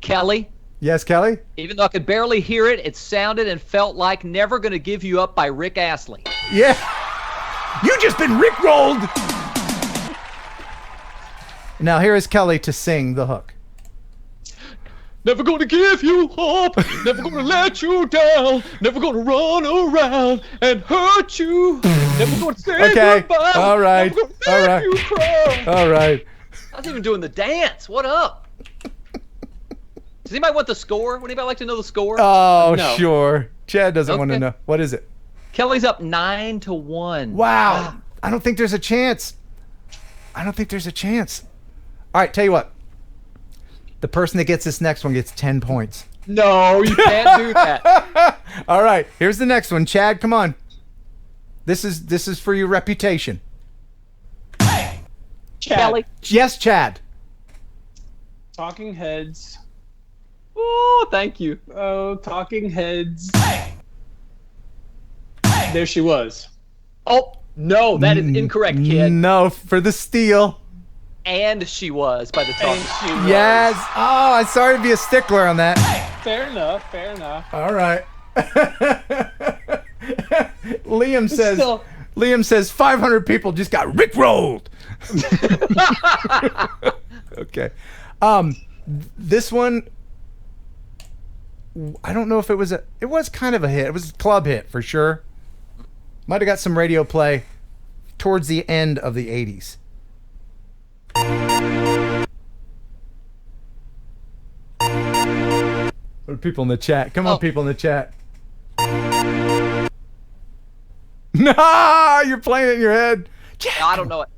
Kelly. Yes, Kelly? Even though I could barely hear it, it sounded and felt like Never Gonna Give You Up by Rick Astley. Yeah. You just been rickrolled. Now here is Kelly to sing the hook. Never gonna give you up, never gonna let you down, never gonna run around and hurt you, never gonna say goodbye, all right, never gonna make you cry. All right. I was even doing the dance. What up? Does anybody want the score? Would anybody like to know the score? Oh, No. Sure. Chad doesn't want to know. What is it? Kelly's up 9-1. Wow. I don't think there's a chance. All right, tell you what. The person that gets this next one gets 10 points. No, you can't do that. All right, here's the next one. Chad, come on. This is for your reputation. Kelly. Yes, Chad. Talking Heads. Oh, thank you. Oh, Talking Heads. There she was. Oh, no, that is incorrect, kid. No, for the steal. And She Was by the Talking. Yes. Oh, I'm sorry to be a stickler on that. Fair enough. All right. Liam says 500 people just got rickrolled. Okay. This one, I don't know if it was kind of a hit. It was a club hit for sure. Might have got some radio play towards the end of the 80s. What are people in the chat? Come on, people in the chat. No, you're playing it in your head. No, I don't know it.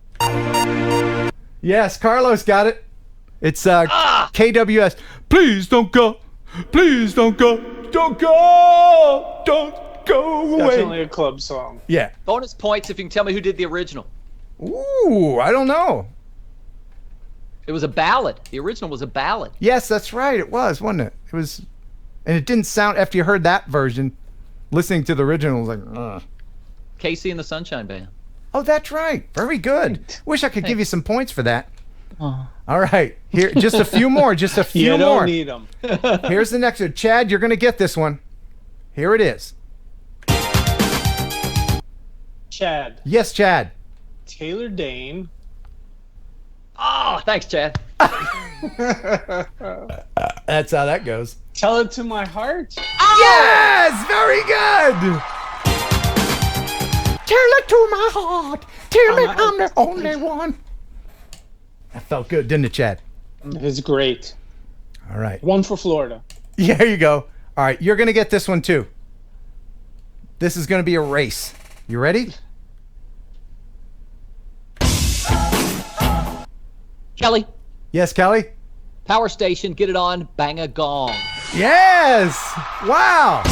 Yes, Carlos got it. It's KWS. Please don't go. Please don't go. Don't go. Don't go away. Definitely a club song. Yeah. Bonus points if you can tell me who did the original. Ooh, I don't know. It was a ballad. The original was a ballad. Yes, that's right. It was, wasn't it? It was, and it didn't sound, after you heard that version, listening to the original was like, ugh. Casey and the Sunshine Band. Oh, that's right. Very good. Wish I could give you some points for that. Oh. All right. Here, just a few more. Just a few You more. don't need them. Here's the next one. Chad, you're going to get this one. Here it is. Chad. Yes, Chad. Taylor Dane. Oh, thanks, Chad. That's how that goes. Tell It to My Heart. Yes! Very good! it to my heart. Tell me I'm the only one. That felt good, didn't it, Chad? It's great. All right. One for Florida. Yeah, here you go. All right, you're going to get this one too. This is going to be a race. You ready? Kelly. Yes, Kelly? Power station, get it on, bang a gong. Yes! Wow!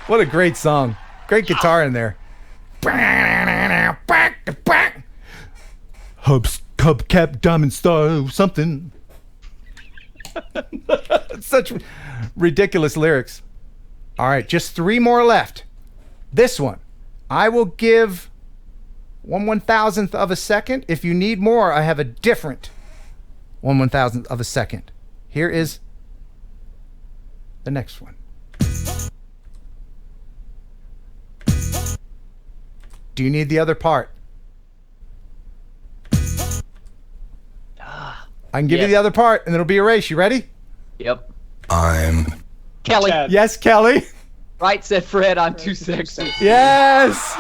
What a great song. Great guitar in there. Hubcap, diamond star, something. Such ridiculous lyrics. All right, just 3 more left. This one, I will give 1/1000th of a second. If you need more, I have a different 1/1000th of a second. Here is the next one. Do you need the other part? I can give you the other part, and it'll be a race. You ready? Yep. I'm Kelly. Chad. Yes, Kelly. Right, said Fred. I'm too sexy. Yes.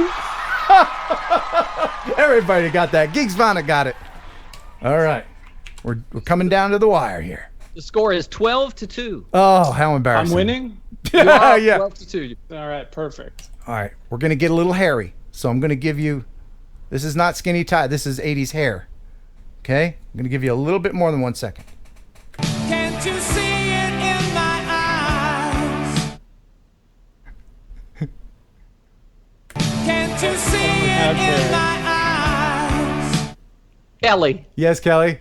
Everybody got that. Geeks Vana got it. All right. We're coming down to the wire here. The score is 12-2. Oh, how embarrassing. I'm winning? You are Yeah. 12-2. All right, perfect. All right. We're going to get a little hairy. So I'm going to give you, this is not skinny tie. This is 80s hair. Okay? I'm going to give you a little bit more than 1 second. Can't you see it in my eyes? Can't you see it in my eyes? Kelly. Yes, Kelly?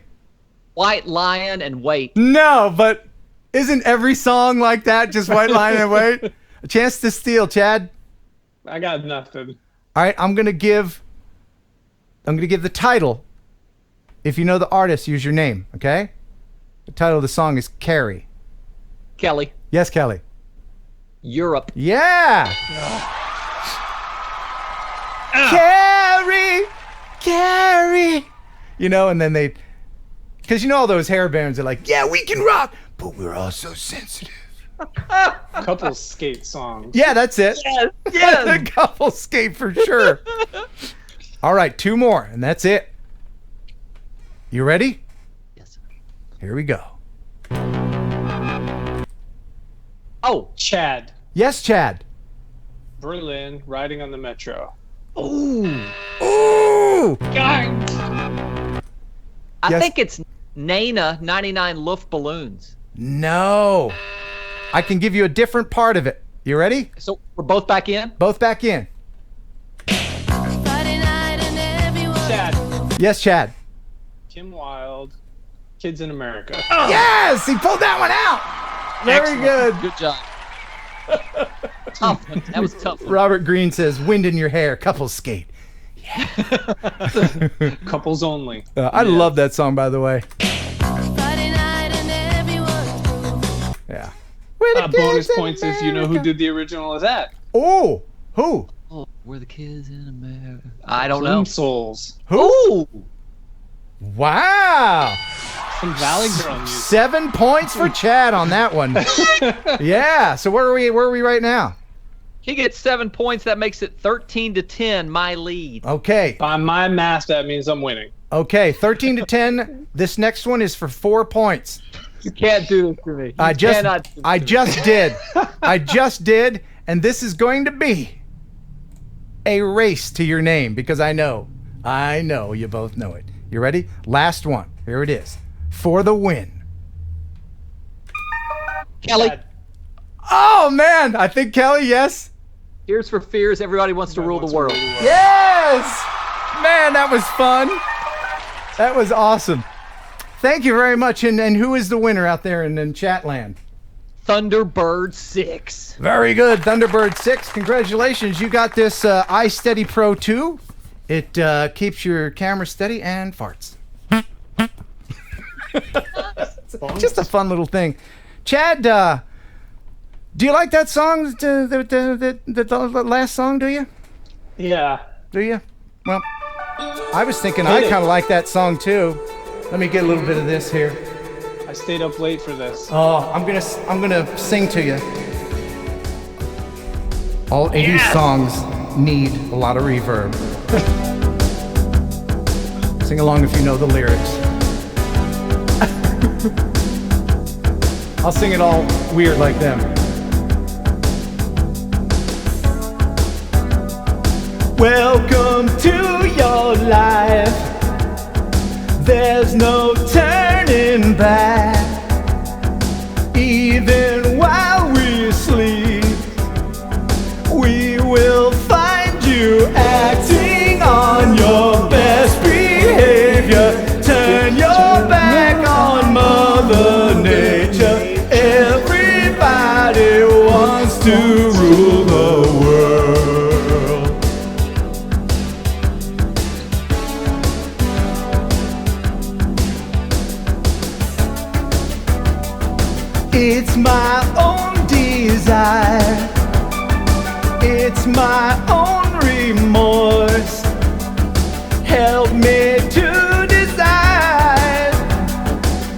White Lion and Wait. No, but isn't every song like that just White Line and Wait? A chance to steal, Chad. I got nothing. All right, I'm gonna give the title. If you know the artist, use your name, okay? The title of the song is Carrie. Kelly. Yes, Kelly. Europe. Yeah. Carrie, Carrie. You know, and then they, because you know all those hair bands are like, yeah, we can rock, but we're also sensitive. Couple skate songs. Yeah, that's it. Yes, yes. The couple skate for sure. All right, 2 more, and that's it. You ready? Yes. Here we go. Oh, Chad. Yes, Chad. Berlin, riding on the metro. Ooh. Ooh. I think it's Nana 99 Luftballons. No. I can give you a different part of it. You ready? So we're both back in? Both back in. Chad. Yes, Chad. Kim Wilde, Kids in America. Yes, he pulled that one out. Very good. Good job. Tough one. That was tough. Robert Green says, wind in your hair, couples skate. Yeah. Couples only. I love that song, by the way. Yeah. Bonus points if you know who did the original of that. Oh, who? Oh, we're the kids in America. I don't know. Souls. Who? Wow. Some Valley Girl music. 7 points for Chad on that one. Yeah. So where are we right now? He gets 7 points. That makes it 13-10. My lead. Okay. By my math, that means I'm winning. Okay. 13-10. This next one is for 4 points. You can't do this to me. I just did. I just did. And this is going to be a race to your name because I know you both know it. You ready? Last one. Here it is. For the win. Kelly. Oh, man. I think Kelly, yes. Tears for Fears. Everybody wants to rule the world. Yes. Man, that was fun. That was awesome. Thank you very much. And who is the winner out there in Chatland? Thunderbird 6. Very good. Thunderbird 6. Congratulations. You got this iSteady Pro 2. It keeps your camera steady and farts. Just a fun little thing. Chad, do you like that song, the last song, do you? Yeah. Do you? Well, I was thinking I kind of like that song too. Let me get a little bit of this here. I stayed up late for this. Oh, I'm gonna sing to you. All 80s songs. need a lot of reverb. Sing along if you know the lyrics. I'll sing it all weird like them. Welcome to your life. There's no turning back. Even while we sleep, we will find you acting on your best behavior. Turn your back on Mother Nature. Everybody wants to rule the world. It's my own desire. It's my own remorse. Help me to decide.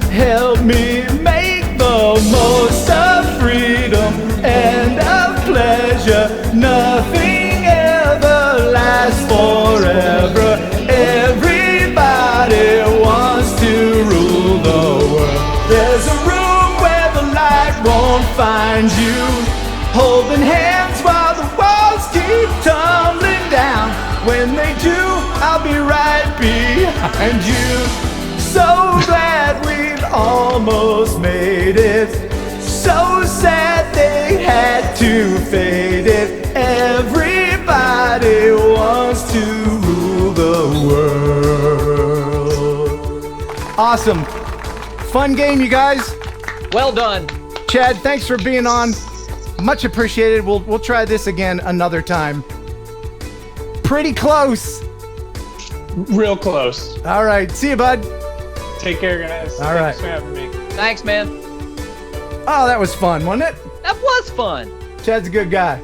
Help me make the most of freedom and of pleasure. Nothing ever lasts forever. Everybody wants to rule the world. There's a room where the light won't find you. Holding hands while the walls keep tumbling down. When they do, I'll be right behind you. So glad we've almost made it. So sad they had to fade it. Everybody wants to rule the world. Awesome. Fun game, you guys. Well done. Chad, thanks for being on. Much appreciated. We'll try this again another time. Pretty close. Real close. All right. See you, bud. Take care, guys. All right. Thanks for having me. Thanks, man. Oh, that was fun, wasn't it? That was fun. Chad's a good guy.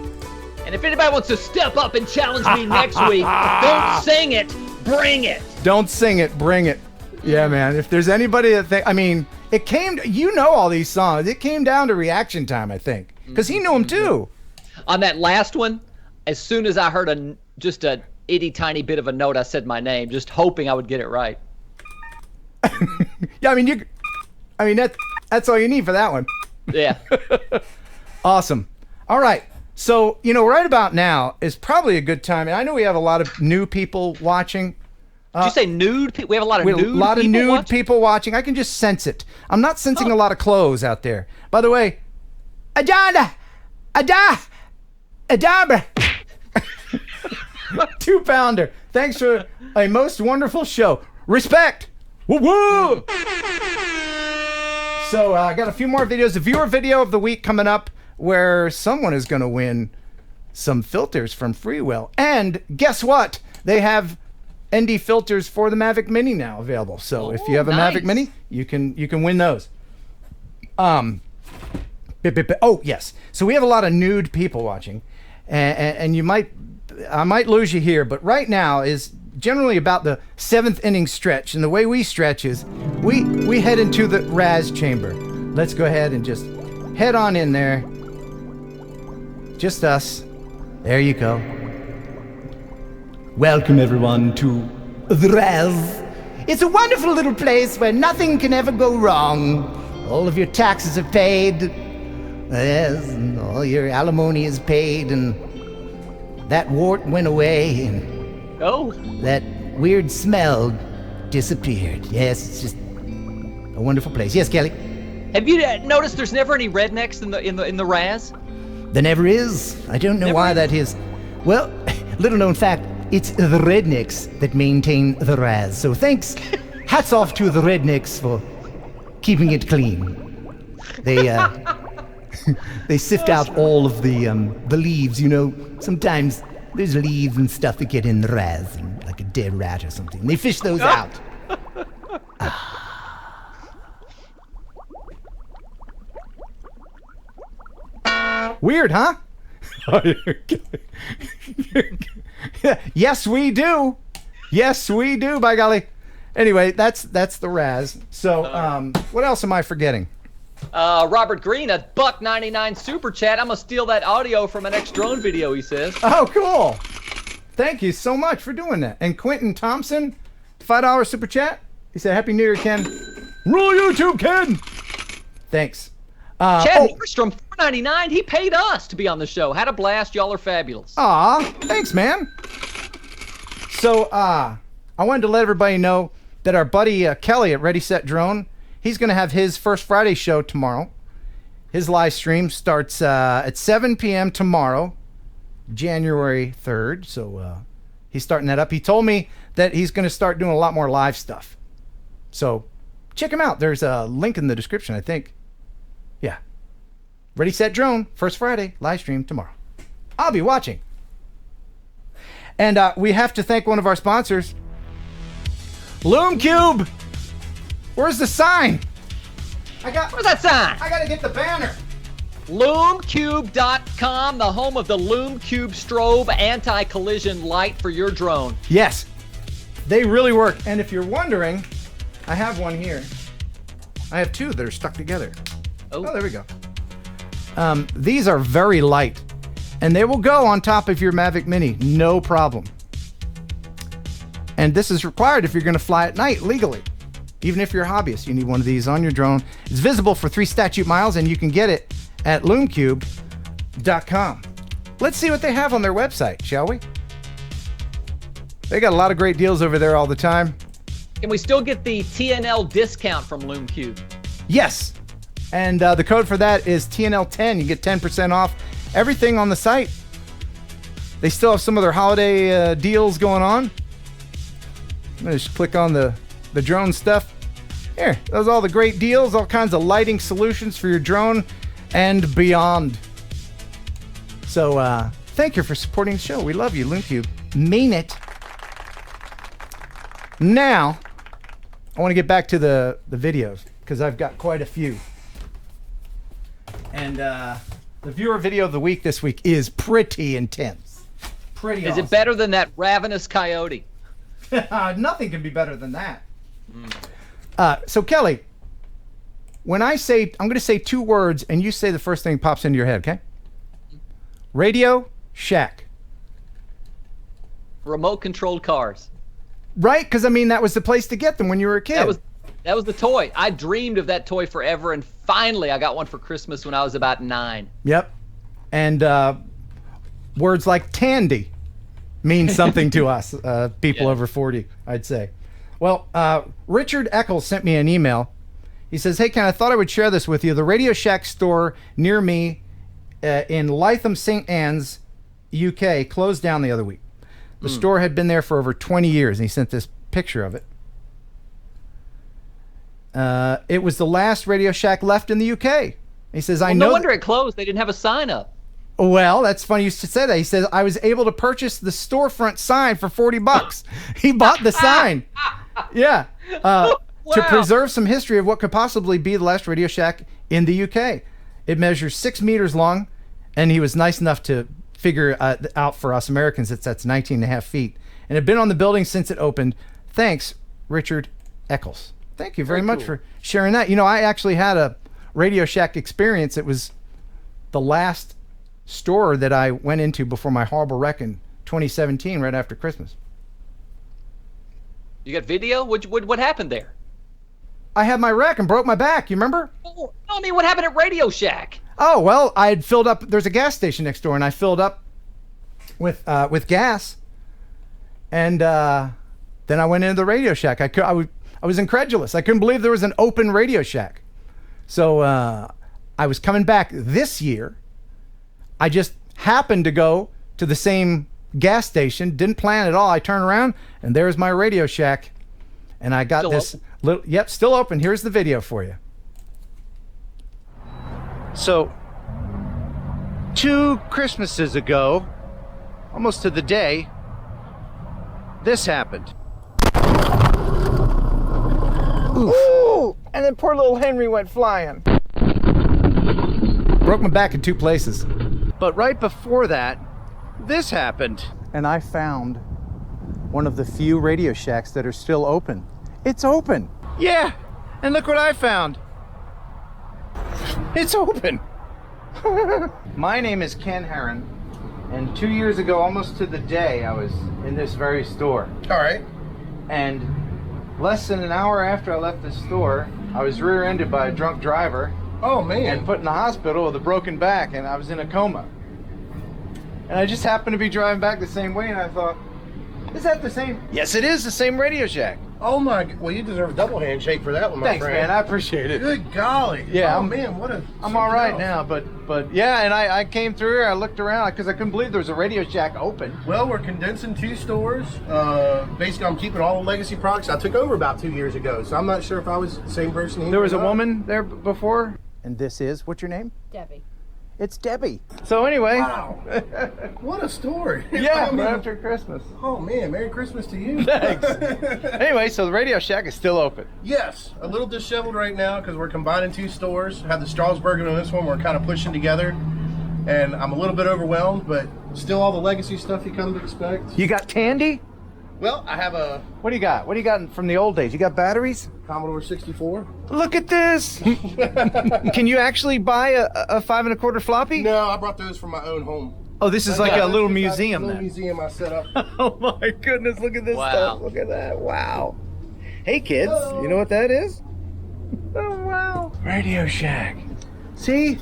And if anybody wants to step up and challenge me next week, don't sing it, bring it. Don't sing it, bring it. Yeah, man. If there's anybody that think, I mean, it came, you know all these songs. It came down to reaction time, I think. Because he knew them too. On that last one, as soon as I heard just a itty tiny bit of a note, I said my name, just hoping I would get it right. Yeah, I mean that's all you need for that one. Yeah. Awesome. All right. So, right about now is probably a good time. And I know we have a lot of new people watching. Did you say nude people? We have a lot of nude people watching. I can just sense it. I'm not sensing a lot of clothes out there. By the way, Adabra. 2-pounder. Thanks for a most wonderful show. Respect. Woo woo. So I got a few more videos. The viewer video of the week coming up, where someone is going to win some filters from Freewell. And guess what? They have ND filters for the Mavic Mini now available. So if you have a Mavic Mini, you can win those. Oh yes. So we have a lot of nude people watching, and I might lose you here, but right now is generally about the 7th inning stretch, and the way we stretch is we head into the Raz chamber. Let's go ahead and just head on in there. Just us. There you go. Welcome everyone to the Raz. It's a wonderful little place where nothing can ever go wrong. All of your taxes are paid. Yes, and all your alimony is paid, and that wart went away, and that weird smell disappeared. Yes, it's just a wonderful place. Yes, Kelly? Have you noticed there's never any rednecks in the Raz? There never is. I don't know why that is. Well, little known fact, it's the rednecks that maintain the Raz. So thanks, hats off to the rednecks for keeping it clean. They they sift out all of the leaves. Sometimes there's leaves and stuff that get in the Raz, and like a dead rat or something. They fish those out. Weird, huh? Yes, we do. Yes, we do, by golly. Anyway, that's the Raz. So, what else am I forgetting? Robert Green, $1.99 super chat. I'm gonna steal that audio from an ex drone video, he says. Oh, cool. Thank you so much for doing that. And Quentin Thompson, $5 super chat. He said, Happy New Year, Ken. Rule YouTube, Ken. Thanks. Chad Nordstrom, $4.99. He paid us to be on the show. Had a blast. Y'all are fabulous. Aw, thanks, man. So, I wanted to let everybody know that our buddy Kelly at Ready Set Drone, he's going to have his First Friday show tomorrow. His live stream starts at 7 p.m. tomorrow, January 3rd. So he's starting that up. He told me that he's going to start doing a lot more live stuff. So check him out. There's a link in the description, I think. Yeah. Ready, Set, Drone, First Friday, live stream tomorrow. I'll be watching. And we have to thank one of our sponsors, LoomCube. Where's the sign? Where's that sign? I got to get the banner. LoomCube.com, the home of the LoomCube strobe anti-collision light for your drone. Yes, they really work. And if you're wondering, I have one here. I have two that are stuck together. Oh, there we go. These are very light, and they will go on top of your Mavic Mini, no problem. And this is required if you're going to fly at night legally. Even if you're a hobbyist, you need one of these on your drone. It's visible for 3 statute miles, and you can get it at loomcube.com. Let's see what they have on their website, shall we? They got a lot of great deals over there all the time. Can we still get the TNL discount from LoomCube? Yes. And the code for that is TNL10. You get 10% off everything on the site. They still have some of their holiday deals going on. I'm going to just click on the drone stuff. Here, those are all the great deals, all kinds of lighting solutions for your drone and beyond. So thank you for supporting the show. We love you, LoomCube. Mean it. Now, I want to get back to the videos because I've got quite a few. And the viewer video of the week this week is pretty intense. Pretty awesome. Is it better than that ravenous coyote? Nothing can be better than that. So Kelly, when I say, I'm going to say 2 words and you say the first thing that pops into your head, okay? Radio Shack. Remote controlled cars. Right? Because I mean, that was the place to get them when you were a kid. That was the toy. I dreamed of that toy forever, and finally I got one for Christmas when I was about 9. Yep. And words like Tandy mean something to us, people over 40, I'd say. Well, Richard Eccles sent me an email. He says, hey, Ken, I thought I would share this with you. The Radio Shack store near me in Lytham, St. Anne's, UK, closed down the other week. The store had been there for over 20 years, and he sent this picture of it. It was the last Radio Shack left in the UK. He says, I know. No wonder it closed. They didn't have a sign up. Well, that's funny you should say that. He says, I was able to purchase the storefront sign for $40. He bought the sign. Yeah. Wow. To preserve some history of what could possibly be the last Radio Shack in the UK. It measures 6 meters long, and he was nice enough to figure out for us Americans that's 19 and a half feet. And it had been on the building since it opened. Thanks, Richard Eccles. Thank you very much for sharing that. You know, I actually had a Radio Shack experience. It was the last store that I went into before my horrible wreck in 2017, right after Christmas. You got video? What happened there? I had my wreck and broke my back. You remember? Oh, I mean, what happened at Radio Shack? Oh, well, I had filled up. There's a gas station next door, and I filled up with gas. And then I went into the Radio Shack. I was incredulous. I couldn't believe there was an open Radio Shack. So I was coming back this year. I just happened to go to the same gas station. Didn't plan at all. I turned around, and there's my Radio Shack. And I got this little, yep, still open. Here's the video for you. So, 2 Christmases ago, almost to the day, this happened. Ooh, and then poor little Henry went flying. Broke my back in 2 places. But right before that, this happened. And I found one of the few Radio Shacks that are still open. It's open. Yeah, and look what I found. It's open. My name is Ken Heron, And 2 years ago, almost to the day, I was in this very store. All right. And less than an hour after I left the store, I was rear-ended by a drunk driver. Oh, man. And put in the hospital with a broken back, and I was in a coma. And I just happened to be driving back the same way, and I thought, is that the same? Yes, it is the same Radio Shack. Oh my! Well, you deserve a double handshake for that one, my Thanks, friend. man. I appreciate it. Good golly! Yeah, Oh man, what a! I'm all right else. now, but yeah, and I came through here. I looked around because I couldn't believe there was a Radio Shack open. Well, we're condensing 2 stores. Basically, I'm keeping all the legacy products. I took over about 2 years ago, so I'm not sure if I was the same person. Here There was or a not. woman there before, and this is what's your name? Debbie. It's Debbie. So anyway, Wow! What a story! yeah, I mean, right after Christmas. Oh man, Merry Christmas to you! Thanks. Anyway, so the Radio Shack is still open. Yes, a little disheveled right now because we're combining 2 stores. Have the Strasburg and this one we're kind of pushing together, and I'm a little bit overwhelmed, but still all the legacy stuff you come to expect. You got candy? Well, I have a What do you got? What do you got from the old days? You got batteries? Commodore 64. Look at this! Can you actually buy a 5 1/4 floppy? No, I brought those from my own home. Oh, this is like a little museum A little then. museum I set up. Oh my goodness, look at this Wow. stuff. Look at that. Wow. Hey kids, you know what that is? Oh wow. Radio Shack. See?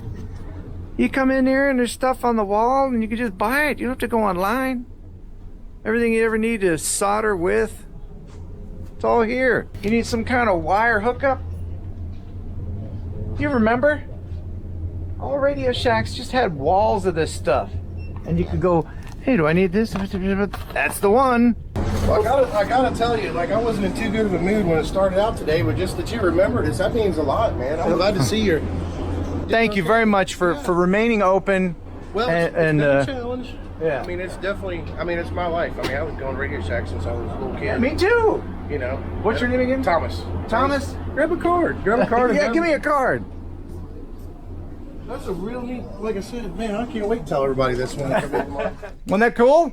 You come in here and there's stuff on the wall and you can just buy it. You don't have to go online. Everything you ever need to solder with, it's all here. You need some kind of wire hookup? You remember? All Radio Shacks just had walls of this stuff. And you could go, hey, do I need this? That's the one. Well, I gotta tell you, like I wasn't in too good of a mood when it started out today, but just that you remembered it, that means a lot, man. I'm glad to see you. Thank you very much for remaining open. Well, and, it's been and a challenge. Yeah. I mean, it's definitely, it's my life. I mean, I was going to Radio Shack since I was a little kid. Yeah, me too. You know. What's your name again? Thomas. Thomas? Grab a card. Grab a card. Yeah, give me a card. That's a real neat, like I said, man, I can't wait to tell everybody this one. Wasn't that cool?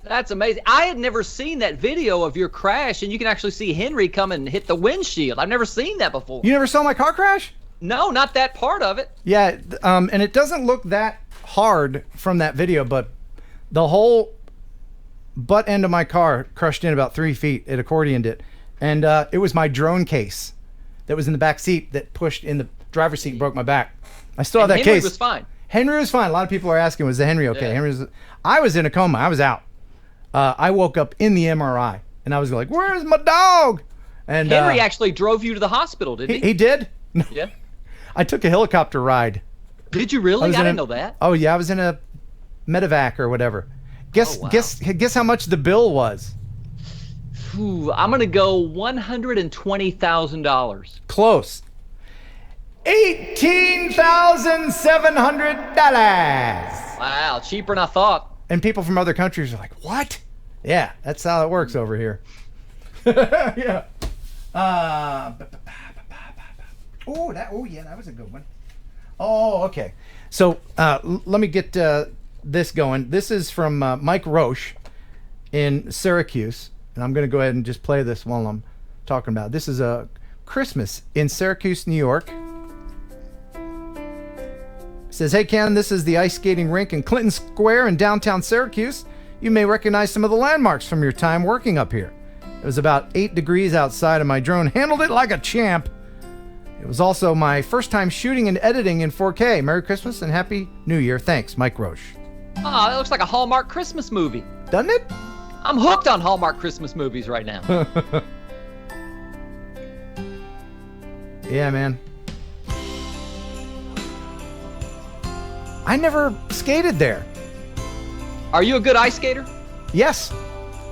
That's amazing. I had never seen that video of your crash, and you can actually see Henry come and hit the windshield. I've never seen that before. You never saw my car crash? No, not that part of it. Yeah, and it doesn't look that hard from that video, but the whole butt end of my car crushed in about 3 feet. It accordioned it. And it was my drone case that was in the back seat that pushed in the driver's seat and broke my back. I still have that Henry case. was fine. Henry was fine. A lot of people are asking, was the Henry okay? Yeah. I was in a coma. I was out. I woke up in the MRI, and I was like, where's my dog? And Henry actually drove you to the hospital, didn't he? He did? Yeah. I took a helicopter ride. Did you really? I was in didn't know that. Oh yeah, I was in a medevac or whatever. Guess how much the bill was? Ooh, I'm gonna go $120,000. Close. $18,700. Wow, cheaper than I thought. And people from other countries are like, what? Yeah, that's how it works over here. Yeah. Oh, yeah, that was a good one. Oh, okay. So let me get this going. This is from Mike Roche in Syracuse, and I'm going to go ahead and just play this while I'm talking about it. This is a Christmas in Syracuse, New York. It says, hey Ken, this is the ice skating rink in Clinton Square in downtown Syracuse. You may recognize some of the landmarks from your time working up here. It was about 8 degrees outside and my drone handled it like a champ. It was also my first time shooting and editing in 4K. Merry Christmas and Happy New Year. Thanks, Mike Roche. Oh, that looks like a Hallmark Christmas movie. Doesn't it? I'm hooked on Hallmark Christmas movies right now. Yeah, man. I never skated there. Are you a good ice skater? Yes.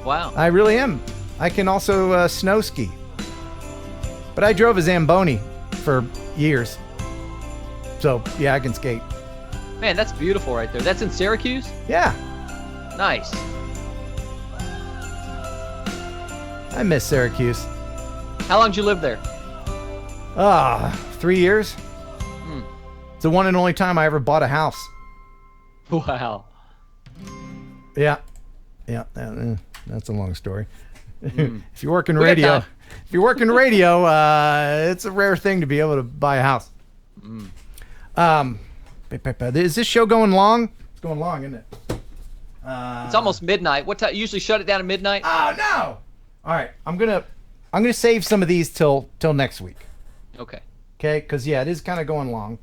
Wow. I really am. I can also snow ski. But I drove a Zamboni for years. So, yeah, I can skate. Man, that's beautiful right there. That's in Syracuse? Yeah. Nice. I miss Syracuse. How long did you live there? 3 years. It's the one and only time I ever bought a house. Wow. Yeah. Yeah, that's a long story. If you work in radio, it's a rare thing to be able to buy a house. Is this show going long? It's going long, isn't it? It's almost midnight. What time? Usually shut it down at midnight. Oh no! All right, I'm gonna save some of these till next week. Okay. Okay, because yeah, it is kind of going long.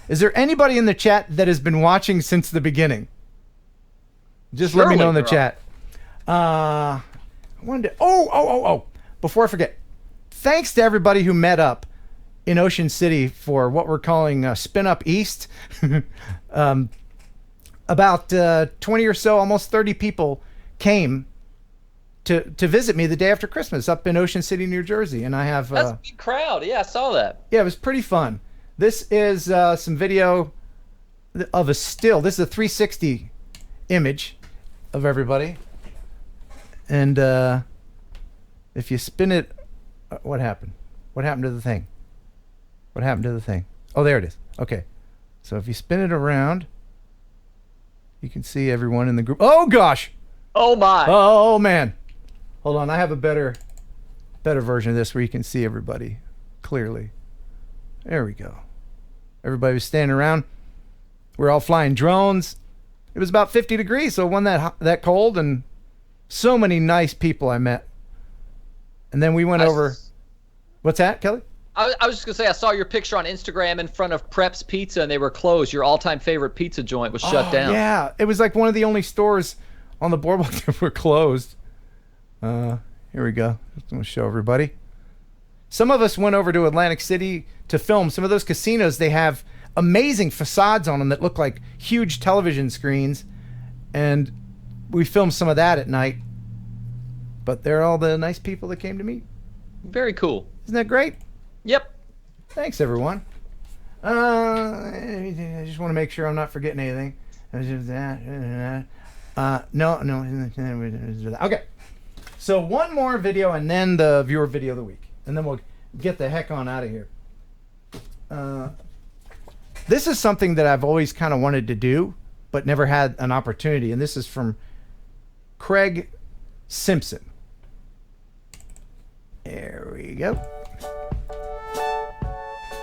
Is there anybody in the chat that has been watching since the beginning? Just let me know in the chat. I wanted to, oh! Before I forget, thanks to everybody who met up in Ocean City for what we're calling Spin Up East. About 20 or so, almost 30 people came to visit me the day after Christmas up in Ocean City, New Jersey, and I have That's a big crowd. Yeah, I saw that. Yeah, it was pretty fun. This is some video of a still. This is a 360 image of everybody, and if you spin it, what happened? What happened to the thing? What happened to the thing? Oh, there it is. Okay, so if you spin it around, you can see everyone in the group. Oh gosh! Oh my! Oh man! Hold on, I have a better version of this where you can see everybody clearly. There we go. Everybody was standing around. We're all flying drones. It was about 50 degrees, so it wasn't that cold, and so many nice people I met. And then we went over. What's that, Kelly? I was just gonna say I saw your picture on Instagram in front of Preps Pizza, and they were closed. Your all-time favorite pizza joint was shut down. Yeah, it was like one of the only stores on the boardwalk that were closed. Here we go. Just gonna show everybody. Some of us went over to Atlantic City to film. Some of those casinos, they have amazing facades on them that look like huge television screens, and we filmed some of that at night. But they're all the nice people that came to meet. Very cool. Isn't that great? Yep. Thanks, everyone. I just want to make sure I'm not forgetting anything. No. Okay. So one more video and then the viewer video of the week. And then we'll get the heck on out of here. This is something that I've always kind of wanted to do, but never had an opportunity. And this is from Craig Simpson. There we go.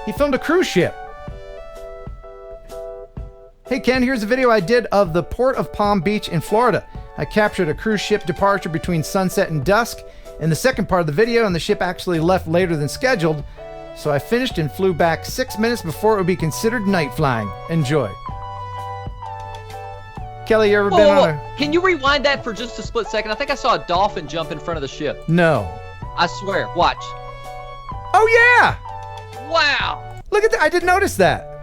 He filmed a cruise ship. Hey Ken, here's a video I did of the port of Palm Beach in Florida. I captured a cruise ship departure between sunset and dusk in the second part of the video, and the ship actually left later than scheduled, so I finished and flew back 6 minutes before it would be considered night flying. Enjoy. Kelly, you ever been on a... Can you rewind that for just a split second? I think I saw a dolphin jump in front of the ship. No. I swear. Watch. Oh yeah! Wow! Look at that. I didn't notice that.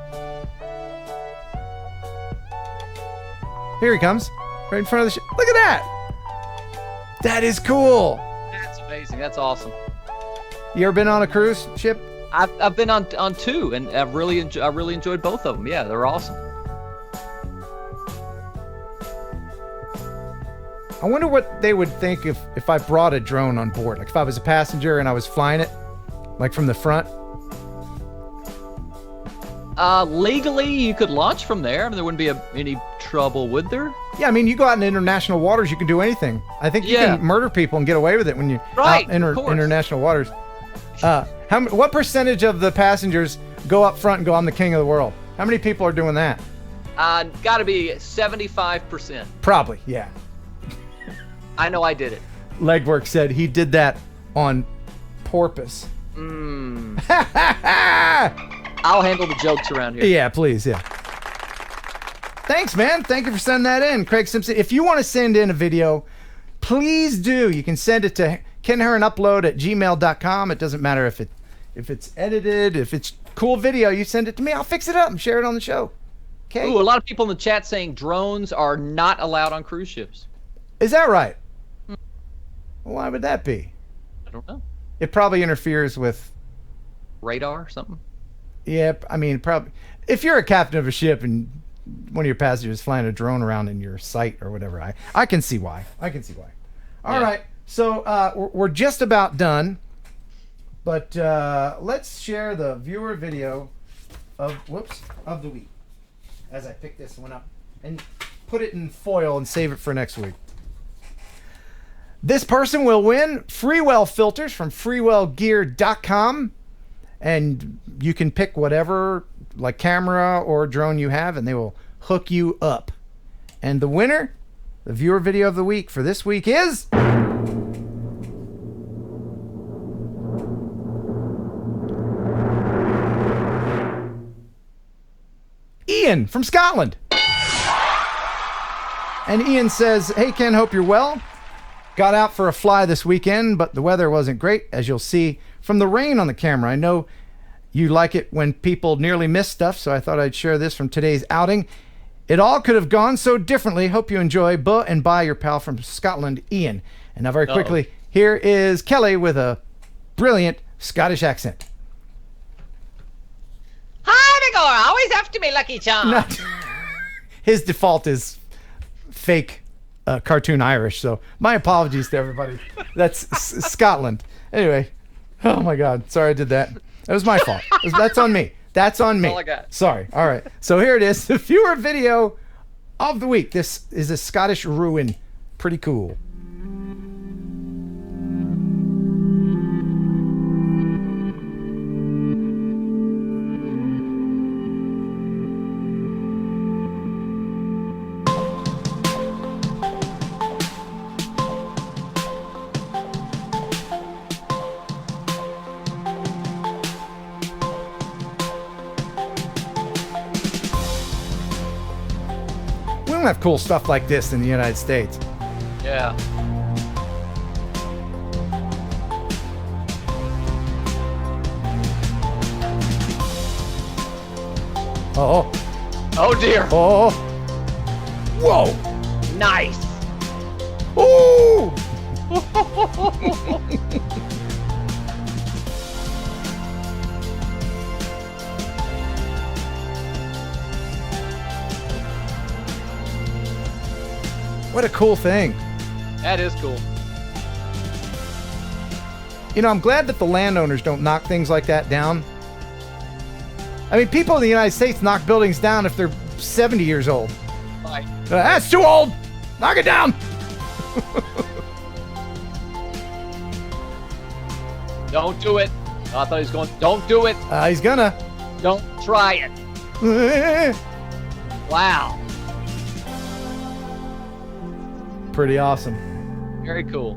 Here he comes. Right in front of the ship. Look at that. That is cool. That's amazing. That's awesome. You ever been on a cruise ship? I've been on two, and I really enjoyed both of them. Yeah, they're awesome. I wonder what they would think if I brought a drone on board. Like if I was a passenger and I was flying it, like from the front. Legally, you could launch from there. I mean, there wouldn't be any trouble, would there? Yeah, I mean, you go out in international waters, you can do anything. I think you can murder people and get away with it when you're out in international waters. What percentage of the passengers go up front and go, "I'm the king of the world"? How many people are doing that? Got to be 75%. Probably, yeah. I know I did it. Legwork said he did that on porpoise. I'll handle the jokes around here. Yeah, please, yeah. Thanks, man. Thank you for sending that in, Craig Simpson. If you want to send in a video, please do. You can send it to kenheronupload@gmail.com. It doesn't matter if it's edited, if it's cool video, you send it to me. I'll fix it up and share it on the show. Okay. Ooh, a lot of people in the chat saying drones are not allowed on cruise ships. Is that right? Why would that be? I don't know. It probably interferes with radar or something. Yeah, I mean, probably. If you're a captain of a ship and one of your passengers is flying a drone around in your sight or whatever, I can see why. All right, so we're just about done, but let's share the viewer video of the week as I pick this one up and put it in foil and save it for next week. This person will win Freewell filters from freewellgear.com, and you can pick whatever like camera or drone you have and they will hook you up. And the winner The viewer video of the week for this week is... Ian from Scotland. And Ian says, hey Ken, hope you're well. Got out for a fly this weekend, but the weather wasn't great, as you'll see from the rain on the camera. I know you like it when people nearly miss stuff, so I thought I'd share this from today's outing. It all could have gone so differently. Hope you enjoy. Buh and bye, your pal from Scotland, Ian. And now very quickly, here is Kelly with a brilliant Scottish accent. Hi, Vigor. Always after me, Lucky Charm. His default is fake cartoon Irish, so my apologies to everybody. That's Scotland. Anyway, oh my God. Sorry I did that. That was my fault. That's on me. That's on me. All I got. Sorry. All right. So here it is. The viewer video of the week. This is a Scottish ruin. Pretty cool. We don't have cool stuff like this in the United States. Yeah. Oh. Oh dear. Oh. Whoa. Nice. Ooh. What a cool thing. That is cool. You know, I'm glad that the landowners don't knock things like that down. I mean, people in the United States knock buildings down if they're 70 years old. Right. That's too old. Knock it down. Don't do it. Oh, I thought he was going, don't do it. He's gonna. Don't try it. Wow. Pretty awesome. Very cool.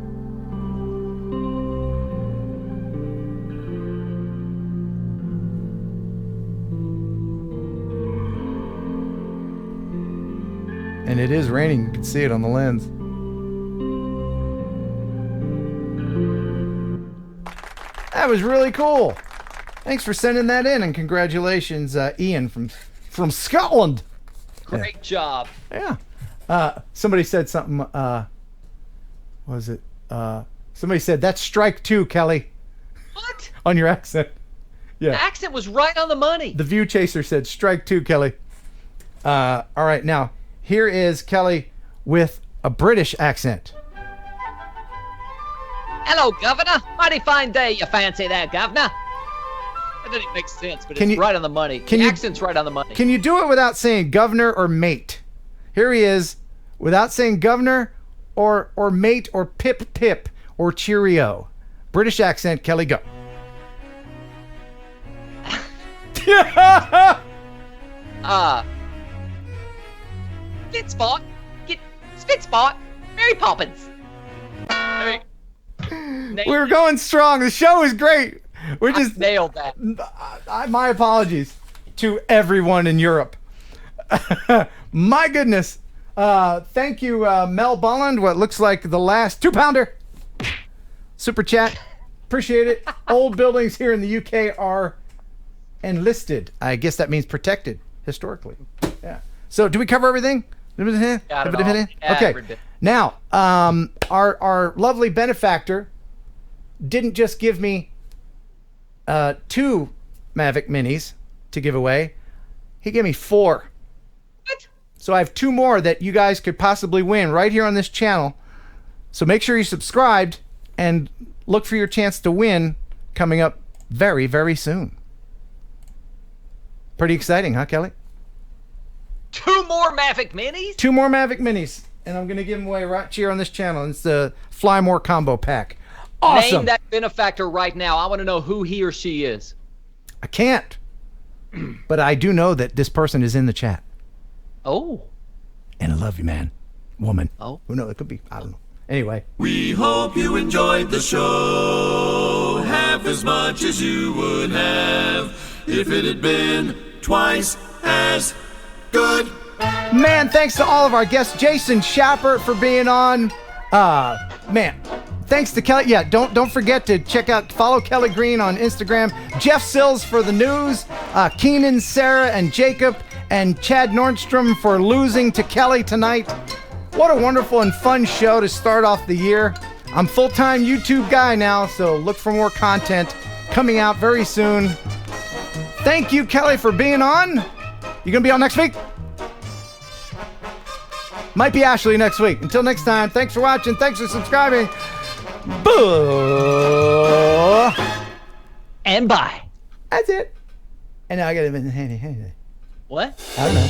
And it is raining. You can see it on the lens. That was really cool. Thanks for sending that in, and congratulations, Ian from Scotland. Great job. Yeah. Somebody said something. What was it? Somebody said that's strike two, Kelly. What? On your accent. Yeah. The accent was right on the money. The View Chaser said strike two, Kelly. All right, now here is Kelly with a British accent. Hello, Governor. Mighty fine day you fancy there, Governor. That didn't make sense, but it's right on the money. The accent's right on the money. Can you do it without saying governor or mate? Here he is, without saying governor or mate or pip or cheerio. British accent, Kelly, go. Spitspot. Get Spitspot. Mary Poppins. We were going strong. The show is great. We just nailed that. My apologies to everyone in Europe. My goodness. Thank you, Mel Bolland. What looks like the last 2-pounder. Super chat. Appreciate it. Old buildings here in the UK are enlisted. I guess that means protected historically. Yeah. So do we cover everything? Got it all. Okay. Now, our lovely benefactor didn't just give me 2 Mavic Minis to give away. He gave me 4. What? So I have 2 more that you guys could possibly win right here on this channel. So make sure you're subscribed and look for your chance to win coming up very, very soon. Pretty exciting, huh, Kelly? 2 more Mavic Minis? 2 more Mavic Minis. And I'm going to give them away right here on this channel. It's the Fly More Combo Pack. Awesome. Name that benefactor right now. I want to know who he or she is. I can't. But I do know that this person is in the chat. Oh. And I love you, man. Woman. Oh. Who knows? It could be. I don't know. Anyway. We hope you enjoyed the show half as much as you would have if it had been twice as good. Man, thanks to all of our guests. Jason Schappert for being on. Man, thanks to Kelly. Yeah, don't forget to follow Kelly Green on Instagram. Jeff Sills for the news. Keenan, Sarah, and Jacob, and Chad Nordstrom for losing to Kelly tonight. What a wonderful and fun show to start off the year. I'm full-time YouTube guy now, so look for more content coming out very soon. Thank you, Kelly, for being on. You gonna be on next week? Might be Ashley next week. Until next time, thanks for watching. Thanks for subscribing. Boo. And bye. That's it. And now I gotta. What? I don't know.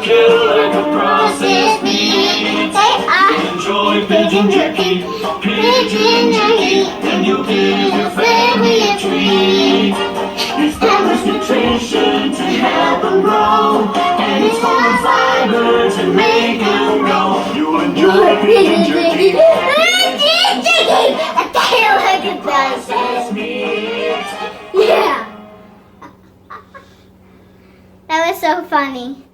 kill like a processed meat. Enjoy pigeon jerky, and you'll give your family a treat. It's balanced nutrition to help them grow, and it's full of fiber to make them grow. You enjoy pigeon jerky, I feel like a processed meat. Yeah. That was so funny.